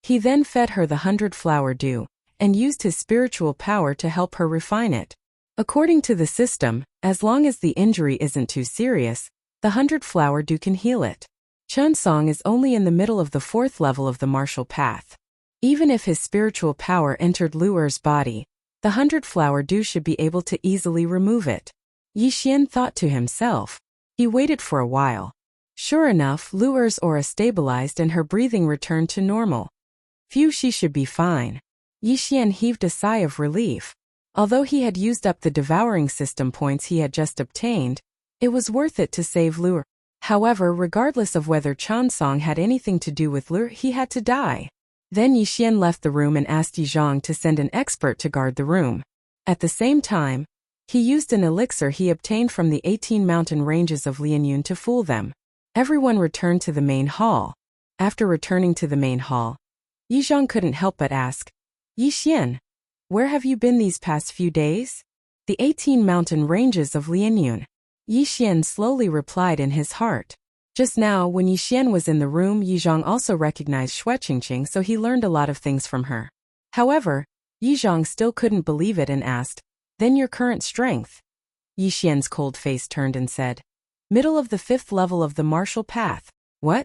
Speaker 1: He then fed her the 100-flower dew, and used his spiritual power to help her refine it. According to the system, as long as the injury isn't too serious, the 100-flower dew can heal it. Chun Song is only in the middle of the 4th level of the martial path. Even if his spiritual power entered Luer's body, the 100-flower dew should be able to easily remove it. Yi Xian thought to himself. He waited for a while. Sure enough, Luer's aura stabilized and her breathing returned to normal. Phew, she should be fine. Yi Xian heaved a sigh of relief. Although he had used up the devouring system points he had just obtained, it was worth it to save Luer. However, regardless of whether Chansong had anything to do with Lure, he had to die. Then Yixian left the room and asked Yizhang to send an expert to guard the room. At the same time, he used an elixir he obtained from the 18 mountain ranges of Lianyun to fool them. Everyone returned to the main hall. After returning to the main hall, Yizhang couldn't help but ask, Yixian, where have you been these past few days? The 18 mountain ranges of Lianyun. Yixian slowly replied in his heart. Just now, when Yixian was in the room, Yizhang also recognized Shueqingqing, so he learned a lot of things from her. However, Yizhang still couldn't believe it and asked, then your current strength? Yixian's cold face turned and said, middle of the 5th level of the martial path. What?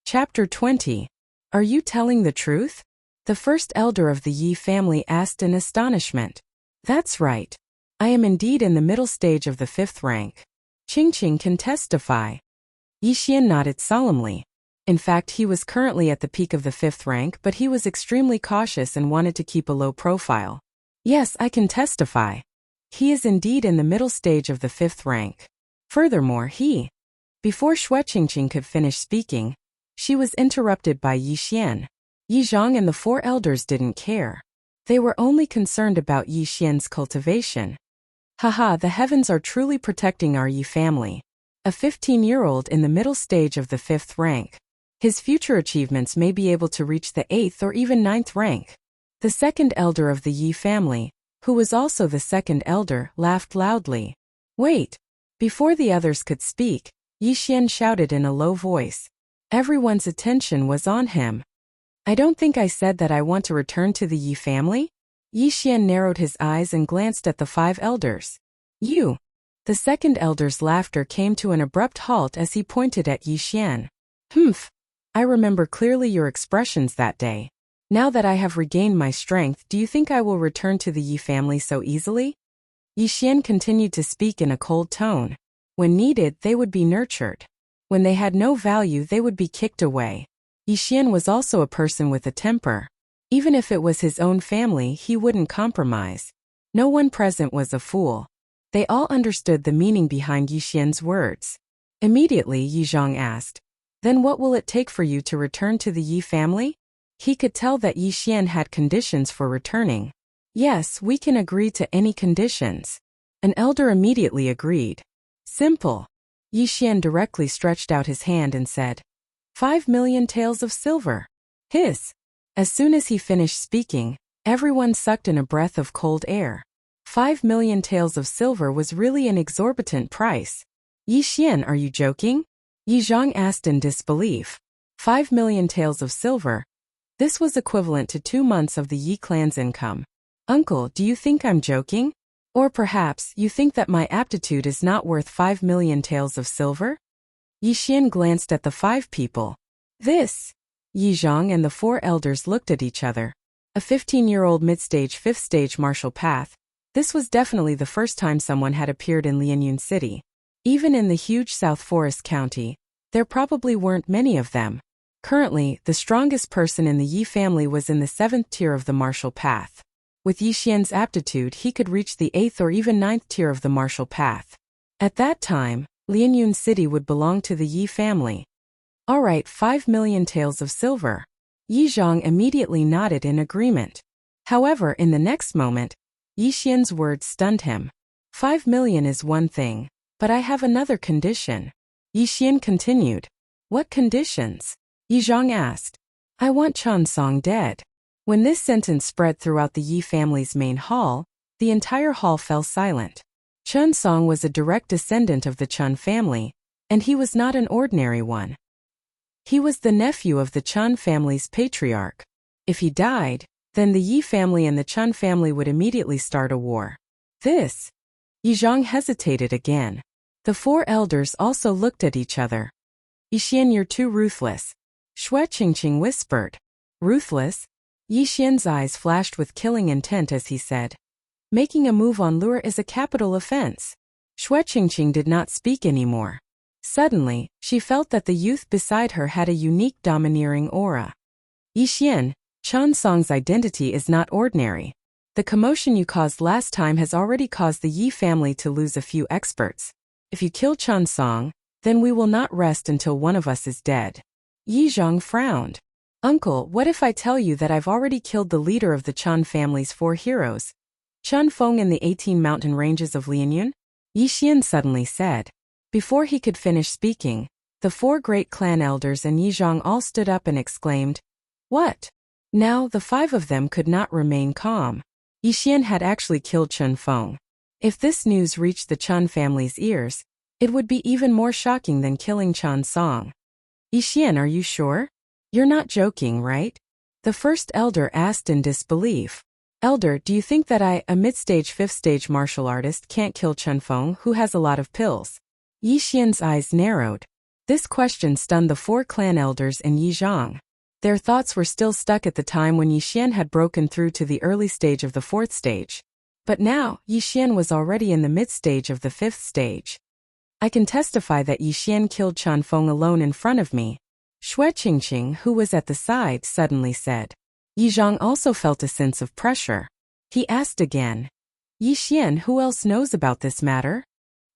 Speaker 1: Chapter 20. Are you telling the truth? The first elder of the Yi family asked in astonishment. That's right. I am indeed in the middle stage of the 5th rank. Qingqing can testify. Yixian nodded solemnly. In fact, he was currently at the peak of the 5th rank, but he was extremely cautious and wanted to keep a low profile. Yes, I can testify. He is indeed in the middle stage of the 5th rank. Furthermore, Before Shueqingqing could finish speaking, she was interrupted by Yixian. Yizhang and the 4 elders didn't care. They were only concerned about Yixian's cultivation. Haha, the heavens are truly protecting our Yi family. A 15-year-old in the middle stage of the 5th rank. His future achievements may be able to reach the 8th or even 9th rank. The second elder of the Yi family, who was also the second elder, laughed loudly. Wait! Before the others could speak, Yixian shouted in a low voice. Everyone's attention was on him. I don't think I said that I want to return to the Yi family? Yixian narrowed his eyes and glanced at the 5 elders. You! The second elder's laughter came to an abrupt halt as he pointed at Yixian. Humph! I remember clearly your expressions that day. Now that I have regained my strength, do you think I will return to the Yi family so easily? Yixian continued to speak in a cold tone. When needed, they would be nurtured. When they had no value, they would be kicked away. Yixian was also a person with a temper. Even if it was his own family, he wouldn't compromise. No one present was a fool. They all understood the meaning behind Yixian's words. Immediately, Yizhang asked, then what will it take for you to return to the Yi family? He could tell that Yixian had conditions for returning. Yes, we can agree to any conditions. An elder immediately agreed. Simple. Yixian directly stretched out his hand and said, 5 million taels of silver. Hiss. As soon as he finished speaking, everyone sucked in a breath of cold air. 5 million taels of silver was really an exorbitant price. Yixian, are you joking? Yizhang asked in disbelief. 5 million taels of silver. This was equivalent to 2 months of the Yi clan's income. Uncle, do you think I'm joking? Or perhaps you think that my aptitude is not worth 5 million taels of silver? Yixian glanced at the 5 people. This! Yizhang and the 4 elders looked at each other. A 15-year-old mid-stage 5th stage martial path. This was definitely the first time someone had appeared in Lianyun City. Even in the huge South Forest County, there probably weren't many of them. Currently, the strongest person in the Yi family was in the 7th tier of the martial path. With Yixian's aptitude, he could reach the 8th or even 9th tier of the martial path. At that time, Lianyun City would belong to the Yi family. Alright, 5 million taels of silver. Yizhang immediately nodded in agreement. However, in the next moment, Yixian's words stunned him. 5 million is one thing, but I have another condition. Yixian continued. What conditions? Yizhang asked. I want Chansong dead. When this sentence spread throughout the Yi family's main hall, the entire hall fell silent. Chansong was a direct descendant of the Chun family, and he was not an ordinary one. He was the nephew of the Chun family's patriarch. If he died, then the Yi family and the Chun family would immediately start a war. This. Yizhang hesitated again. The 4 elders also looked at each other. Yixian, you're too ruthless. Shueqingqing whispered. Ruthless? Yixian's eyes flashed with killing intent as he said. Making a move on Lure is a capital offense. Shueqingqing did not speak anymore. Suddenly, she felt that the youth beside her had a unique domineering aura. Yixian, Chansong's identity is not ordinary. The commotion you caused last time has already caused the Yi family to lose a few experts. If you kill Chansong, then we will not rest until one of us is dead. Yi Zhang frowned. Uncle, what if I tell you that I've already killed the leader of the Chen family's 4 heroes? Chen Feng in the 18 mountain ranges of Lianyun? Yi Xian suddenly said. Before he could finish speaking, the 4 great clan elders and Yi Zhang all stood up and exclaimed, "What?" Now the 5 of them could not remain calm. Yi Xian had actually killed Chen Feng. If this news reached the Chen family's ears, it would be even more shocking than killing Chen Song. Yi Xian, are you sure? You're not joking, right? The first elder asked in disbelief. Elder, do you think that I, a mid-stage 5th stage martial artist, can't kill Chen Feng, who has a lot of pills? Yi Xian's eyes narrowed. This question stunned the 4 clan elders and Yi Zhang. Their thoughts were still stuck at the time when Yi Xian had broken through to the early stage of the 4th stage. But now, Yi Xian was already in the mid-stage of the 5th stage. I can testify that Yi Xian killed Chen Feng alone in front of me. Xue Qingqing, who was at the side, suddenly said. Yi Zhang also felt a sense of pressure. He asked again. Yi Xian, who else knows about this matter?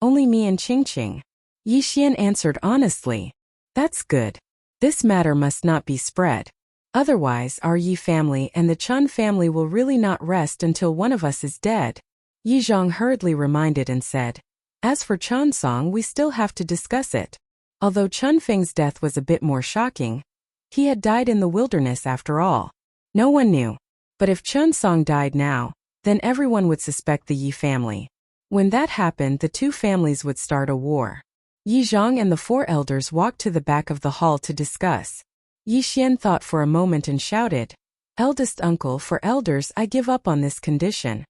Speaker 1: Only me and Qingqing. Yi Xian answered honestly. That's good. This matter must not be spread. Otherwise, our Yi family and the Chen family will really not rest until one of us is dead. Yi Zhang hurriedly reminded and said. As for Chen Song, we still have to discuss it. Although Chen Feng's death was a bit more shocking, he had died in the wilderness after all. No one knew. But if Chen Song died now, then everyone would suspect the Yi family. When that happened, the 2 families would start a war. Yi Zhang and the 4 elders walked to the back of the hall to discuss. Yi Xian thought for a moment and shouted, "Eldest uncle, for elders, I give up on this condition."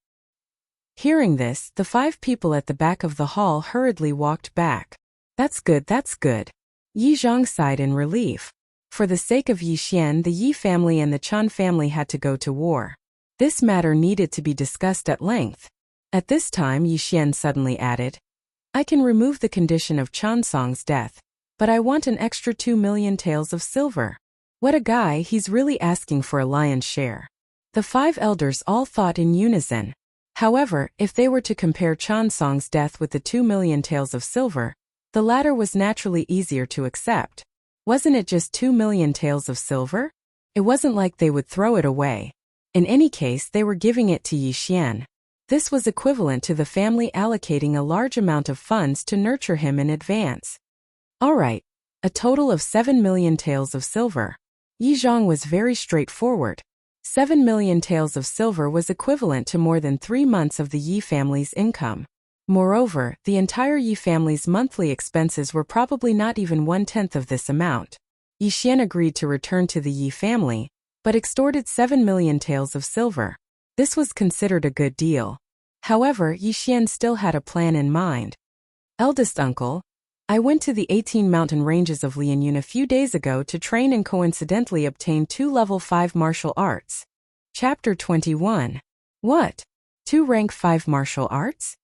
Speaker 1: Hearing this, the 5 people at the back of the hall hurriedly walked back. That's good, that's good. Yi Zhang sighed in relief. For the sake of Yi Xian, the Yi family and the Chen family had to go to war. This matter needed to be discussed at length. At this time, Yi Xian suddenly added, I can remove the condition of Chen Song's death, but I want an extra 2 million taels of silver. What a guy, he's really asking for a lion's share. The 5 elders all thought in unison. However, if they were to compare Chen Song's death with the 2 million taels of silver, the latter was naturally easier to accept. Wasn't it just 2 million taels of silver? It wasn't like they would throw it away. In any case, they were giving it to Yi Xian. This was equivalent to the family allocating a large amount of funds to nurture him in advance. All right, a total of 7 million taels of silver. Yi Zhang was very straightforward. 7 million taels of silver was equivalent to more than 3 months of the Yi family's income. Moreover, the entire Yi family's monthly expenses were probably not even 1/10 of this amount. Yi Xian agreed to return to the Yi family, but extorted 7 million taels of silver. This was considered a good deal. However, Yi Xian still had a plan in mind. Eldest uncle, I went to the 18 mountain ranges of Lianyun a few days ago to train and coincidentally obtain 2 level 5 martial arts. Chapter 21. What? 2 rank 5 martial arts?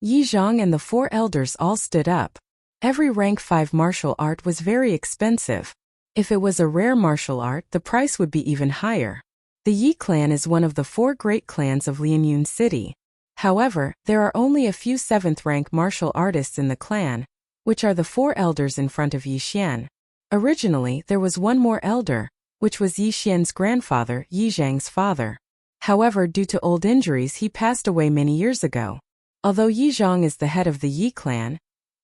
Speaker 1: Yi Zhang and the 4 elders all stood up. Every rank 5 martial art was very expensive. If it was a rare martial art, the price would be even higher. The Yi clan is one of the 4 great clans of Lianyun City. However, there are only a few 7th rank martial artists in the clan, which are the 4 elders in front of Yi Xian. Originally, there was one more elder, which was Yi Xian's grandfather, Yi Zhang's father. However, due to old injuries, he passed away many years ago. Although Yi Zhang is the head of the Yi clan,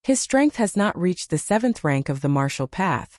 Speaker 1: his strength has not reached the 7th rank of the martial path.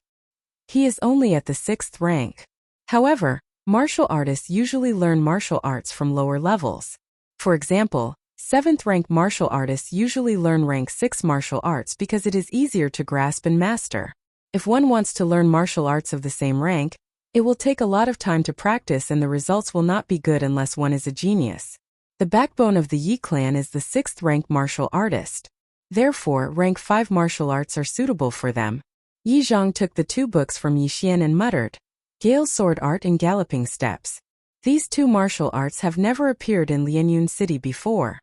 Speaker 1: He is only at the 6th rank. However, martial artists usually learn martial arts from lower levels. For example, 7th rank martial artists usually learn rank 6 martial arts because it is easier to grasp and master. If one wants to learn martial arts of the same rank, it will take a lot of time to practice and the results will not be good unless one is a genius. The backbone of the Yi clan is the 6th rank martial artist. Therefore, rank 5 martial arts are suitable for them. Yi Zhang took the 2 books from Yi Xian and muttered, Gale Sword Art and Galloping Steps. These 2 martial arts have never appeared in Lianyun City before.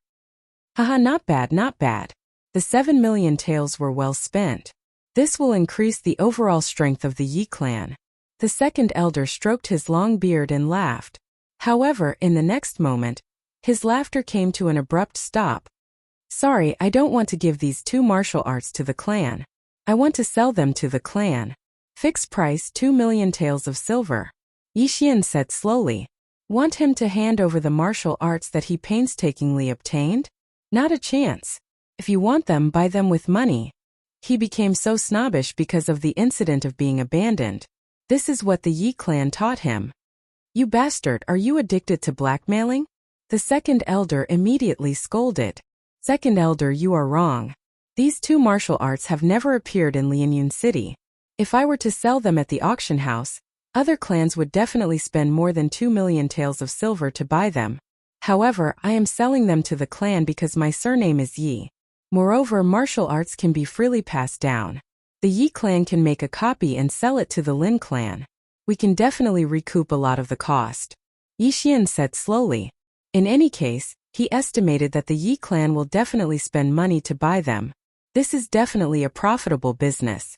Speaker 1: Haha, not bad, not bad. The 7 million taels were well spent. This will increase the overall strength of the Yi clan. The second elder stroked his long beard and laughed. However, in the next moment, his laughter came to an abrupt stop. Sorry, I don't want to give these 2 martial arts to the clan. I want to sell them to the clan. Fixed price 2 million taels of silver. Yi Xian said slowly. Want him to hand over the martial arts that he painstakingly obtained? Not a chance. If you want them, buy them with money. He became so snobbish because of the incident of being abandoned. This is what the Yi clan taught him. You bastard, are you addicted to blackmailing? The second elder immediately scolded. Second elder, you are wrong. These two martial arts have never appeared in Lianyun City. If I were to sell them at the auction house, other clans would definitely spend more than 2 million taels of silver to buy them. However, I am selling them to the clan because my surname is Yi. Moreover, martial arts can be freely passed down. The Yi clan can make a copy and sell it to the Lin clan. We can definitely recoup a lot of the cost. Yi Xian said slowly. In any case, he estimated that the Yi clan will definitely spend money to buy them. This is definitely a profitable business.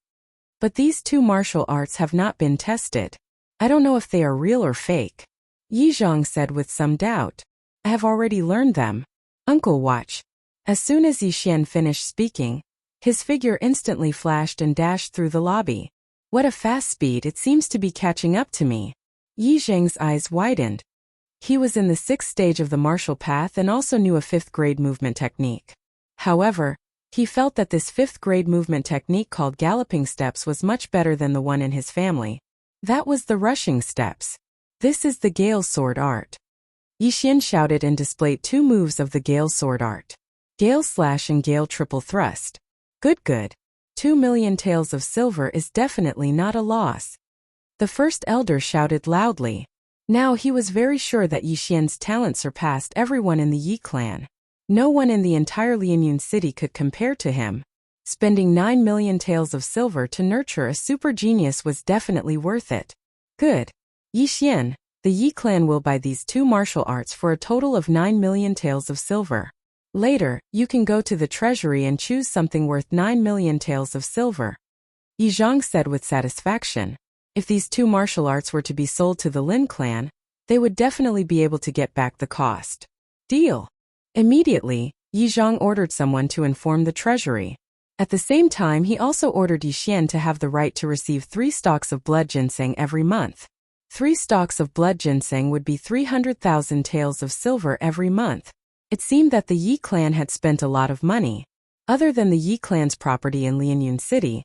Speaker 1: But these two martial arts have not been tested. I don't know if they are real or fake. Yi Zhang said with some doubt. I have already learned them. Uncle, watch. As soon as Yi Xian finished speaking, his figure instantly flashed and dashed through the lobby. What a fast speed, it seems to be catching up to me. Yi Zhang's eyes widened. He was in the 6th stage of the martial path and also knew a 5th grade movement technique. However, he felt that this 5th grade movement technique called galloping steps was much better than the one in his family. That was the rushing steps. This is the Gale Sword Art. Yi Xian shouted and displayed 2 moves of the Gale Sword Art. Gale Slash and Gale Triple Thrust. Good. 2 million taels of silver is definitely not a loss. The first elder shouted loudly. Now he was very sure that Yi Xian's talent surpassed everyone in the Yi clan. No one in the entire Lianyun city could compare to him. Spending 9 million taels of silver to nurture a super genius was definitely worth it. Good. Yi Xian, the Yi clan will buy these 2 martial arts for a total of 9 million taels of silver. Later, you can go to the treasury and choose something worth 9 million taels of silver. Yi Zhang said with satisfaction. If these 2 martial arts were to be sold to the Lin clan, they would definitely be able to get back the cost. Deal. Immediately, Yi Zhang ordered someone to inform the treasury. At the same time, he also ordered Yi Xian to have the right to receive 3 stalks of blood ginseng every month. 3 stalks of blood ginseng would be 300,000 taels of silver every month. It seemed that the Yi clan had spent a lot of money. Other than the Yi clan's property in Lianyun City,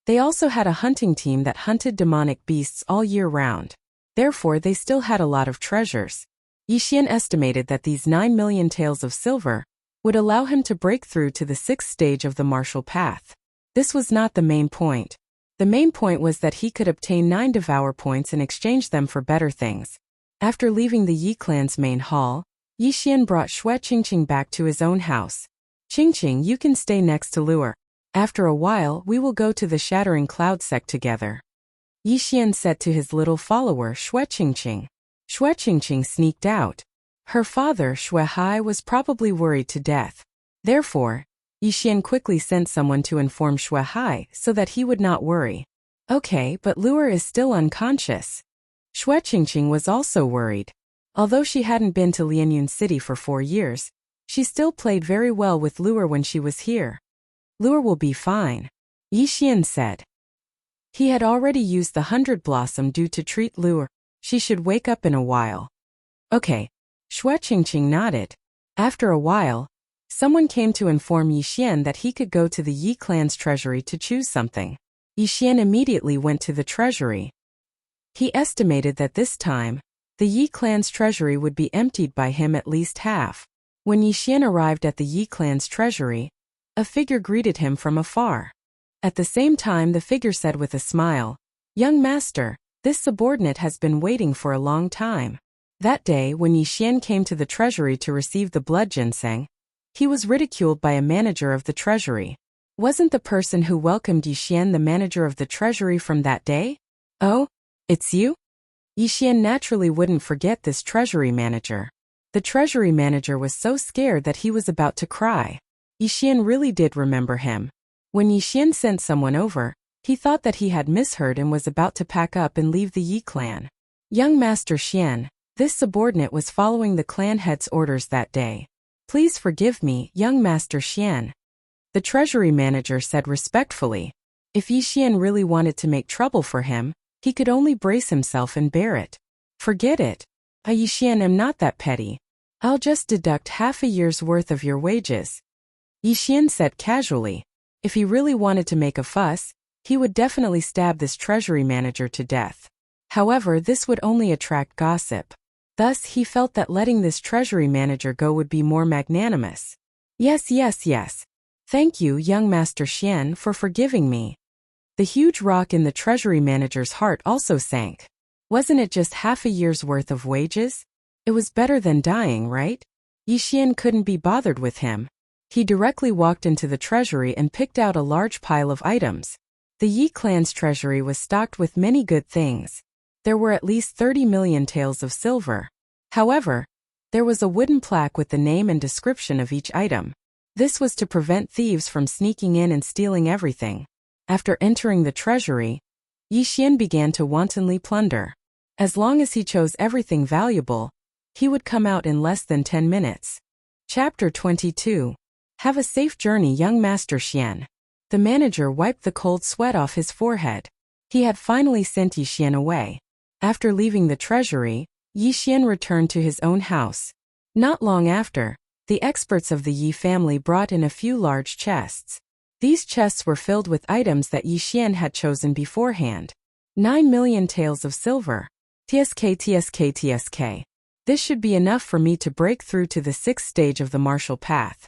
Speaker 1: they also had a hunting team that hunted demonic beasts all year round. Therefore, they still had a lot of treasures. Yi Xian estimated that these 9 million taels of silver would allow him to break through to the 6th stage of the martial path. This was not the main point. The main point was that he could obtain 9 devour points and exchange them for better things. After leaving the Yi clan's main hall, Yi Xian brought Xue Qingqing back to his own house. Qingqing, you can stay next to Luer. After a while, we will go to the Shattering Cloud sect together. Yi Xian said to his little follower Xue Qingqing. Xue Qingqing sneaked out. Her father, Xue Hai, was probably worried to death. Therefore, Yi Xian quickly sent someone to inform Xue Hai so that he would not worry. Okay, but Luer is still unconscious. Xue Qingqing was also worried. Although she hadn't been to Lianyun City for 4 years, she still played very well with Luer when she was here. Luer will be fine, Yi Xian said. He had already used the 100 Blossom Dew to treat Luer. She should wake up in a while. Okay. Xue Qingqing nodded. After a while, someone came to inform Yi Xian that he could go to the Yi clan's treasury to choose something. Yi Xian immediately went to the treasury. He estimated that this time, the Yi clan's treasury would be emptied by him at least half. When Yi Xian arrived at the Yi clan's treasury, a figure greeted him from afar. At the same time, the figure said with a smile, "Young master, this subordinate has been waiting for a long time." That day, when Yi Xian came to the treasury to receive the blood ginseng, he was ridiculed by a manager of the treasury. Wasn't the person who welcomed Yi Xian the manager of the treasury from that day? Oh, it's you? Yi Xian naturally wouldn't forget this treasury manager. The treasury manager was so scared that he was about to cry. Yi Xian really did remember him. When Yi Xian sent someone over, he thought that he had misheard and was about to pack up and leave the Yi clan. Young Master Xian, this subordinate was following the clan head's orders that day. Please forgive me, young Master Xian. The treasury manager said respectfully. If Yixian really wanted to make trouble for him, he could only brace himself and bear it. Forget it. I Yixian am not that petty. I'll just deduct half a year's worth of your wages. Yixian said casually. If he really wanted to make a fuss, he would definitely stab this treasury manager to death. However, this would only attract gossip. Thus, he felt that letting this treasury manager go would be more magnanimous. Yes. Thank you, young Master Xian, for forgiving me. The huge rock in the treasury manager's heart also sank. Wasn't it just half a year's worth of wages? It was better than dying, right? Yixian couldn't be bothered with him. He directly walked into the treasury and picked out a large pile of items. The Yi clan's treasury was stocked with many good things. There were at least 30 million taels of silver. However, there was a wooden plaque with the name and description of each item. This was to prevent thieves from sneaking in and stealing everything. After entering the treasury, Yixian began to wantonly plunder. As long as he chose everything valuable, he would come out in less than 10 minutes. Chapter 22. Have a safe journey, young Master Xian. The manager wiped the cold sweat off his forehead. He had finally sent Yixian away. After leaving the treasury, Yixian returned to his own house. Not long after, the experts of the Yi family brought in a few large chests. These chests were filled with items that Yixian had chosen beforehand. 9 million taels of silver. TSK. This should be enough for me to break through to the 6th stage of the martial path.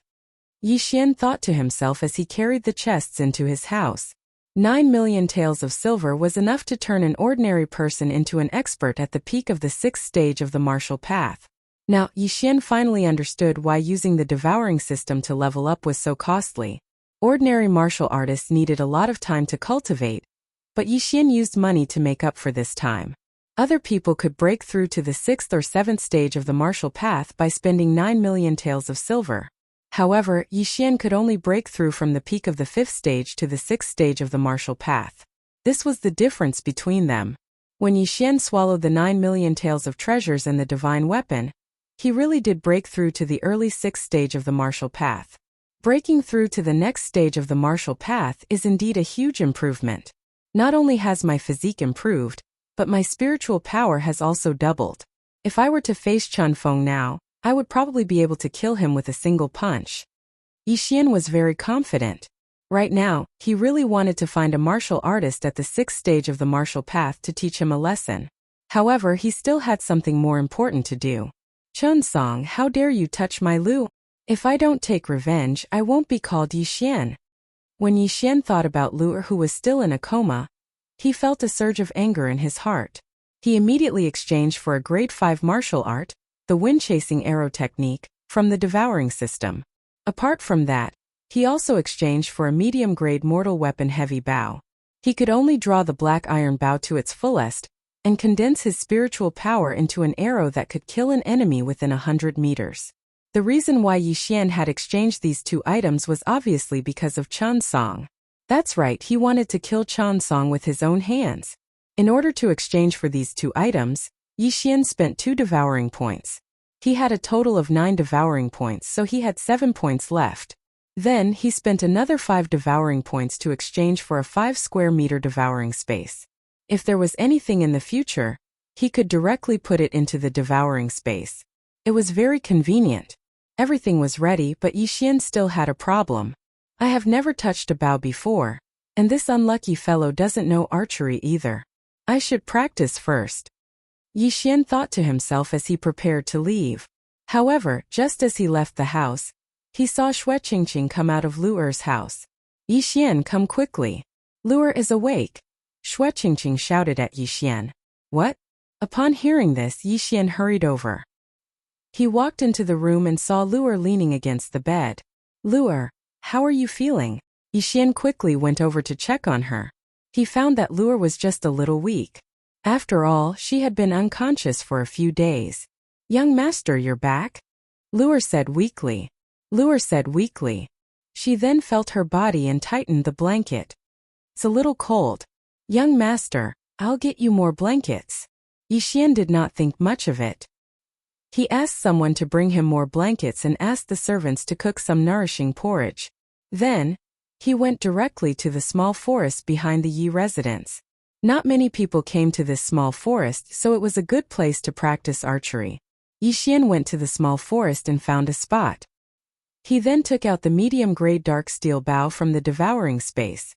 Speaker 1: Yixian thought to himself as he carried the chests into his house. 9 million taels of silver was enough to turn an ordinary person into an expert at the peak of the 6th stage of the martial path. Now, Yixian finally understood why using the devouring system to level up was so costly. Ordinary martial artists needed a lot of time to cultivate, but Yixian used money to make up for this time. Other people could break through to the 6th or 7th stage of the martial path by spending 9 million taels of silver. However, Yixian could only break through from the peak of the 5th stage to the 6th stage of the martial path. This was the difference between them. When Yixian swallowed the 9 million taels of treasures and the divine weapon, he really did break through to the early 6th stage of the martial path. Breaking through to the next stage of the martial path is indeed a huge improvement. Not only has my physique improved, but my spiritual power has also doubled. If I were to face Chun Feng now, I would probably be able to kill him with a single punch. Yixian was very confident. Right now, he really wanted to find a martial artist at the 6th stage of the martial path to teach him a lesson. However, he still had something more important to do. Chun Song, how dare you touch my Lu? If I don't take revenge, I won't be called Yixian. When Yixian thought about Lu, who was still in a coma, he felt a surge of anger in his heart. He immediately exchanged for a grade 5 martial art, the wind-chasing arrow technique, from the devouring system. Apart from that, he also exchanged for a medium-grade mortal weapon heavy bow. He could only draw the black iron bow to its fullest, and condense his spiritual power into an arrow that could kill an enemy within 100 meters. The reason why Yixian had exchanged these two items was obviously because of Chun Song. That's right, he wanted to kill Chun Song with his own hands. In order to exchange for these two items, Yixian spent 2 devouring points. He had a total of 9 devouring points, so he had 7 points left. Then, he spent another 5 devouring points to exchange for a 5 square meter devouring space. If there was anything in the future, he could directly put it into the devouring space. It was very convenient. Everything was ready, but Yixian still had a problem. I have never touched a bow before, and this unlucky fellow doesn't know archery either. I should practice first. Yixian thought to himself as he prepared to leave. However, just as he left the house, he saw Xue Qingqing come out of Lu'er's house. Yixian, come quickly. Lu'er is awake. Xue Qingqing shouted at Yixian. What? Upon hearing this, Yixian hurried over. He walked into the room and saw Lu'er leaning against the bed. Lu'er, how are you feeling? Yixian quickly went over to check on her. He found that Lu'er was just a little weak. After all, she had been unconscious for a few days. Young master, you're back? Lu'er said weakly. She then felt her body and tightened the blanket. It's a little cold. Young master, I'll get you more blankets. Yixian did not think much of it. He asked someone to bring him more blankets and asked the servants to cook some nourishing porridge. Then, He went directly to the small forest behind the Yi residence. Not many people came to this small forest, so it was a good place to practice archery. Yi Xian went to the small forest and found a spot. He then took out the medium-grade dark steel bow from the devouring space.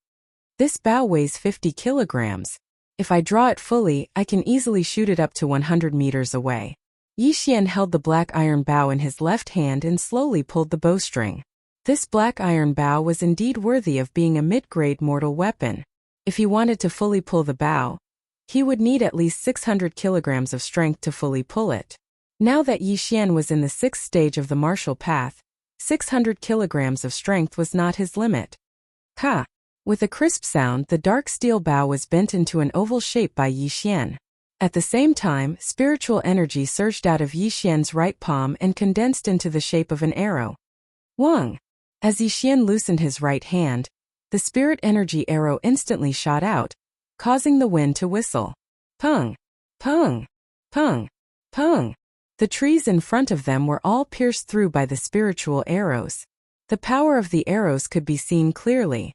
Speaker 1: This bow weighs 50 kilograms. If I draw it fully, I can easily shoot it up to 100 meters away. Yi Xian held the black iron bow in his left hand and slowly pulled the bowstring. This black iron bow was indeed worthy of being a mid-grade mortal weapon. If he wanted to fully pull the bow, he would need at least 600 kilograms of strength to fully pull it. Now that Yi Xian was in the 6th stage of the martial path, 600 kilograms of strength was not his limit. Ka! With a crisp sound, the dark steel bow was bent into an oval shape by Yi Xian. At the same time, spiritual energy surged out of Yi Xian's right palm and condensed into the shape of an arrow. Wang! As Yi Xian loosened his right hand, the spirit energy arrow instantly shot out, causing the wind to whistle. Pung! Pung! Pung! Pung! The trees in front of them were all pierced through by the spiritual arrows. The power of the arrows could be seen clearly.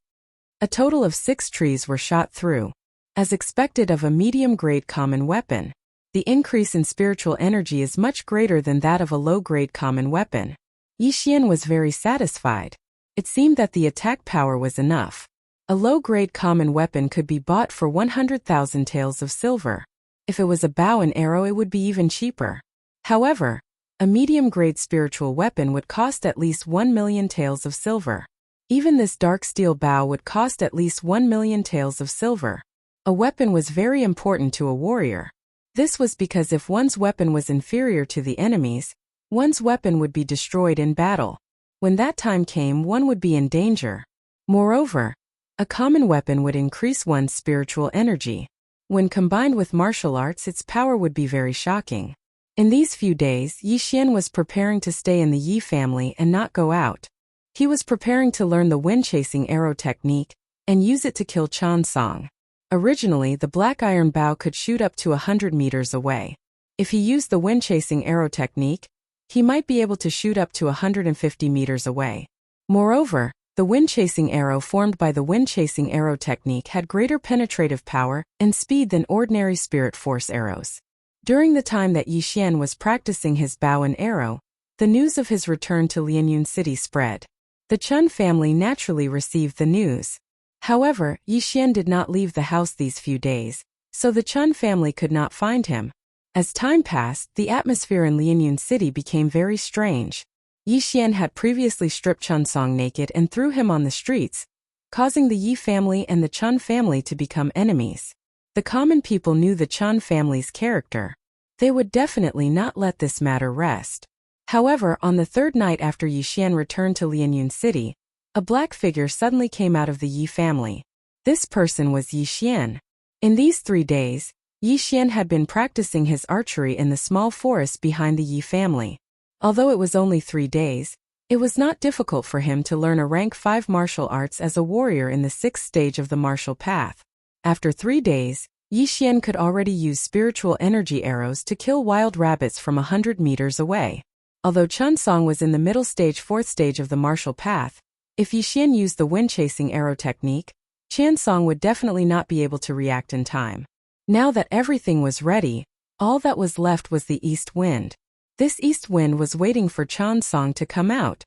Speaker 1: A total of 6 trees were shot through. As expected of a medium-grade common weapon, the increase in spiritual energy is much greater than that of a low-grade common weapon. Yi Xian was very satisfied. It seemed that the attack power was enough. A low-grade common weapon could be bought for 100,000 taels of silver. If it was a bow and arrow, it would be even cheaper. However, a medium-grade spiritual weapon would cost at least 1 million taels of silver. Even this dark steel bow would cost at least 1 million taels of silver. A weapon was very important to a warrior. This was because if one's weapon was inferior to the enemy's, one's weapon would be destroyed in battle. When that time came, one would be in danger. Moreover, a common weapon would increase one's spiritual energy. When combined with martial arts, its power would be very shocking. In these few days, Yi Xian was preparing to stay in the Yi family and not go out. He was preparing to learn the wind-chasing arrow technique and use it to kill Chan Song. Originally, the black iron bow could shoot up to 100 meters away. If he used the wind-chasing arrow technique, he might be able to shoot up to 150 meters away. Moreover, the wind-chasing arrow formed by the wind-chasing arrow technique had greater penetrative power and speed than ordinary spirit force arrows. During the time that Yi Xian was practicing his bow and arrow, the news of his return to Lianyun City spread. The Chun family naturally received the news. However, Yi Xian did not leave the house these few days, so the Chun family could not find him. As time passed, the atmosphere in Lianyun City became very strange. Yi Xian had previously stripped Chun Song naked and threw him on the streets, causing the Yi family and the Chun family to become enemies. The common people knew the Chun family's character. They would definitely not let this matter rest. However, on the 3rd night after Yi Xian returned to Lianyun City, a black figure suddenly came out of the Yi family. This person was Yi Xian. In these 3 days, Yi Xian had been practicing his archery in the small forest behind the Yi family. Although it was only 3 days, it was not difficult for him to learn a rank 5 martial arts as a warrior in the 6th stage of the martial path. After 3 days, Yi Xian could already use spiritual energy arrows to kill wild rabbits from 100 meters away. Although Chun Song was in the middle stage 4th stage of the martial path, if Yi Xian used the wind-chasing arrow technique, Chan Song would definitely not be able to react in time. Now that everything was ready, all that was left was the east wind. This east wind was waiting for Chan Song to come out.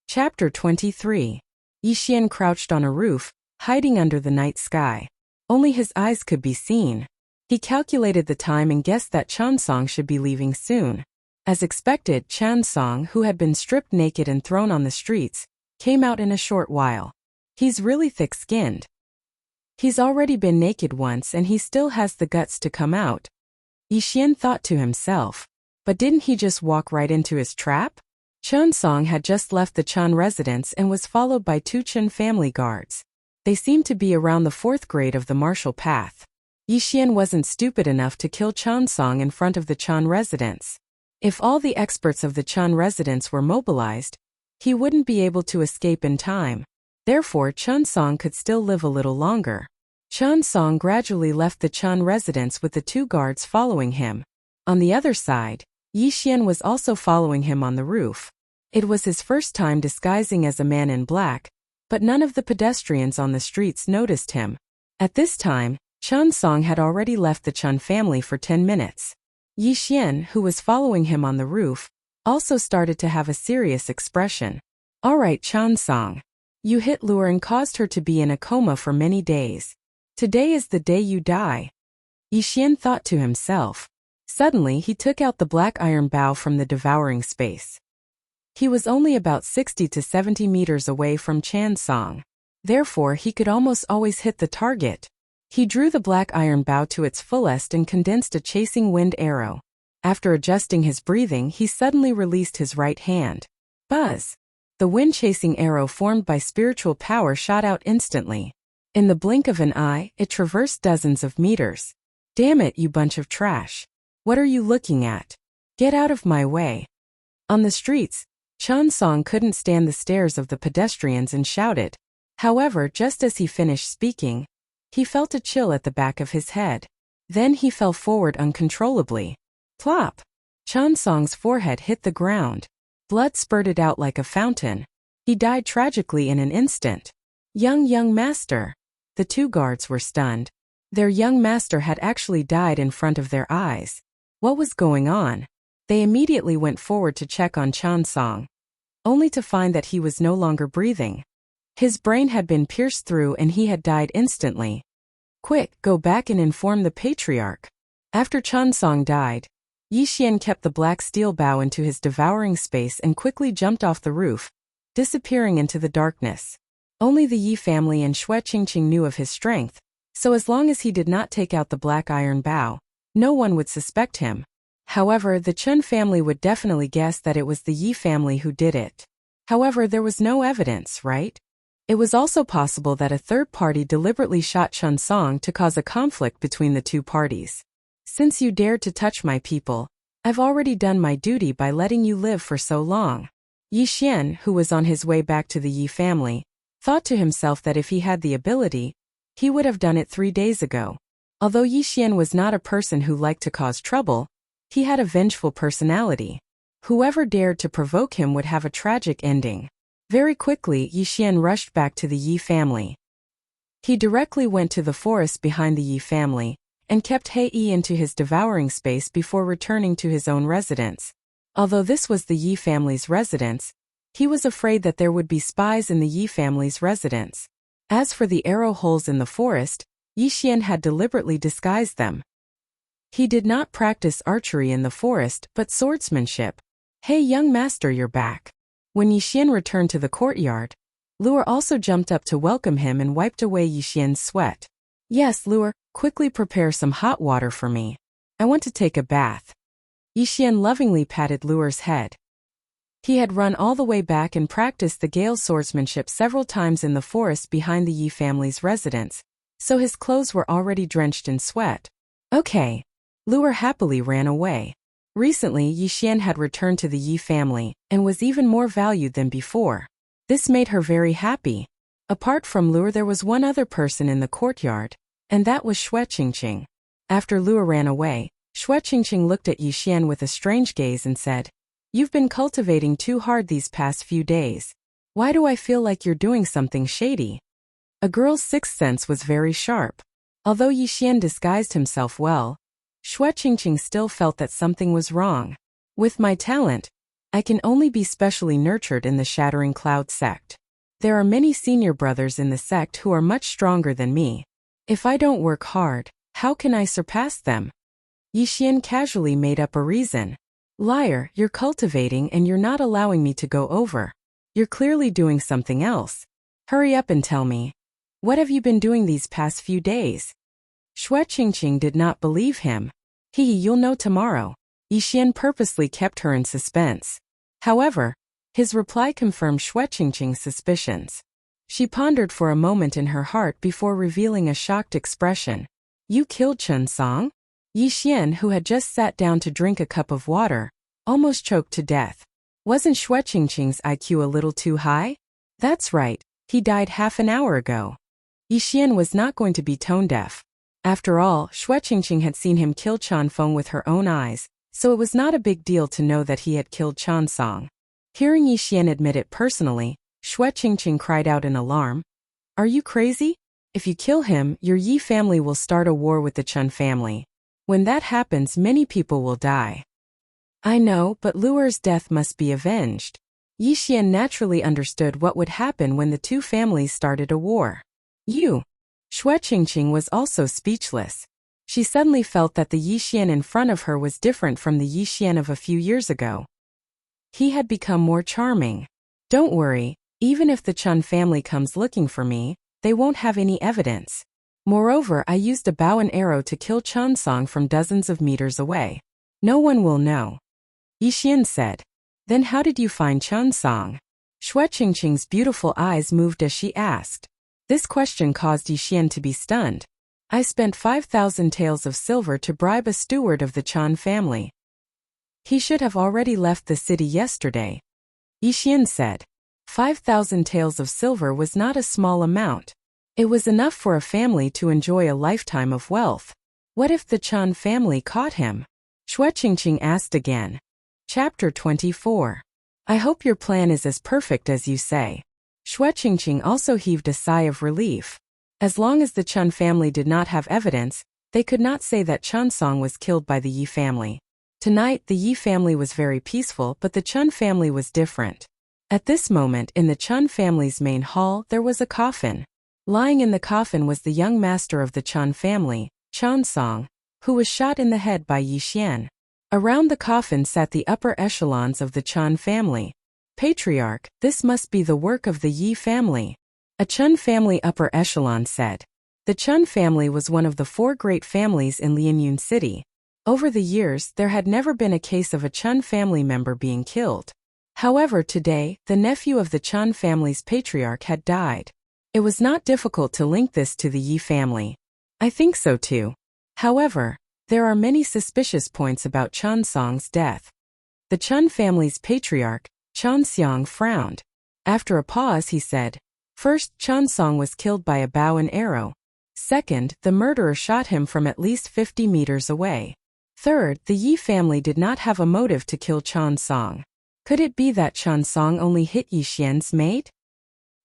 Speaker 1: Chapter 23. Yi Xian crouched on a roof, hiding under the night sky. Only his eyes could be seen. He calculated the time and guessed that Chan Song should be leaving soon. As expected, Chan Song, who had been stripped naked and thrown on the streets, came out in a short while. He's really thick-skinned. He's already been naked once and he still has the guts to come out. Yi Xian thought to himself. But didn't he just walk right into his trap? Chan Song had just left the Chan residence and was followed by 2 Chan family guards. They seemed to be around the 4th grade of the martial path. Yi Xian wasn't stupid enough to kill Chan Song in front of the Chan residence. If all the experts of the Chan residence were mobilized, he wouldn't be able to escape in time. Therefore, Chan Song could still live a little longer. Chan Song gradually left the Chan residence with the 2 guards following him. On the other side, Yi Xian was also following him on the roof. It was his first time disguising as a man in black, but none of the pedestrians on the streets noticed him. At this time, Chun Song had already left the Chun family for 10 minutes. Yi Xian, who was following him on the roof, also started to have a serious expression. Alright, Chun Song. You hit Lure and caused her to be in a coma for many days. Today is the day you die. Yi Xian thought to himself. Suddenly he took out the black iron bow from the devouring space. He was only about 60 to 70 meters away from Chan Song. Therefore he could almost always hit the target. He drew the black iron bow to its fullest and condensed a chasing wind arrow. After adjusting his breathing, he suddenly released his right hand. Buzz! The wind-chasing arrow formed by spiritual power shot out instantly. In the blink of an eye, it traversed dozens of meters. Damn it, you bunch of trash. What are you looking at? Get out of my way. On the streets, Chun Song couldn't stand the stares of the pedestrians and shouted. However, just as he finished speaking, he felt a chill at the back of his head. Then he fell forward uncontrollably. Plop! Chun Song's forehead hit the ground. Blood spurted out like a fountain. He died tragically in an instant. Young master. The two guards were stunned. Their young master had actually died in front of their eyes. What was going on? They immediately went forward to check on Chun Song, only to find that he was no longer breathing. His brain had been pierced through and he had died instantly. Quick, go back and inform the patriarch. After Chun Song died, Yi Xian kept the black steel bow into his devouring space and quickly jumped off the roof, disappearing into the darkness. Only the Yi family and Xue Qingqing knew of his strength, so as long as he did not take out the black iron bow, no one would suspect him. However, the Chun family would definitely guess that it was the Yi family who did it. However, there was no evidence, right? It was also possible that a third party deliberately shot Chun Song to cause a conflict between the two parties. Since you dared to touch my people, I've already done my duty by letting you live for so long. Yi Xian, who was on his way back to the Yi family, thought to himself that if he had the ability, he would have done it 3 days ago. Although Yi Xian was not a person who liked to cause trouble, he had a vengeful personality. Whoever dared to provoke him would have a tragic ending. Very quickly, Yi Xian rushed back to the Yi family. He directly went to the forest behind the Yi family, and kept Hei Yi into his devouring space before returning to his own residence. Although this was the Yi family's residence, he was afraid that there would be spies in the Yi family's residence. As for the arrow holes in the forest, Yi Xian had deliberately disguised them. He did not practice archery in the forest but swordsmanship. Hey young master, you're back. When Yi Xian returned to the courtyard, Lure also jumped up to welcome him and wiped away Yi Xian's sweat. Yes, Lure, quickly prepare some hot water for me. I want to take a bath. Yi Xian lovingly patted Lure's head. He had run all the way back and practiced the Gale swordsmanship several times in the forest behind the Yi family's residence, so his clothes were already drenched in sweat. Okay. Lure happily ran away. Recently, Yi Xian had returned to the Yi family and was even more valued than before. This made her very happy. Apart from Lure, there was one other person in the courtyard, and that was Xue Qingqing. After Lure ran away, Xue Qingqing looked at Yi Xian with a strange gaze and said, "You've been cultivating too hard these past few days. Why do I feel like you're doing something shady?" A girl's sixth sense was very sharp. Although Yi Xian disguised himself well, Xue Qingqing still felt that something was wrong. With my talent, I can only be specially nurtured in the Shattering Cloud sect. There are many senior brothers in the sect who are much stronger than me. If I don't work hard, how can I surpass them? Yi Xian casually made up a reason. Liar, you're cultivating and you're not allowing me to go over. You're clearly doing something else. Hurry up and tell me. What have you been doing these past few days? Xue Qingqing did not believe him. You'll know tomorrow. Yi Xian purposely kept her in suspense. However, his reply confirmed Xue Qingqing's suspicions. She pondered for a moment in her heart before revealing a shocked expression. You killed Chun Song? Yi Xian, who had just sat down to drink a cup of water, almost choked to death. Wasn't Xue Qingqing's IQ a little too high? That's right, he died half an hour ago. Yi Xian was not going to be tone-deaf. After all, Xue Qingqing had seen him kill Chan Feng with her own eyes, so it was not a big deal to know that he had killed Chan Song. Hearing Yi Xian admit it personally, Xue Qingqing cried out in alarm. Are you crazy? If you kill him, your Yi family will start a war with the Chun family. When that happens, many people will die. I know, but Luer's death must be avenged. Yi Xian naturally understood what would happen when the two families started a war. Xue Qingqing was also speechless. She suddenly felt that the Yi Xian in front of her was different from the Yi Xian of a few years ago. He had become more charming. Don't worry, even if the Chun family comes looking for me, they won't have any evidence. Moreover, I used a bow and arrow to kill Chansong from dozens of meters away. No one will know. Yi Xian said. Then how did you find Chansong? Xue Qingqing's beautiful eyes moved as she asked. This question caused Yi Xian to be stunned. I spent 5,000 taels of silver to bribe a steward of the Chan family. He should have already left the city yesterday. Yi Xian said. 5,000 taels of silver was not a small amount. It was enough for a family to enjoy a lifetime of wealth. What if the Chan family caught him? Xue Qingqing asked again. Chapter 24. I hope your plan is as perfect as you say. Xue Qingqing also heaved a sigh of relief. As long as the Chun family did not have evidence, they could not say that Chansong was killed by the Yi family. Tonight, the Yi family was very peaceful, but the Chun family was different. At this moment, in the Chun family's main hall, there was a coffin. Lying in the coffin was the young master of the Chun family, Chansong, who was shot in the head by Yi Xian. Around the coffin sat the upper echelons of the Chun family. Patriarch, this must be the work of the Yi family. A Chun family upper echelon said. The Chun family was one of the 4 great families in Lianyun City. Over the years, there had never been a case of a Chun family member being killed. However, today, the nephew of the Chun family's patriarch had died. It was not difficult to link this to the Yi family. I think so too. However, there are many suspicious points about Chansong's death. The Chun family's patriarch, Chanxiang, frowned. After a pause, he said, First, Chansong was killed by a bow and arrow. Second, the murderer shot him from at least 50 meters away. Third, the Yi family did not have a motive to kill Chansong. Could it be that Chansong only hit Yi Xian's mate?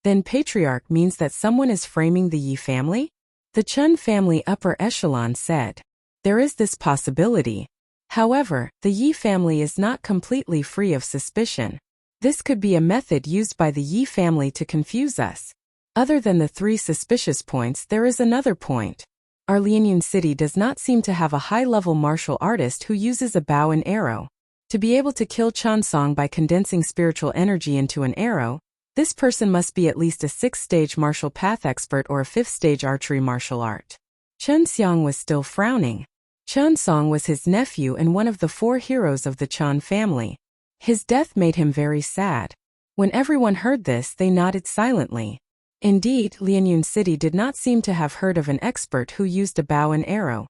Speaker 1: Then patriarch means that someone is framing the Yi family? The Chun family upper echelon said. There is this possibility. However, the Yi family is not completely free of suspicion. This could be a method used by the Yi family to confuse us. Other than the 3 suspicious points, there is another point. Our Lianyun city does not seem to have a high-level martial artist who uses a bow and arrow. To be able to kill Chansong by condensing spiritual energy into an arrow, this person must be at least a 6th-stage martial path expert or a 5th-stage archery martial art. Chen Xiang was still frowning. Chansong was his nephew and one of the 4 heroes of the Chan family. His death made him very sad. When everyone heard this, they nodded silently. Indeed, Lianyun City did not seem to have heard of an expert who used a bow and arrow.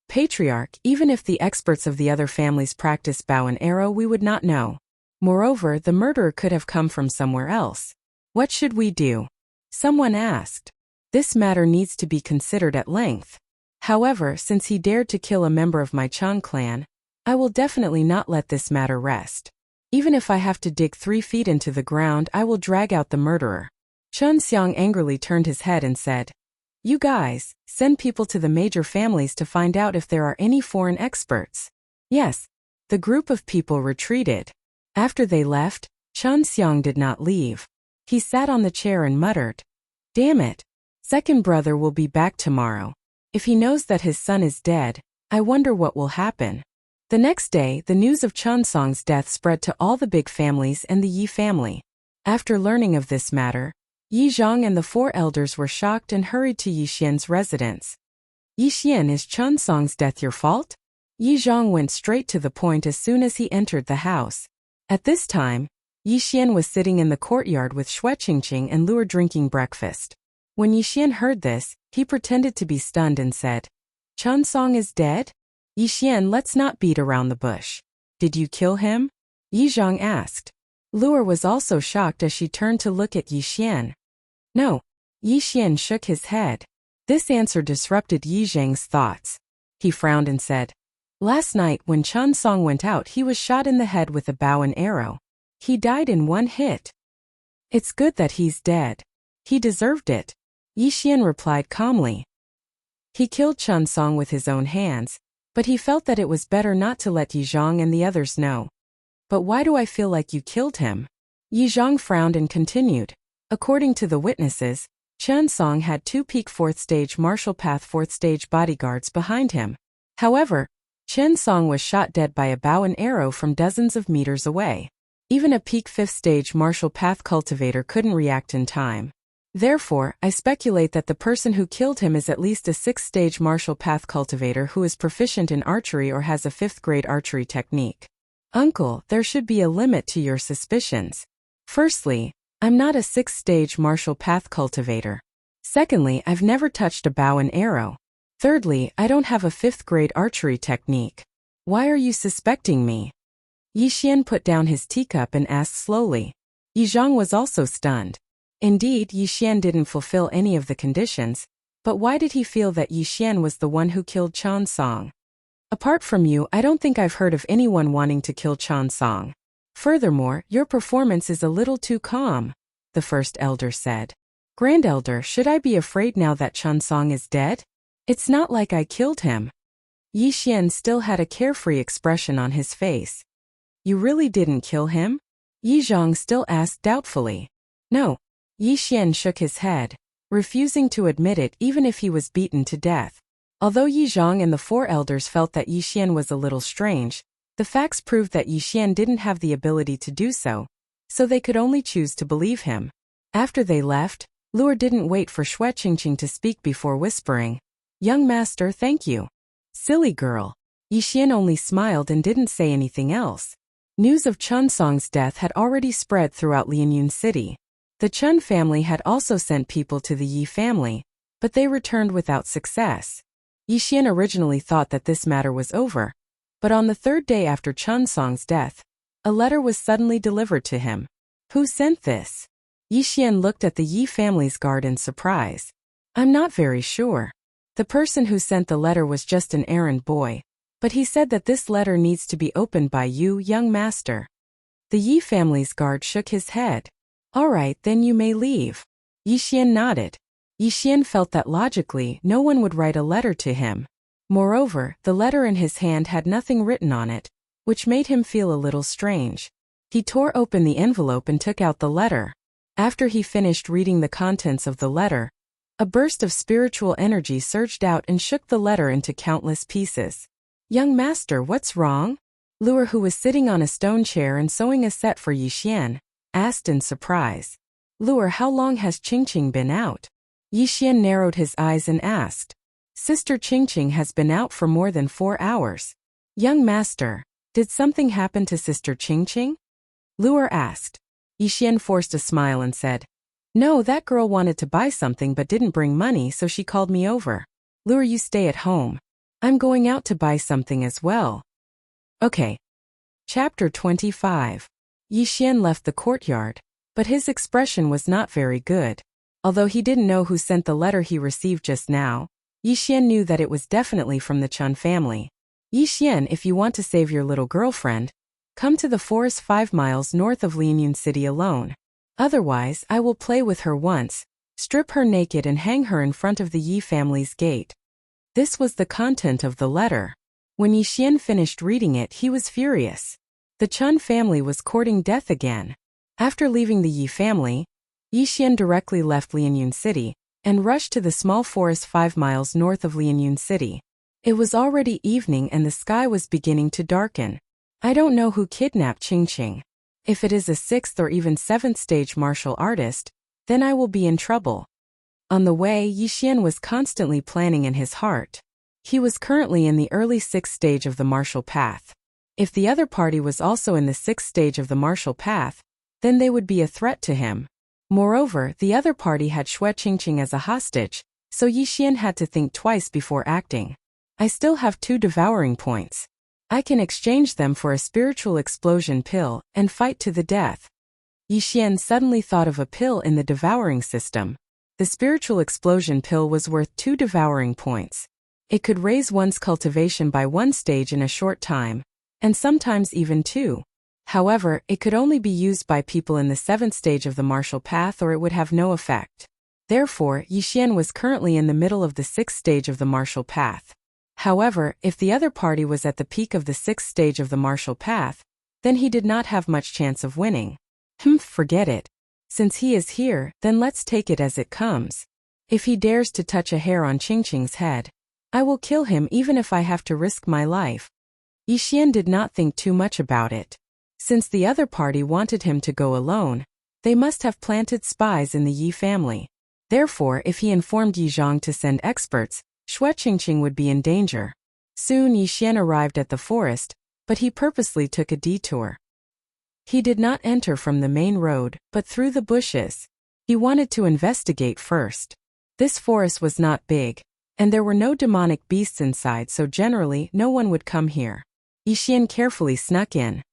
Speaker 1: Patriarch, even if the experts of the other families practice bow and arrow, we would not know. Moreover, the murderer could have come from somewhere else. What should we do? Someone asked. This matter needs to be considered at length. However, since he dared to kill a member of my Chang clan, I will definitely not let this matter rest. Even if I have to dig 3 feet into the ground, I will drag out the murderer. Chen Xiang angrily turned his head and said, You guys, send people to the major families to find out if there are any foreign experts. Yes. The group of people retreated. After they left, Chen Xiang did not leave. He sat on the chair and muttered, Damn it. Second brother will be back tomorrow. If he knows that his son is dead, I wonder what will happen. The next day, the news of Chansong's death spread to all the big families and the Yi family. After learning of this matter, Yi Zhang and the 4 elders were shocked and hurried to Yi Xian's residence. Yi Xian, is Chansong's death your fault? Yi Zhang went straight to the point as soon as he entered the house. At this time, Yi Xian was sitting in the courtyard with Xue Qingqing and Luer drinking breakfast. When Yi Xian heard this, he pretended to be stunned and said, Chansong is dead? Yi Xian, let's not beat around the bush. Did you kill him? Yi Zhang asked. Luer was also shocked as she turned to look at Yi Xian. No. Yi Xian shook his head. This answer disrupted Yi Zhang's thoughts. He frowned and said, Last night when Chansong went out, he was shot in the head with a bow and arrow. He died in 1 hit. It's good that he's dead. He deserved it. Yi Xian replied calmly. He killed Chun Song with his own hands, but he felt that it was better not to let Yi Zhang and the others know. But why do I feel like you killed him? Yi Zhang frowned and continued. According to the witnesses, Chun Song had 2 peak 4th stage martial path 4th stage bodyguards behind him. However, Chun Song was shot dead by a bow and arrow from dozens of meters away. Even a peak 5th stage martial path cultivator couldn't react in time. Therefore, I speculate that the person who killed him is at least a 6th stage martial path cultivator who is proficient in archery or has a 5th grade archery technique. Uncle, there should be a limit to your suspicions. Firstly, I'm not a 6th stage martial path cultivator. Secondly, I've never touched a bow and arrow. Thirdly, I don't have a 5th grade archery technique. Why are you suspecting me? Yi Xian put down his teacup and asked slowly. Yi Zhang was also stunned. Indeed, Yi Xian didn't fulfill any of the conditions, but why did he feel that Yi Xian was the one who killed Chun Song? Apart from you, I don't think I've heard of anyone wanting to kill Chun Song. Furthermore, your performance is a little too calm, the first elder said. Grand Elder, should I be afraid now that Chun Song is dead? It's not like I killed him. Yi Xian still had a carefree expression on his face. You really didn't kill him? Yi Zhang still asked doubtfully. No. Yi Xian shook his head, refusing to admit it even if he was beaten to death. Although Yi Zhang and the 4 elders felt that Yi Xian was a little strange, the facts proved that Yi Xian didn't have the ability to do so they could only choose to believe him. After they left, Luer didn't wait for Xue Qingqing to speak before whispering, Young master, thank you. Silly girl. Yi Xian only smiled and didn't say anything else. News of Chun Song's death had already spread throughout Lianyun City. The Chun family had also sent people to the Yi family, but they returned without success. Yi Xian originally thought that this matter was over, but on the 3rd day after Chun Song's death, a letter was suddenly delivered to him. Who sent this? Yi Xian looked at the Yi family's guard in surprise. I'm not very sure. The person who sent the letter was just an errand boy, but he said that this letter needs to be opened by you, young master. The Yi family's guard shook his head. All right, then you may leave. Yi Xian nodded. Yi Xian felt that logically no one would write a letter to him. Moreover, the letter in his hand had nothing written on it, which made him feel a little strange. He tore open the envelope and took out the letter. After he finished reading the contents of the letter, a burst of spiritual energy surged out and shook the letter into countless pieces. Young master, what's wrong? Luer, who was sitting on a stone chair and sewing a set for Yi Xian, asked in surprise. Luer, how long has Qingqing been out? Yi Xian narrowed his eyes and asked. Sister Qingqing has been out for more than 4 hours. Young master, did something happen to Sister Qingqing? Luer asked. Yi Xian forced a smile and said, No, that girl wanted to buy something but didn't bring money, so she called me over. Luer, you stay at home. I'm going out to buy something as well. Okay. Chapter 25. Yi Xian left the courtyard, but his expression was not very good. Although he didn't know who sent the letter he received just now, Yi Xian knew that it was definitely from the Chun family. Yi Xian, if you want to save your little girlfriend, come to the forest 5 miles north of Lianyun City alone. Otherwise, I will play with her once, strip her naked and hang her in front of the Yi family's gate. This was the content of the letter. When Yi Xian finished reading it, he was furious. The Chun family was courting death again. After leaving the Yi family, Yi Xian directly left Lianyun City and rushed to the small forest 5 miles north of Lianyun City. It was already evening and the sky was beginning to darken. I don't know who kidnapped Qingqing. If it is a 6th or even 7th stage martial artist, then I will be in trouble. On the way, Yi Xian was constantly planning in his heart. He was currently in the early 6th stage of the martial path. If the other party was also in the 6th stage of the martial path, then they would be a threat to him. Moreover, the other party had Xue Qingqing as a hostage, so Yi Xian had to think twice before acting. I still have 2 devouring points. I can exchange them for a spiritual explosion pill and fight to the death. Yi Xian suddenly thought of a pill in the devouring system. The spiritual explosion pill was worth 2 devouring points. It could raise one's cultivation by 1 stage in a short time, and sometimes even 2. However, it could only be used by people in the 7th stage of the martial path or it would have no effect. Therefore, Yixian was currently in the middle of the 6th stage of the martial path. However, if the other party was at the peak of the 6th stage of the martial path, then he did not have much chance of winning. Forget it. Since he is here, then let's take it as it comes. If he dares to touch a hair on Qingqing's head, I will kill him even if I have to risk my life. Yixian did not think too much about it. Since the other party wanted him to go alone, they must have planted spies in the Yi family. Therefore, if he informed Yi Zhang to send experts, Xue Qingqing would be in danger. Soon Yixian arrived at the forest, but he purposely took a detour. He did not enter from the main road, but through the bushes. He wanted to investigate first. This forest was not big, and there were no demonic beasts inside, so generally no one would come here. Yixian carefully snuck in.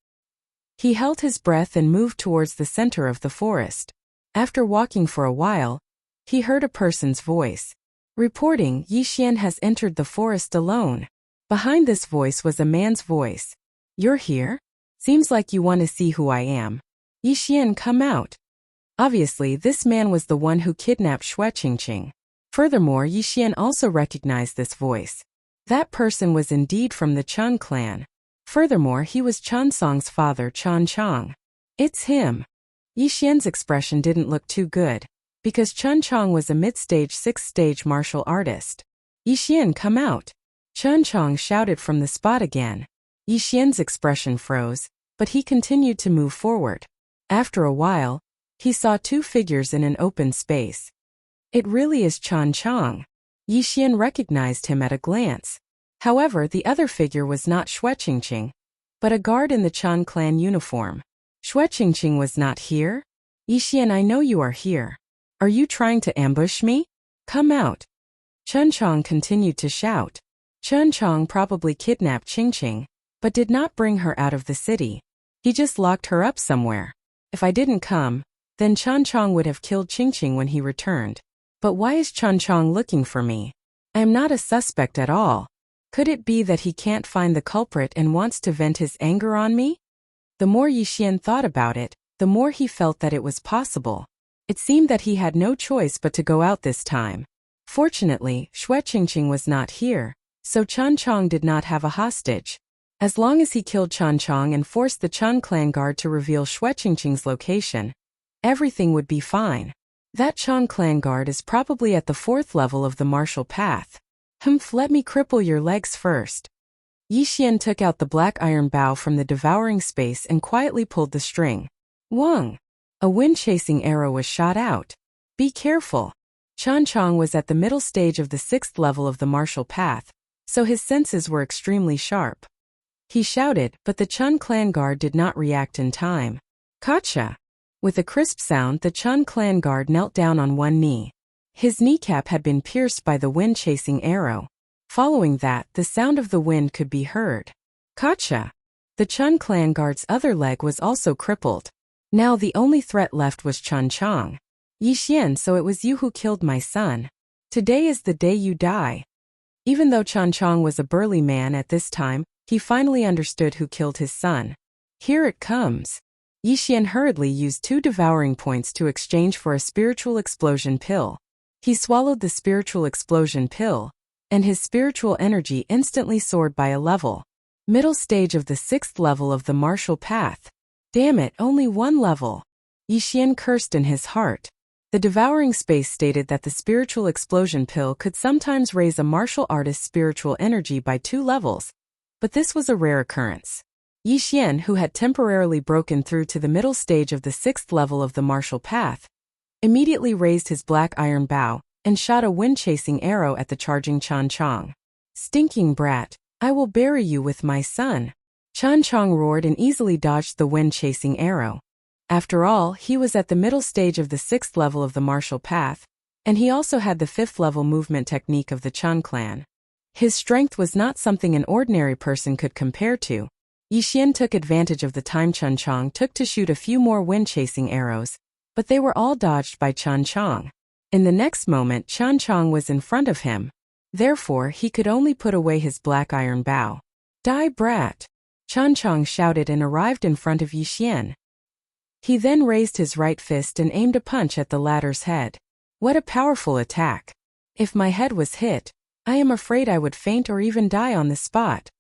Speaker 1: He held his breath and moved towards the center of the forest. After walking for a while, he heard a person's voice. Reporting, Yixian has entered the forest alone. Behind this voice was a man's voice. You're here? Seems like you want to see who I am. Yixian, come out. Obviously, this man was the one who kidnapped Xue Qingqing. Furthermore, Yixian also recognized this voice. That person was indeed from the Chen clan. Furthermore, he was Chen Song's father, Chen Chong. It's him. Yixian's expression didn't look too good, because Chen Chong was a mid-stage 6th stage martial artist. Yixian, come out. Chen Chong shouted from the spot again. Yixian's expression froze, but he continued to move forward. After a while, he saw two figures in an open space. It really is Chen Chong. Yixian recognized him at a glance. However, the other figure was not Xue Qingqing, but a guard in the Chen clan uniform. Xue Qingqing was not here? Yixian, I know you are here. Are you trying to ambush me? Come out. Chen Chong continued to shout. Chen Chong probably kidnapped Qingqing, but did not bring her out of the city. He just locked her up somewhere. If I didn't come, then Chen Chong would have killed Qingqing when he returned. But why is Chen Chong looking for me? I am not a suspect at all. Could it be that he can't find the culprit and wants to vent his anger on me? The more Yixian thought about it, the more he felt that it was possible. It seemed that he had no choice but to go out this time. Fortunately, Xue Qingqing was not here, so Chen Chong did not have a hostage. As long as he killed Chen Chong and forced the Chen clan guard to reveal Xue Qingqing's location, everything would be fine. That Chen clan guard is probably at the 4th level of the martial path. Let me cripple your legs first. Yixian took out the black iron bow from the devouring space and quietly pulled the string. Wang! A wind-chasing arrow was shot out. Be careful. Chen Chong was at the middle stage of the 6th level of the martial path, so his senses were extremely sharp. He shouted, but the Chen clan guard did not react in time. Gotcha! With a crisp sound, the Chen clan guard knelt down on one knee. His kneecap had been pierced by the wind-chasing arrow. Following that, the sound of the wind could be heard. Gotcha! The Chen clan guard's other leg was also crippled. Now the only threat left was Chen Chong. Yixian, so it was you who killed my son. Today is the day you die. Even though Chen Chong was a burly man at this time, he finally understood who killed his son. Here it comes. Yixian hurriedly used 2 devouring points to exchange for a spiritual explosion pill. He swallowed the spiritual explosion pill, and his spiritual energy instantly soared by a level. Middle stage of the 6th level of the martial path. Damn it, only 1 level. Yixian cursed in his heart. The devouring space stated that the spiritual explosion pill could sometimes raise a martial artist's spiritual energy by 2 levels, but this was a rare occurrence. Yixian, who had temporarily broken through to the middle stage of the 6th level of the martial path, immediately raised his black iron bow and shot a wind-chasing arrow at the charging Chen Chong. Stinking brat, I will bury you with my son. Chen Chong roared and easily dodged the wind-chasing arrow. After all, he was at the middle stage of the 6th level of the martial path, and he also had the 5th level movement technique of the Chen clan. His strength was not something an ordinary person could compare to. Yixian took advantage of the time Chen Chong took to shoot a few more wind-chasing arrows, but they were all dodged by Chen Chong. In the next moment, Chen Chong was in front of him. Therefore, he could only put away his black iron bow. Die, brat! Chan Chong shouted and arrived in front of Yixian. He then raised his right fist and aimed a punch at the latter's head. What a powerful attack! If my head was hit, I am afraid I would faint or even die on the spot.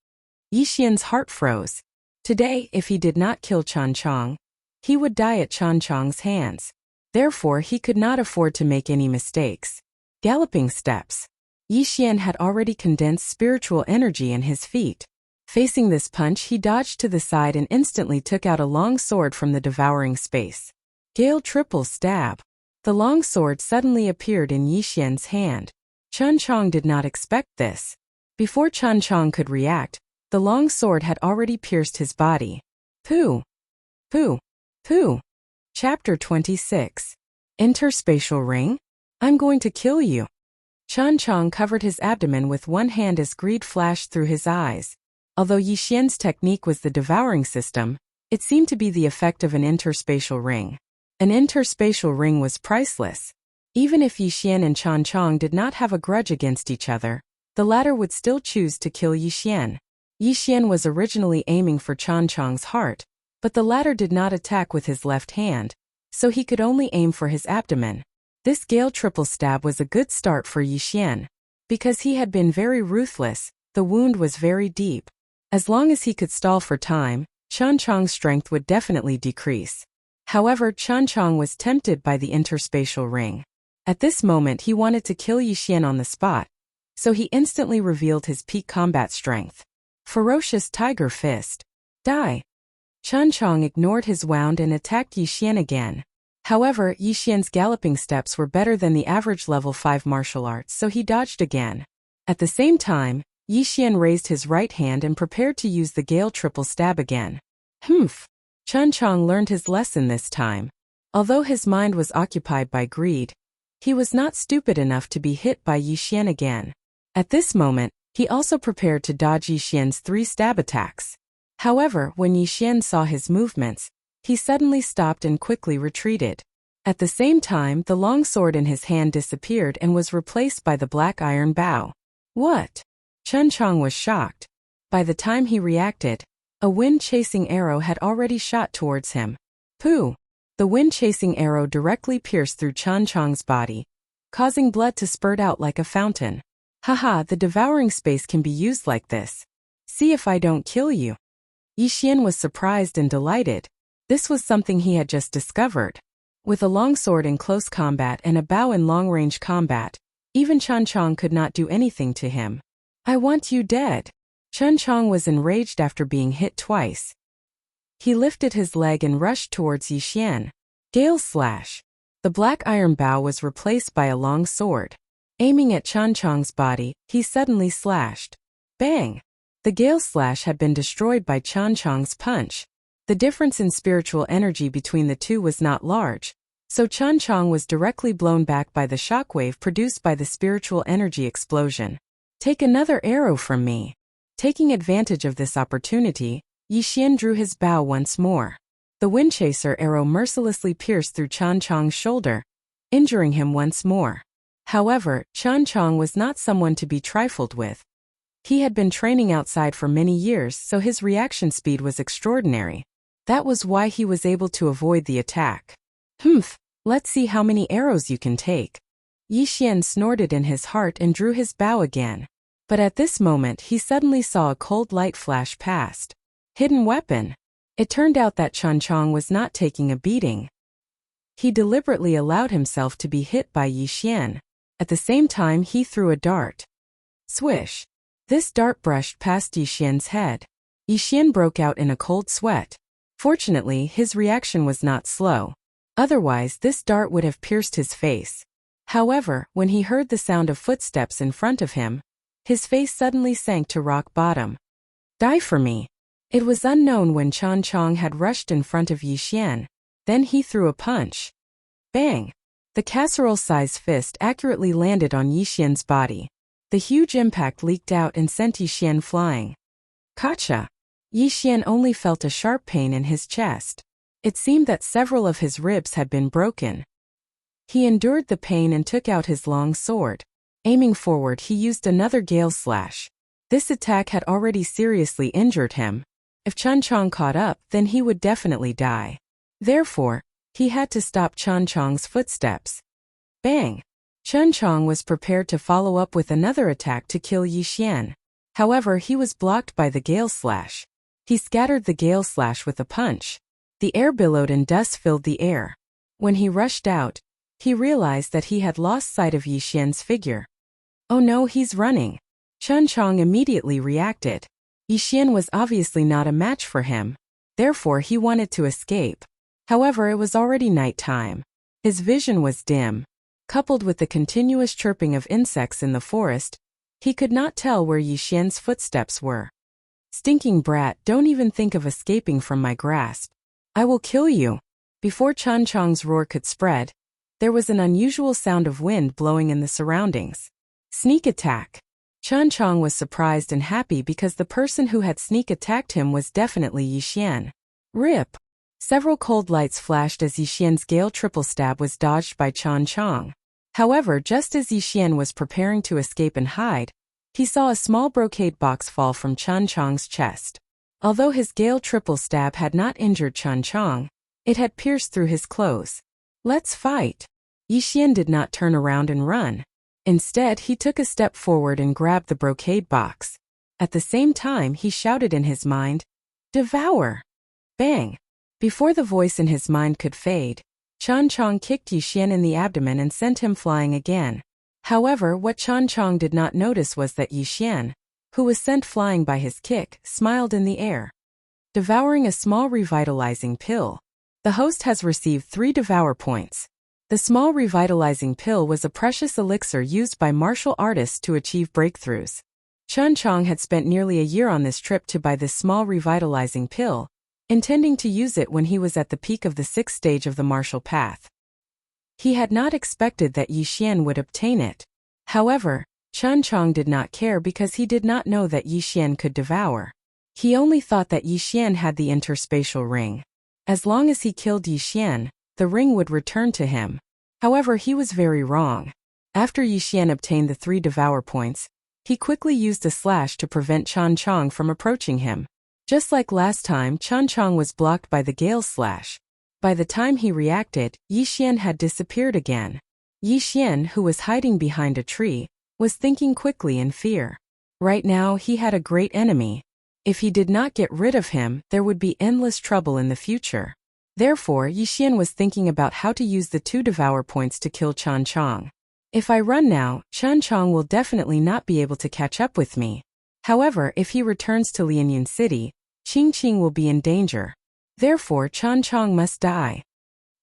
Speaker 1: Yixian's heart froze. Today, if he did not kill Chan Chong, he would die at Chan Chong's hands. Therefore, he could not afford to make any mistakes. Galloping steps. Yixian had already condensed spiritual energy in his feet. Facing this punch, he dodged to the side and instantly took out a long sword from the devouring space. Gale triple stab. The long sword suddenly appeared in Yixian's hand. Chan Chong did not expect this. Before Chan Chong could react, the long sword had already pierced his body. Pooh! Pooh! Pooh! Chapter 26. Interspatial ring? I'm going to kill you. Chan Chong covered his abdomen with one hand as greed flashed through his eyes. Although Yixian's technique was the devouring system, it seemed to be the effect of an interspatial ring. An interspatial ring was priceless. Even if Yixian and Chan Chong did not have a grudge against each other, the latter would still choose to kill Yixian. Yixian was originally aiming for Chan Chong's heart, but the latter did not attack with his left hand, so he could only aim for his abdomen. This gale triple stab was a good start for Yixian. Because he had been very ruthless, the wound was very deep. As long as he could stall for time, Chan Chong's strength would definitely decrease. However, Chan Chong was tempted by the interspatial ring. At this moment he wanted to kill Yixian on the spot, so he instantly revealed his peak combat strength. Ferocious Tiger Fist. Die! Chan Chong ignored his wound and attacked Yixian again. However, Yixian's galloping steps were better than the average level 5 martial arts, so he dodged again. At the same time, Yixian raised his right hand and prepared to use the gale triple stab again. Humph! Chan Chong learned his lesson this time. Although his mind was occupied by greed, he was not stupid enough to be hit by Yixian again. At this moment, he also prepared to dodge Yixian's 3 stab attacks. However, when Yixian saw his movements, he suddenly stopped and quickly retreated. At the same time, the long sword in his hand disappeared and was replaced by the black iron bow. What? Chan Chong was shocked. By the time he reacted, a wind-chasing arrow had already shot towards him. Pooh! The wind-chasing arrow directly pierced through Chan Chong's body, causing blood to spurt out like a fountain. Haha, the devouring space can be used like this. See if I don't kill you. Yixian was surprised and delighted. This was something he had just discovered. With a long sword in close combat and a bow in long-range combat, even Chan Chong could not do anything to him. I want you dead. Chan Chong was enraged after being hit twice. He lifted his leg and rushed towards Yixian. Gale slash. The black iron bow was replaced by a long sword. Aiming at Chan Chong's body, he suddenly slashed. Bang! The gale slash had been destroyed by Chan Chong's punch. The difference in spiritual energy between the two was not large, so Chan Chong was directly blown back by the shockwave produced by the spiritual energy explosion. Take another arrow from me. Taking advantage of this opportunity, Yixian drew his bow once more. The windchaser arrow mercilessly pierced through Chan Chong's shoulder, injuring him once more. However, Chan Chong was not someone to be trifled with. He had been training outside for many years, so his reaction speed was extraordinary. That was why he was able to avoid the attack. Humph, let's see how many arrows you can take. Yixian snorted in his heart and drew his bow again. But at this moment he suddenly saw a cold light flash past. Hidden weapon. It turned out that Chan Chong was not taking a beating. He deliberately allowed himself to be hit by Yixian. At the same time he threw a dart. Swish. This dart brushed past Yixian's head. Yixian broke out in a cold sweat. Fortunately, his reaction was not slow. Otherwise, this dart would have pierced his face. However, when he heard the sound of footsteps in front of him, his face suddenly sank to rock bottom. Die for me. It was unknown when Chan Chong had rushed in front of Yixian. Then he threw a punch. Bang! The casserole-sized fist accurately landed on Yixian's body. The huge impact leaked out and sent Yixian flying. Gotcha! Yixian only felt a sharp pain in his chest. It seemed that several of his ribs had been broken. He endured the pain and took out his long sword. Aiming forward, he used another gale slash. This attack had already seriously injured him. If Chun Chong caught up, then he would definitely die. Therefore, he had to stop Chun Chong's footsteps. Bang! Chun Chong was prepared to follow up with another attack to kill Yi Xian. However, he was blocked by the Gale Slash. He scattered the Gale Slash with a punch. The air billowed and dust filled the air. When he rushed out, he realized that he had lost sight of Yi Xian's figure. Oh no, he's running. Chun Chong immediately reacted. Yi Xian was obviously not a match for him. Therefore, he wanted to escape. However, it was already night time. His vision was dim. Coupled with the continuous chirping of insects in the forest, he could not tell where Yi Xian's footsteps were. Stinking brat, don't even think of escaping from my grasp. I will kill you. Before Chun Chong's roar could spread, there was an unusual sound of wind blowing in the surroundings. Sneak attack. Chun Chong was surprised and happy because the person who had sneak attacked him was definitely Yi Xian. Rip. Several cold lights flashed as Yi Xian's gale triple stab was dodged by Chun Chong. However, just as Yi Xian was preparing to escape and hide, he saw a small brocade box fall from Chun Chong's chest. Although his gale triple stab had not injured Chun Chong, it had pierced through his clothes. Let's fight. Yi Xian did not turn around and run. Instead, he took a step forward and grabbed the brocade box. At the same time, he shouted in his mind, "Devour!" Bang! Before the voice in his mind could fade, Chun Chong kicked Yi Xian in the abdomen and sent him flying again. However, what Chun Chong did not notice was that Yi Xian, who was sent flying by his kick, smiled in the air. Devouring a small revitalizing pill. The host has received 3 devour points. The small revitalizing pill was a precious elixir used by martial artists to achieve breakthroughs. Chun Chong had spent nearly a year on this trip to buy this small revitalizing pill, intending to use it when he was at the peak of the 6th stage of the martial path. He had not expected that Yi Xian would obtain it. However, Chun Chong did not care because he did not know that Yi Xian could devour. He only thought that Yi Xian had the interspatial ring. As long as he killed Yi Xian, the ring would return to him. However, he was very wrong. After Yi Xian obtained the 3 devour points, he quickly used a slash to prevent Chun Chong from approaching him. Just like last time, Chun Chong was blocked by the Gale Slash. By the time he reacted, Yi Xian had disappeared again. Yi Xian, who was hiding behind a tree, was thinking quickly in fear. Right now, he had a great enemy. If he did not get rid of him, there would be endless trouble in the future. Therefore, Yi Xian was thinking about how to use the 2 devour points to kill Chun Chong. If I run now, Chun Chong will definitely not be able to catch up with me. However, if he returns to Lianyun City, Qing Qing will be in danger. Therefore, Chun Chong must die.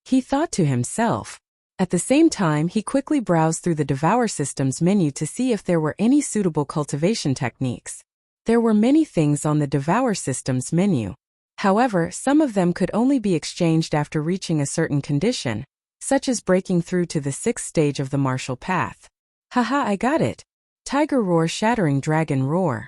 Speaker 1: He thought to himself. At the same time, he quickly browsed through the Devour Systems menu to see if there were any suitable cultivation techniques. There were many things on the Devour Systems menu. However, some of them could only be exchanged after reaching a certain condition, such as breaking through to the 6th stage of the martial path. Haha, I got it. Tiger Roar, Shattering Dragon Roar.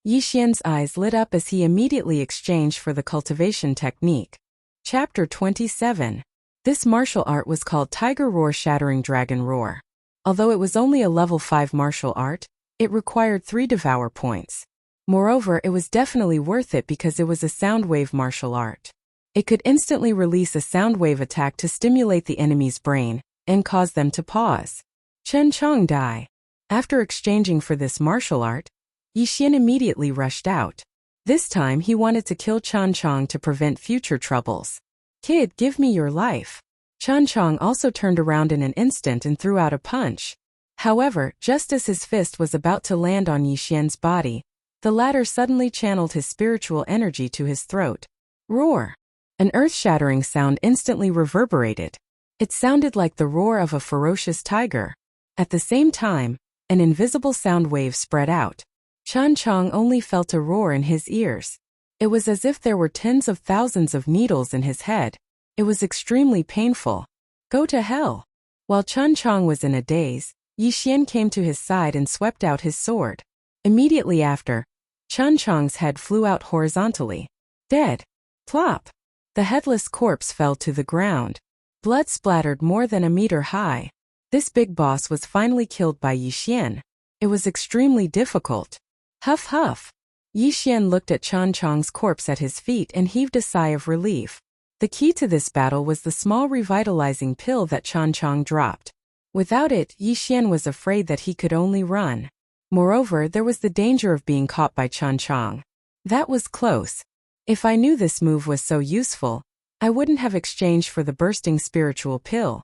Speaker 1: Yi Xian's eyes lit up as he immediately exchanged for the cultivation technique. Chapter 27. This martial art was called Tiger Roar, Shattering Dragon Roar. Although it was only a level 5 martial art, it required 3 devour points. Moreover, it was definitely worth it because it was a sound wave martial art. It could instantly release a sound wave attack to stimulate the enemy's brain and cause them to pause. Chun Chong die. After exchanging for this martial art, Yi Xian immediately rushed out. This time he wanted to kill Chun Chong to prevent future troubles. Kid, give me your life. Chun Chong also turned around in an instant and threw out a punch. However, just as his fist was about to land on Yi Xian's body, the latter suddenly channeled his spiritual energy to his throat. Roar! An earth-shattering sound instantly reverberated. It sounded like the roar of a ferocious tiger. At the same time, an invisible sound wave spread out. Chun Chong only felt a roar in his ears. It was as if there were tens of thousands of needles in his head. It was extremely painful. Go to hell! While Chun Chong was in a daze, Yi Xian came to his side and swept out his sword. Immediately after, Chun Chong's head flew out horizontally. Dead. Plop! The headless corpse fell to the ground. Blood splattered more than a meter high. This big boss was finally killed by Yi Xian. It was extremely difficult. Huff huff. Yi Xian looked at Chen Chong's corpse at his feet and heaved a sigh of relief. The key to this battle was the small revitalizing pill that Chen Chong dropped. Without it, Yi Xian was afraid that he could only run. Moreover, there was the danger of being caught by Chen Chong. That was close. If I knew this move was so useful, I wouldn't have exchanged for the bursting spiritual pill.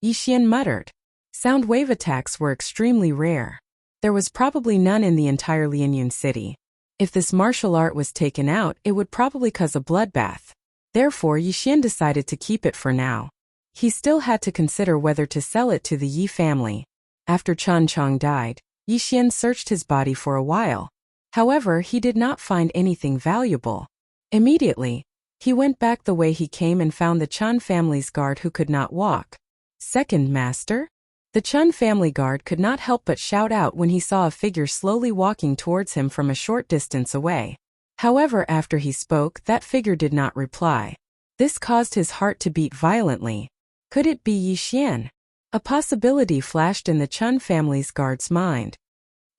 Speaker 1: Yi Xian muttered. Sound wave attacks were extremely rare. There was probably none in the entire Lianyun city. If this martial art was taken out, it would probably cause a bloodbath. Therefore, Yi Xian decided to keep it for now. He still had to consider whether to sell it to the Yi family. After Chen Chong died, Yi Xian searched his body for a while. However, he did not find anything valuable. Immediately, he went back the way he came and found the Chen family's guard who could not walk. Second master? The Chen family guard could not help but shout out when he saw a figure slowly walking towards him from a short distance away. However, after he spoke, that figure did not reply. This caused his heart to beat violently. Could it be Yi Xian? A possibility flashed in the Chen family's guard's mind.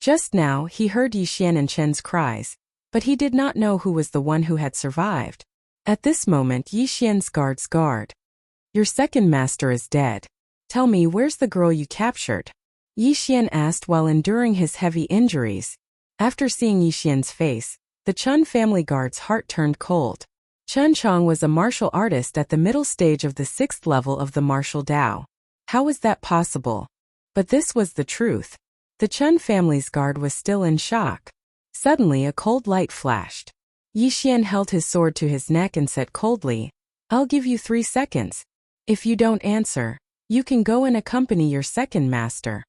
Speaker 1: Just now, he heard Yi Xian and Chen's cries, but he did not know who was the one who had survived. At this moment, Yi Xian's guard. Your second master is dead. Tell me, where's the girl you captured? Yi Xian asked while enduring his heavy injuries. After seeing Yi Xian's face, the Chen family guard's heart turned cold. Chen Chong was a martial artist at the middle stage of the 6th level of the martial Dao. How was that possible? But this was the truth. The Chen family's guard was still in shock. Suddenly a cold light flashed. Yi Xian held his sword to his neck and said coldly, I'll give you 3 seconds. If you don't answer, you can go and accompany your second master.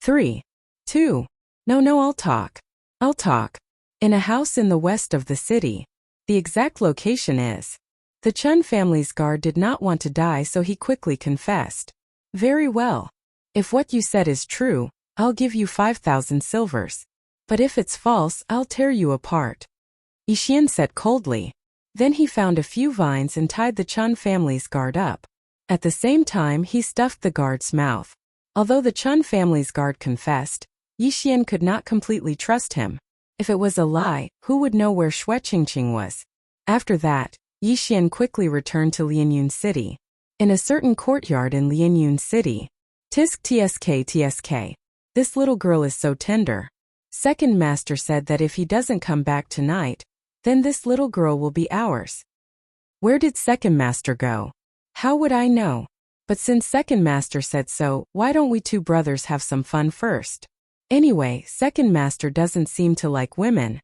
Speaker 1: 3, 2, no, I'll talk. In a house in the west of the city. The exact location is. The Chen family's guard did not want to die, so he quickly confessed. Very well. If what you said is true, I'll give you 5,000 silvers. But if it's false, I'll tear you apart. Yi Xian said coldly. Then he found a few vines and tied the Chen family's guard up. At the same time, he stuffed the guard's mouth. Although the Chen family's guard confessed, Yi Xian could not completely trust him. If it was a lie, who would know where Xue Qingqing was? After that, Yi Xian quickly returned to Lianyun City. In a certain courtyard in Lianyun City. Tsk. This little girl is so tender. Second master said that if he doesn't come back tonight, then this little girl will be ours. Where did second master go? How would I know? But since second master said so, why don't we 2 brothers have some fun first? Anyway, second master doesn't seem to like women.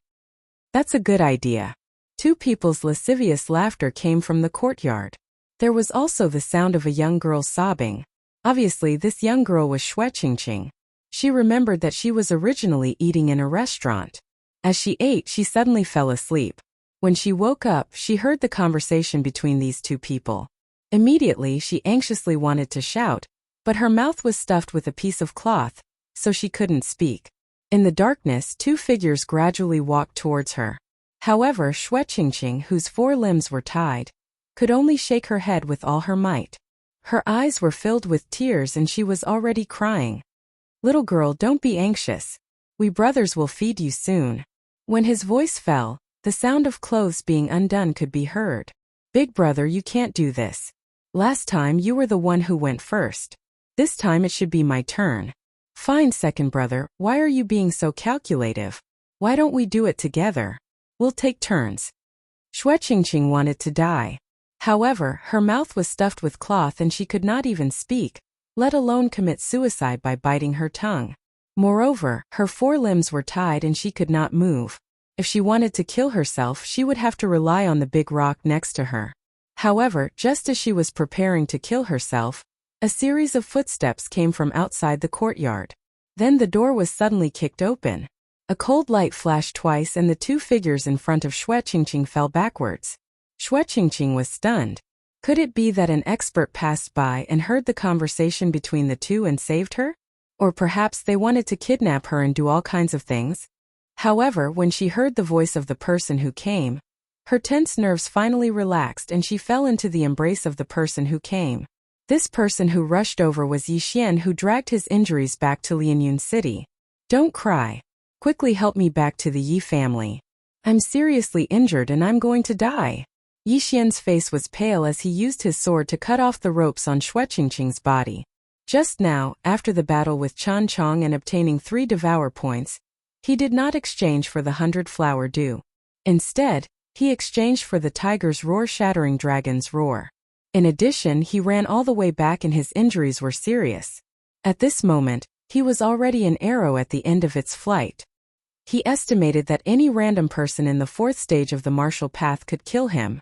Speaker 1: That's a good idea. 2 people's lascivious laughter came from the courtyard. There was also the sound of a young girl sobbing. Obviously, this young girl was Xue Qingqing. She remembered that she was originally eating in a restaurant. As she ate, she suddenly fell asleep. When she woke up, she heard the conversation between these 2 people. Immediately, she anxiously wanted to shout, but her mouth was stuffed with a piece of cloth, so she couldn't speak. In the darkness, 2 figures gradually walked towards her. However, Xue Qingqing, whose 4 limbs were tied, could only shake her head with all her might. Her eyes were filled with tears and she was already crying. Little girl, don't be anxious. We brothers will feed you soon. When his voice fell, the sound of clothes being undone could be heard. Big brother, you can't do this. Last time you were the one who went first. This time it should be my turn. Fine, second brother, why are you being so calculative? Why don't we do it together? We'll take turns. Xue Qingqing wanted to die. However, her mouth was stuffed with cloth and she could not even speak, let alone commit suicide by biting her tongue. Moreover, her 4 limbs were tied and she could not move. If she wanted to kill herself, she would have to rely on the big rock next to her. However, just as she was preparing to kill herself, a series of footsteps came from outside the courtyard. Then the door was suddenly kicked open. A cold light flashed twice and the 2 figures in front of Xue Qingqing fell backwards. Xue Qingqing was stunned. Could it be that an expert passed by and heard the conversation between the 2 and saved her? Or perhaps they wanted to kidnap her and do all kinds of things? However, when she heard the voice of the person who came, her tense nerves finally relaxed and she fell into the embrace of the person who came. This person who rushed over was Yi Xian, who dragged his injuries back to Lianyun City. Don't cry. Quickly help me back to the Yi family. I'm seriously injured and I'm going to die. Yi Xian's face was pale as he used his sword to cut off the ropes on Xue Qingqing's body. Just now, after the battle with Chan Chong and obtaining 3 devour points, he did not exchange for the 100 flower dew. Instead, he exchanged for the tiger's roar, shattering dragon's roar. In addition, he ran all the way back and his injuries were serious. At this moment, he was already an arrow at the end of its flight. He estimated that any random person in the 4th stage of the martial path could kill him.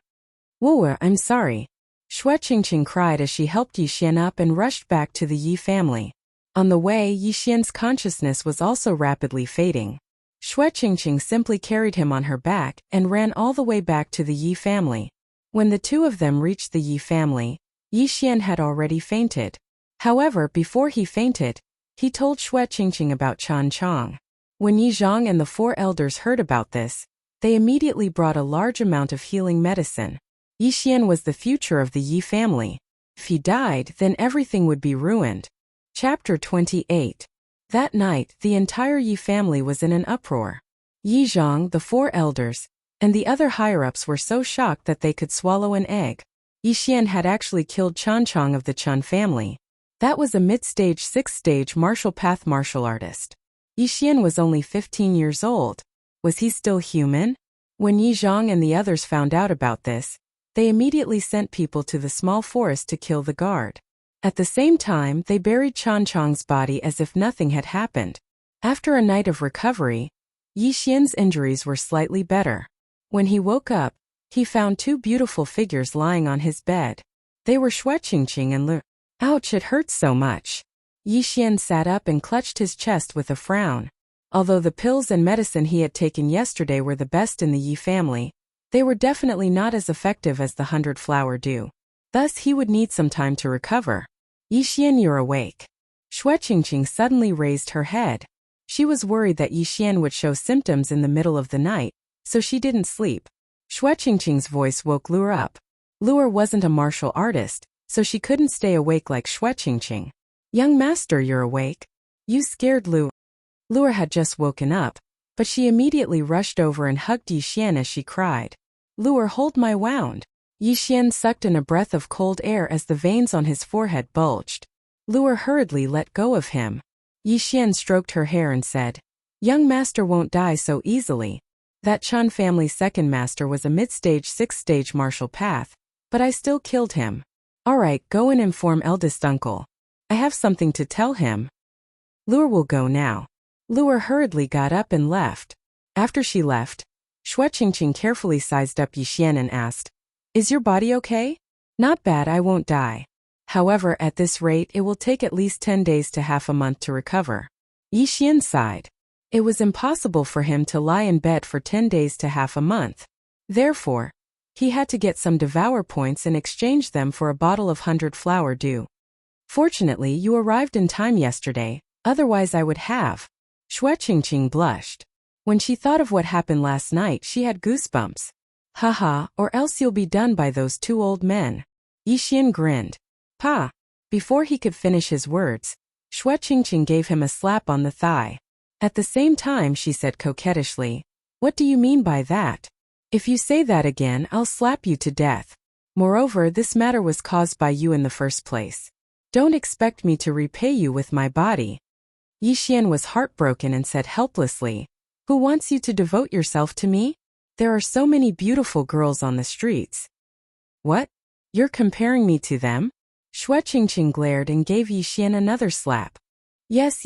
Speaker 1: Whoa, I'm sorry. Xue Qingqing cried as she helped Yi Xian up and rushed back to the Yi family. On the way, Yi Xian's consciousness was also rapidly fading. Xue Qingqing simply carried him on her back and ran all the way back to the Yi family. When the two of them reached the Yi family, Yi Xian had already fainted. However, before he fainted, he told Xue Qingqing about Chan Chong. When Yi Zhang and the 4 elders heard about this, they immediately brought a large amount of healing medicine. Yi Xian was the future of the Yi family. If he died, then everything would be ruined. Chapter 28. That night, the entire Yi family was in an uproar. Yi Zhang, the 4 elders, and the other higher-ups were so shocked that they could swallow an egg. Yi Xian had actually killed Chan Chong of the Chun family. That was a mid-stage 6th stage martial path martial artist. Yi Xian was only 15 years old. Was he still human? When Yi Zhang and the others found out about this, they immediately sent people to the small forest to kill the guard. At the same time, they buried Chan Chong's body as if nothing had happened. After a night of recovery, Yi Xian's injuries were slightly better. When he woke up, he found 2 beautiful figures lying on his bed. They were Xue Qingqing and Lu. Ouch, it hurts so much. Yi Xian sat up and clutched his chest with a frown. Although the pills and medicine he had taken yesterday were the best in the Yi family, they were definitely not as effective as the 100 flower dew. Thus he would need some time to recover. Yi Xian, you're awake. Xue Qingqing suddenly raised her head. She was worried that Yi Xian would show symptoms in the middle of the night, so she didn't sleep. Xue Qingqing's voice woke Luer up. Luer wasn't a martial artist, so she couldn't stay awake like Xue Qingqing. Young master, you're awake. You scared Lu. Luer had just woken up, but she immediately rushed over and hugged Yi Xian as she cried. Luer, hold my wound. Yi Xian sucked in a breath of cold air as the veins on his forehead bulged. Luer hurriedly let go of him. Yi Xian stroked her hair and said, Young master won't die so easily. That Chun family's second master was a mid-stage 6th stage martial path, but I still killed him. Alright, go and inform eldest uncle. I have something to tell him. Luer will go now. Luer hurriedly got up and left. After she left, Xue Qingqing carefully sized up Yi Xian and asked, Is your body okay? Not bad, I won't die. However, at this rate it will take at least 10 days to half a month to recover. Yi Xian sighed. It was impossible for him to lie in bed for 10 days to half a month. Therefore, he had to get some devour points and exchange them for a bottle of 100 flower dew. Fortunately, you arrived in time yesterday, otherwise I would have. Xue Qingqing blushed. When she thought of what happened last night, she had goosebumps. Haha, or else you'll be done by those 2 old men. Yi Xian grinned. Pa! Before he could finish his words, Xue Qingqing gave him a slap on the thigh. At the same time she said coquettishly, What do you mean by that? If you say that again, I'll slap you to death. Moreover, this matter was caused by you in the first place. Don't expect me to repay you with my body. Yi Xian was heartbroken and said helplessly, Who wants you to devote yourself to me? There are so many beautiful girls on the streets. What? You're comparing me to them? Xue Qingqing glared and gave Yi Xian another slap. Yes,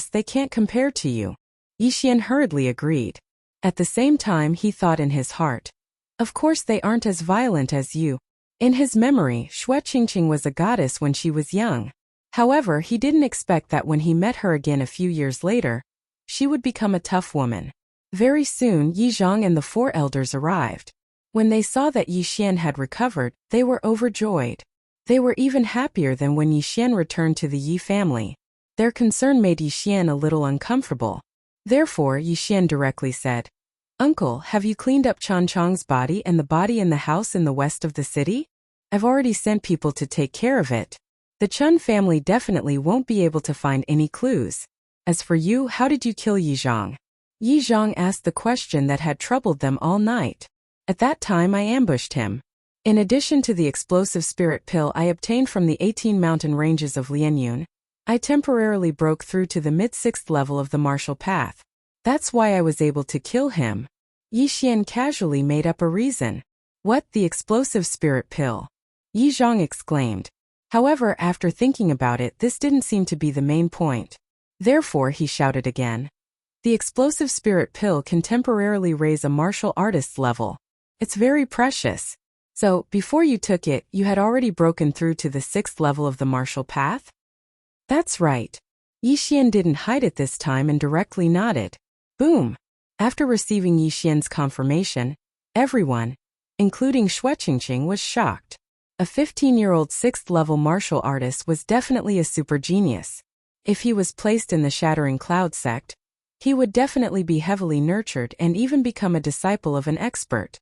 Speaker 1: they can't compare to you. Yi Xian hurriedly agreed. At the same time he thought in his heart, Of course they aren't as violent as you. In his memory, Xue Qingqing was a goddess when she was young. However, he didn't expect that when he met her again a few years later, she would become a tough woman. Very soon Yi Zhang and the 4 elders arrived. When they saw that Yi Xian had recovered, they were overjoyed. They were even happier than when Yi Xian returned to the Yi family. Their concern made Yi Xian a little uncomfortable. Therefore Yi Xian directly said, Uncle, have you cleaned up Chan Chong's body and the body in the house in the west of the city? I've already sent people to take care of it. The Chun family definitely won't be able to find any clues. As for you, how did you kill Yi Zhang? Yi Zhang asked the question that had troubled them all night. At that time I ambushed him. In addition to the explosive spirit pill I obtained from the 18 mountain ranges of Lianyun, I temporarily broke through to the mid-6th level of the martial path. That's why I was able to kill him. Yi Xian casually made up a reason. What, the explosive spirit pill? Yi Zhang exclaimed. However, after thinking about it, this didn't seem to be the main point. Therefore, he shouted again. The explosive spirit pill can temporarily raise a martial artist's level. It's very precious. So, before you took it, you had already broken through to the 6th level of the martial path? That's right. Yi Xian didn't hide it this time and directly nodded. Boom! After receiving Yi Xian's confirmation, everyone, including Xue Qingqing, was shocked. A 15-year-old 6th-level martial artist was definitely a super genius. If he was placed in the Shattering Cloud sect, he would definitely be heavily nurtured and even become a disciple of an expert.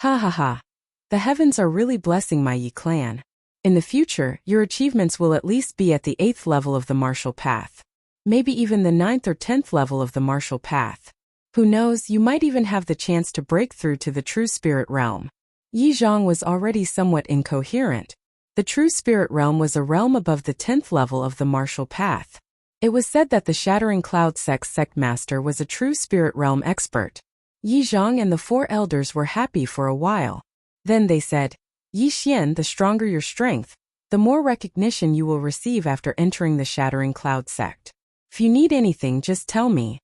Speaker 1: Ha ha ha. The heavens are really blessing my Yi clan. In the future, your achievements will at least be at the 8th level of the martial path. Maybe even the 9th or 10th level of the martial path. Who knows, you might even have the chance to break through to the true spirit realm. Yi Zhang was already somewhat incoherent. The true spirit realm was a realm above the 10th level of the martial path. It was said that the Shattering Cloud sect's sect master was a true spirit realm expert. Yi Zhang and the 4 elders were happy for a while. Then they said, Yi Xian, the stronger your strength, the more recognition you will receive after entering the Shattering Cloud sect. If you need anything, just tell me.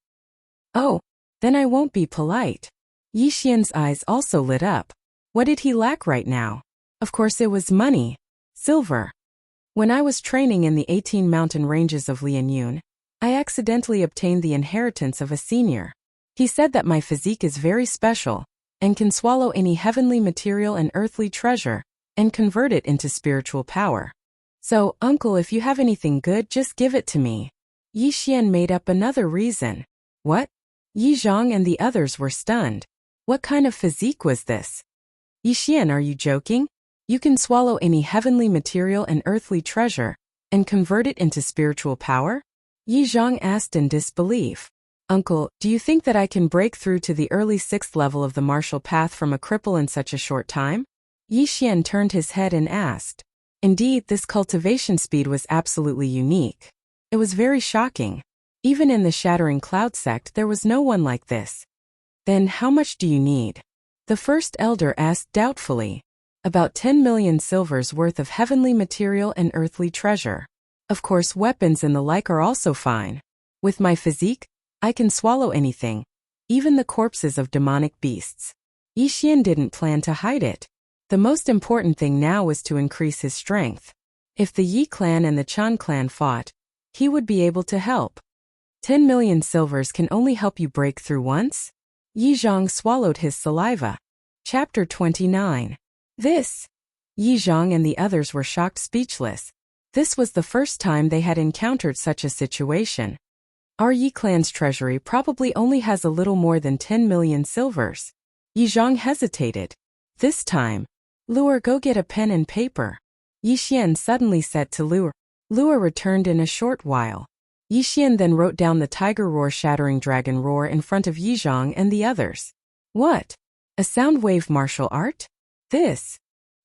Speaker 1: Oh, then I won't be polite. Yi Xian's eyes also lit up. What did he lack right now? Of course it was money. Silver. When I was training in the 18 mountain ranges of Lianyun, I accidentally obtained the inheritance of a senior. He said that my physique is very special, and can swallow any heavenly material and earthly treasure, and convert it into spiritual power. So, uncle, if you have anything good, just give it to me. Yi Xian made up another reason. What? Yi Zhang and the others were stunned. What kind of physique was this? Yi Xian, are you joking? You can swallow any heavenly material and earthly treasure, and convert it into spiritual power? Yi Zhang asked in disbelief. Uncle, do you think that I can break through to the early 6th level of the martial path from a cripple in such a short time? Yi Xian turned his head and asked. Indeed, this cultivation speed was absolutely unique. It was very shocking. Even in the Shattering Cloud sect there was no one like this. Then how much do you need? The first elder asked doubtfully. About 10 million silvers worth of heavenly material and earthly treasure. Of course weapons and the like are also fine. With my physique, I can swallow anything, even the corpses of demonic beasts. Yi Xian didn't plan to hide it. The most important thing now was to increase his strength. If the Yi clan and the Chan clan fought, he would be able to help. 10 million silvers can only help you break through once? Yi Zhang swallowed his saliva. Chapter 29. This. Yi Zhang and the others were shocked speechless. This was the first time they had encountered such a situation. Our Yi clan's treasury probably only has a little more than 10 million silvers. Yi Zhang hesitated. This time. Luer, go get a pen and paper. Yi Xian suddenly said to Luer. Luer returned in a short while. Yi Xian then wrote down the Tiger Roar Shattering Dragon Roar in front of Yi Zhang and the others. What? A sound wave martial art? This.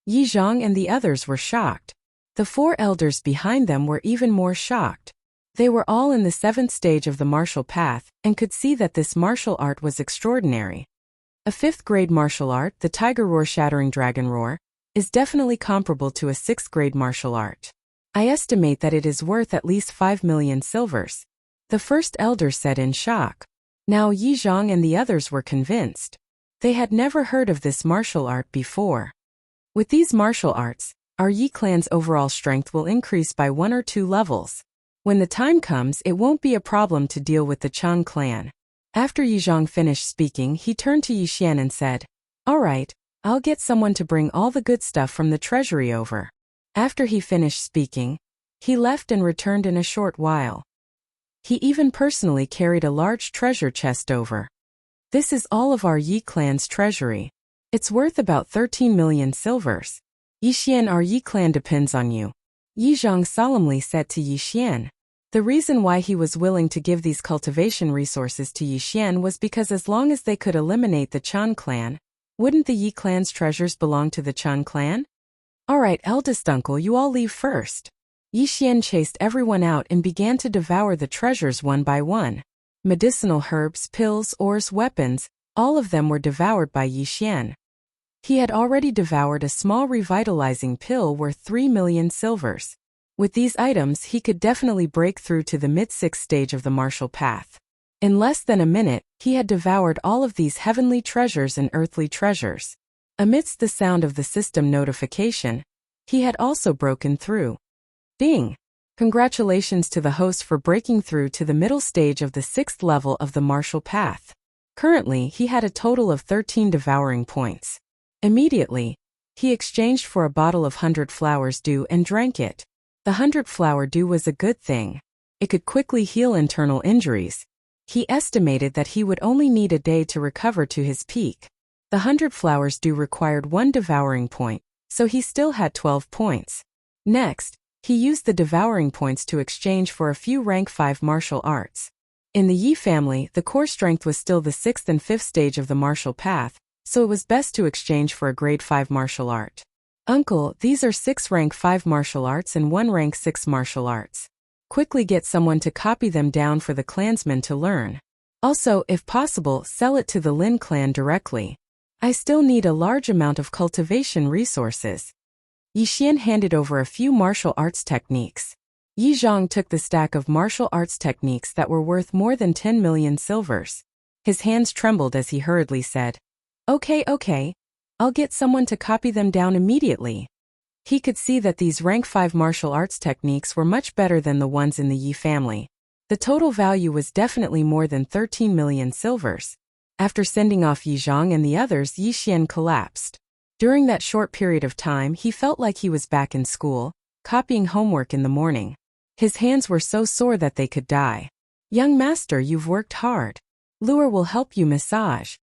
Speaker 1: Yi Zhang and the others were shocked. The 4 elders behind them were even more shocked. They were all in the 7th stage of the martial path and could see that this martial art was extraordinary. A 5th grade martial art, the Tiger Roar Shattering Dragon Roar, is definitely comparable to a 6th grade martial art. I estimate that it is worth at least 5 million silvers. The first elder said in shock. Now Yi Zhang and the others were convinced. They had never heard of this martial art before. With these martial arts, our Yi clan's overall strength will increase by 1 or 2 levels. When the time comes, it won't be a problem to deal with the Chan clan. After Yi Zhang finished speaking, he turned to Yi Xian and said, All right, I'll get someone to bring all the good stuff from the treasury over. After he finished speaking, he left and returned in a short while. He even personally carried a large treasure chest over. This is all of our Yi clan's treasury. It's worth about 13 million silvers. Yi Xian, our Yi clan depends on you. Yi Zhang solemnly said to Yi Xian. The The reason why he was willing to give these cultivation resources to Yi Xian was because as long as they could eliminate the Chen clan, wouldn't the Yi clan's treasures belong to the Chen clan? Alright, eldest uncle, you all leave first. Yi Xian chased everyone out and began to devour the treasures one by one. Medicinal herbs, pills, ores, weapons, all of them were devoured by Yi Xian. He had already devoured a small revitalizing pill worth 3 million silvers. With these items, he could definitely break through to the mid-6th stage of the martial path. In less than a minute, he had devoured all of these heavenly treasures and earthly treasures. Amidst the sound of the system notification, he had also broken through. Ding! Congratulations to the host for breaking through to the middle stage of the 6th level of the martial path. Currently, he had a total of 13 devouring points. Immediately, he exchanged for a bottle of 100 flowers dew and drank it. The 100 flower dew was a good thing. It could quickly heal internal injuries. He estimated that he would only need a day to recover to his peak. The 100 flowers dew required 1 devouring point, so he still had 12 points. Next, he used the devouring points to exchange for a few rank 5 martial arts. In the Yi family, the core strength was still the 6th and 5th stage of the martial path, so it was best to exchange for a grade 5 martial art. Uncle, these are 6 rank 5 martial arts and 1 rank 6 martial arts. Quickly get someone to copy them down for the clansmen to learn. Also, if possible, sell it to the Lin clan directly. I still need a large amount of cultivation resources. Yi Xian handed over a few martial arts techniques. Yi Zhang took the stack of martial arts techniques that were worth more than 10 million silvers. His hands trembled as he hurriedly said, Okay. I'll get someone to copy them down immediately. He could see that these rank 5 martial arts techniques were much better than the ones in the Yi family. The total value was definitely more than 13 million silvers. After sending off Yi Zhang and the others, Yi Xian collapsed. During that short period of time, he felt like he was back in school, copying homework in the morning. His hands were so sore that they could die. Young master, you've worked hard. Luer will help you massage.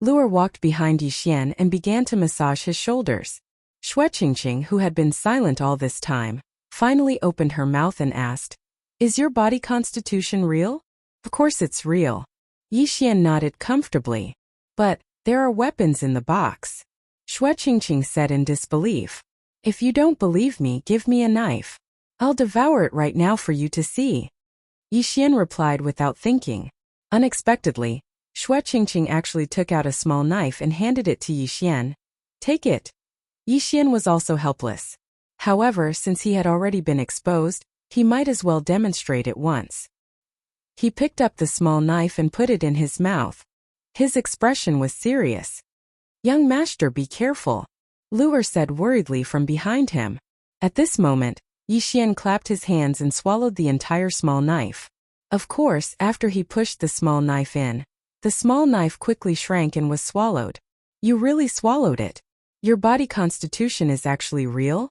Speaker 1: Luer walked behind Yi Xian and began to massage his shoulders. Qingqing, who had been silent all this time, finally opened her mouth and asked, Is your body constitution real? Of course it's real. Yi Xian nodded comfortably. But, there are weapons in the box. Qingqing said in disbelief. If you don't believe me, give me a knife. I'll devour it right now for you to see. Yi Xian replied without thinking. Unexpectedly, Qingqing actually took out a small knife and handed it to Yi Xian. Take it. Yi Xian was also helpless. However, since he had already been exposed, he might as well demonstrate it once. He picked up the small knife and put it in his mouth. His expression was serious. Young master, be careful, Luer said worriedly from behind him. At this moment, Yi Xian clapped his hands and swallowed the entire small knife. Of course, after he pushed the small knife in, the small knife quickly shrank and was swallowed. You really swallowed it. Your body constitution is actually real?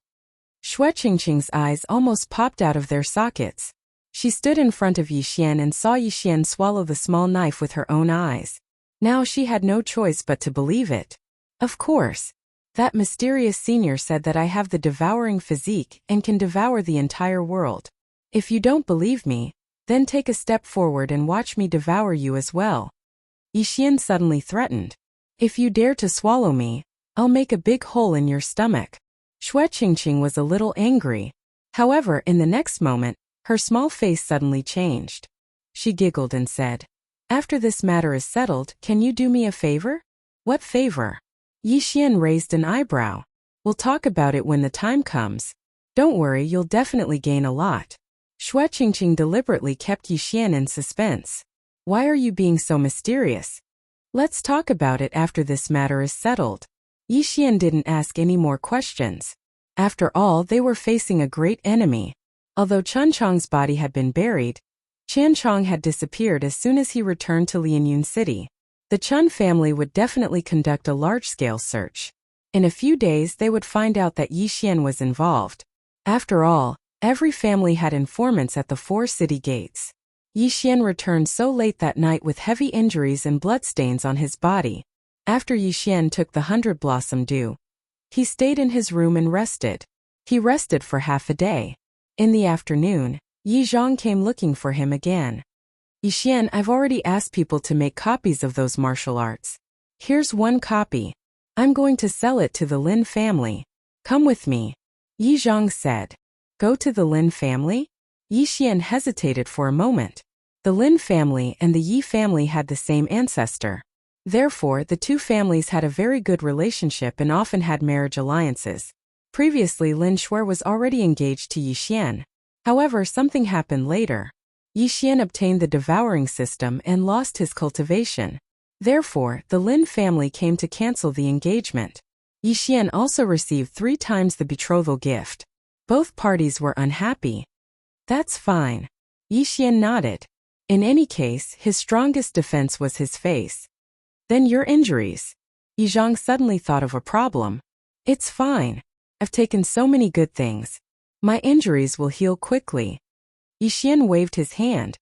Speaker 1: Qingqing's eyes almost popped out of their sockets. She stood in front of Yi Xian and saw Yi Xian swallow the small knife with her own eyes. Now she had no choice but to believe it. Of course. That mysterious senior said that I have the devouring physique and can devour the entire world. If you don't believe me, then take a step forward and watch me devour you as well. Yi Xian suddenly threatened. If you dare to swallow me, I'll make a big hole in your stomach. Qingqing was a little angry. However, in the next moment, her small face suddenly changed. She giggled and said, After this matter is settled, can you do me a favor? What favor? Yi Xian raised an eyebrow. We'll talk about it when the time comes. Don't worry, you'll definitely gain a lot. Qingqing deliberately kept Yi Xian in suspense. Why are you being so mysterious? Let's talk about it after this matter is settled. Yi Xian didn't ask any more questions. After all, they were facing a great enemy. Although Chen Chong's body had been buried, Chen Chong had disappeared as soon as he returned to Lianyun City. The Chen family would definitely conduct a large-scale search. In a few days they would find out that Yi Xian was involved. After all, every family had informants at the 4 city gates. Yi Xian returned so late that night with heavy injuries and bloodstains on his body. After Yi Xian took the 100 blossom dew, he stayed in his room and rested. He rested for half a day. In the afternoon, Yi Zhang came looking for him again. Yixian, I've already asked people to make copies of those martial arts. Here's one copy. I'm going to sell it to the Lin family. Come with me. Yi Zhang said. Go to the Lin family? Yixian hesitated for a moment. The Lin family and the Yi family had the same ancestor. Therefore, the two families had a very good relationship and often had marriage alliances. Previously, Lin Shuer was already engaged to Yixian. However, something happened later. Yixian obtained the devouring system and lost his cultivation. Therefore, the Lin family came to cancel the engagement. Yixian also received 3 times the betrothal gift. Both parties were unhappy. That's fine. Yixian nodded. In any case, his strongest defense was his face. Then your injuries. Yi Zhang suddenly thought of a problem. It's fine. I've taken so many good things. My injuries will heal quickly. Yixian waved his hand.